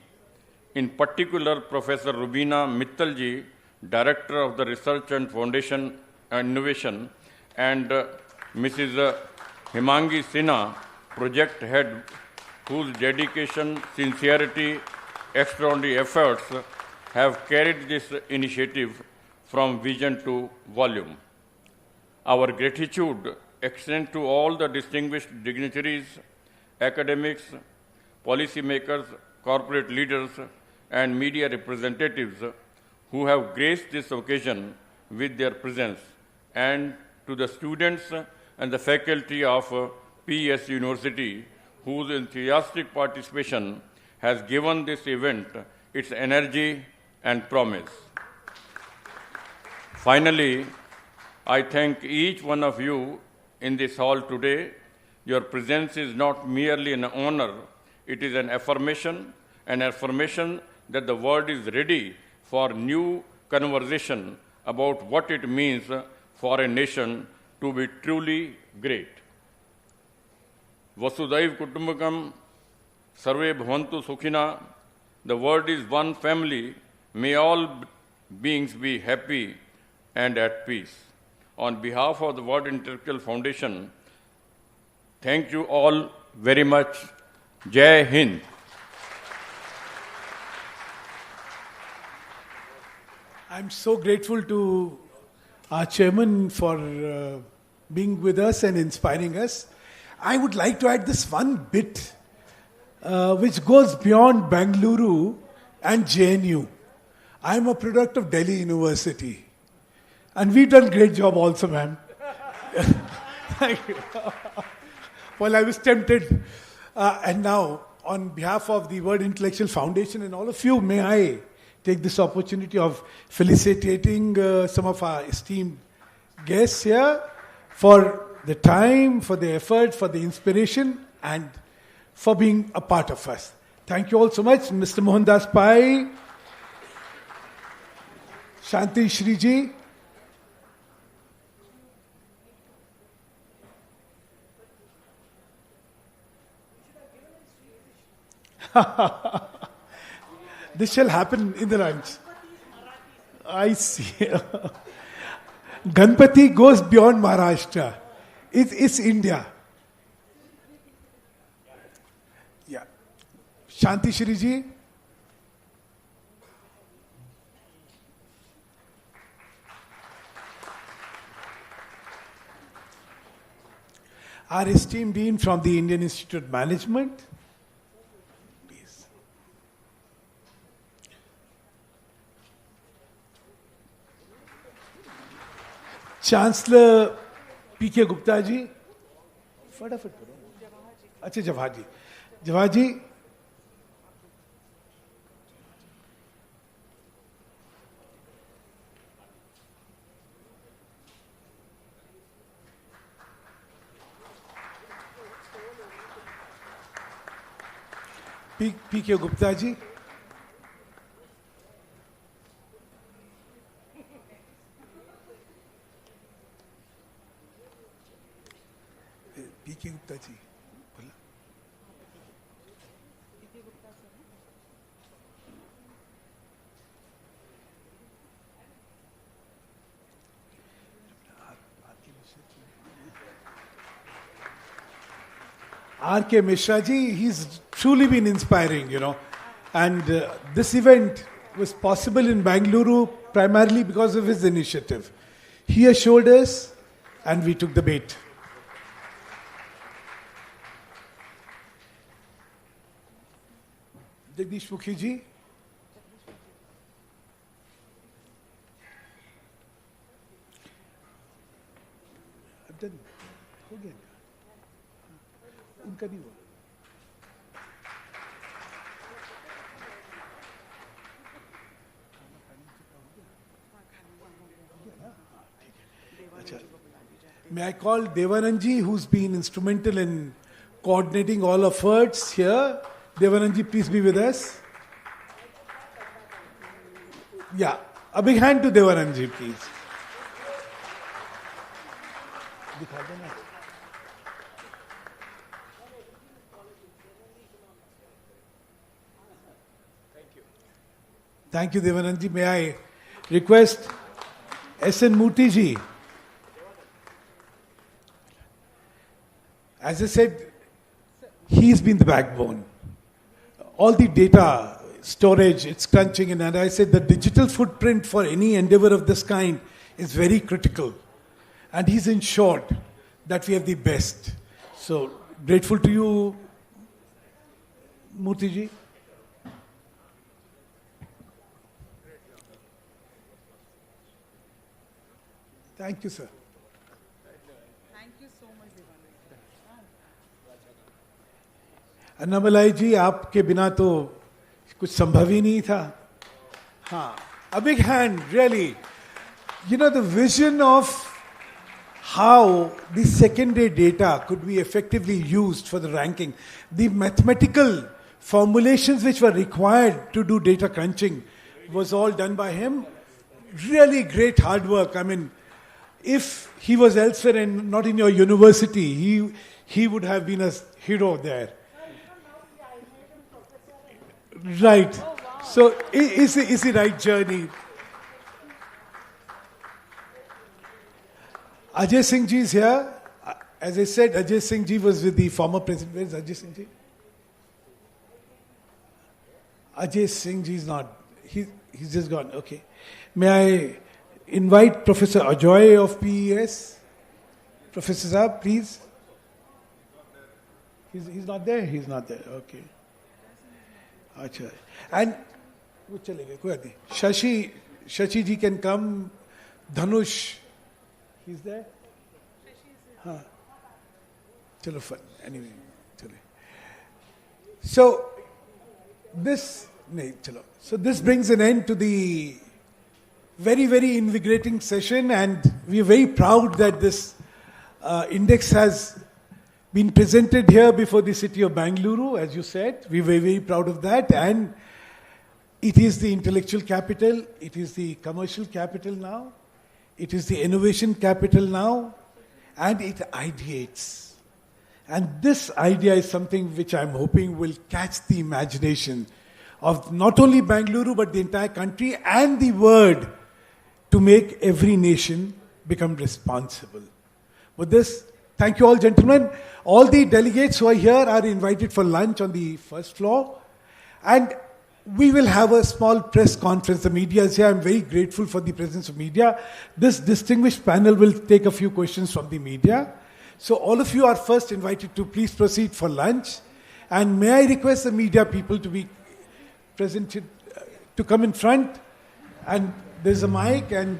in particular Professor Rubina Mittalji, Director of the Research and Foundation Innovation, and Mrs. Himangi Sinha, Project Head, whose dedication, sincerity, extraordinary efforts have carried this initiative from vision to volume. Our gratitude extends to all the distinguished dignitaries, academics, policymakers, corporate leaders, and media representatives who have graced this occasion with their presence, and to the students and the faculty of PES University, whose enthusiastic participation has given this event its energy and promise. Finally, I thank each one of you in this hall today. Your presence is not merely an honor, it is an affirmation that the world is ready for new conversation about what it means for a nation to be truly great. Vasudhaiva Kutumbakam, Sarve Bhavantu Sukhinaḥ. The world is one family. May all beings be happy and at peace. On behalf of the World Intellectual Foundation, thank you all very much. Jai Hind. I'm so grateful to our chairman for being with us and inspiring us. I would like to add this one bit which goes beyond Bengaluru and JNU. I'm a product of Delhi University. And we've done a great job also, ma'am. Thank you. Well, I was tempted. And now, on behalf of the World Intellectual Foundation and all of you, may I take this opportunity of felicitating some of our esteemed guests here for the time, for the effort, for the inspiration, and for being a part of us. Thank you all so much. Mr. Mohandas Pai, Shanti Shriji, this shall happen in the lunch. I see. Ganpati goes beyond Maharashtra. It's India. Yeah. Shanti Shriji. Our esteemed Dean from the Indian Institute of Management. Chancellor P.K. Gupta ji, फटाफट करो. अच्छा जवाहर जी, जवाहर जी. P.K. Gupta ji. P.K. Gupta ji. R.K. Mishra ji, he's truly been inspiring, you know. And this event was possible in Bengaluru primarily because of his initiative. He assured us and we took the bait. Jagdish Mukhi ji. I've done. हो गया उनका नहीं हुआ. May I call Devananji, who's been instrumental in coordinating all efforts here. Devananji, please be with us. Yeah, a big hand to Devananji, please. Thank you, Devananji. May I request S.N. Murthy ji. As I said, he's been the backbone. All the data, storage, it's crunching, and I said the digital footprint for any endeavor of this kind is very critical. And he's ensured that we have the best. So, grateful to you, Murthy ji. Thank you, sir. Thank you so much, Devananji. Annamalai जी, आपके बिना तो कुछ संभव ही नहीं था. हाँ, a big hand, really. You know, the vision of how the secondary data could be effectively used for the ranking. The mathematical formulations which were required to do data crunching was all done by him. Really great hard work. I mean, if he was elsewhere and not in your university, he would have been a hero there. Right. So is the right journey. Ajay Singh ji is here. As I said, Ajay Singh ji was with the former president. Where is Ajay Singh ji? Ajay Singh ji is not. He's just gone. Okay. May I invite Professor Ajoy of PES? Professor Saab, please. He's not there? He's not there. Okay. Achha. And Shashi ji can come. Dhanush. He's there? Huh. Chalo fun. Anyway. Chalo. So this brings an end to the very, very invigorating session, and we are very proud that this index has been presented here before the city of Bengaluru, as you said. We were very proud of that, and it is the intellectual capital, it is the commercial capital now, it is the innovation capital now, and it ideates. And this idea is something which I'm hoping will catch the imagination of not only Bengaluru but the entire country and the world, to make every nation become responsible. With this, thank you all, gentlemen. All the delegates who are here are invited for lunch on the first floor. And we will have a small press conference. The media is here. I'm very grateful for the presence of media. This distinguished panel will take a few questions from the media. So all of you are first invited to please proceed for lunch. And may I request the media people to be presented, to come in front. And there's a mic, and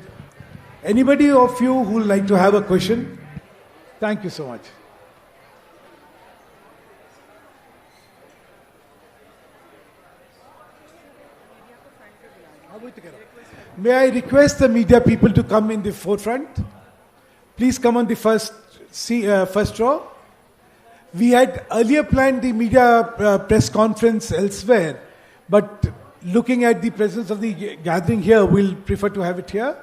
anybody of you who would like to have a question, thank you so much. May I request the media people to come in the forefront? Please come on the first row. We had earlier planned the media press conference elsewhere, but looking at the presence of the gathering here, we'll prefer to have it here.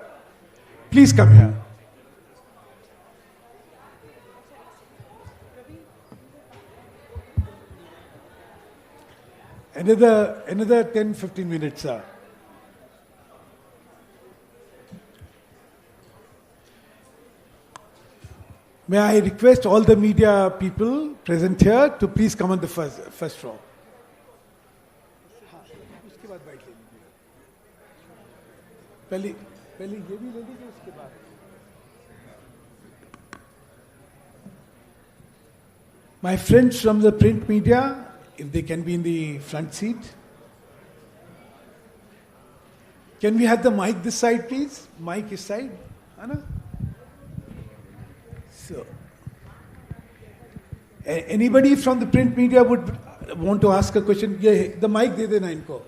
Please come here. Another 10-15 minutes, sir. May I request all the media people present here to please come on the first row. My friends from the print media, if they can be in the front seat. Can we have the mic this side, please? Mic this side. Anna? So, anybody from the print media would want to ask a question? Yeah, the mic de dena inko.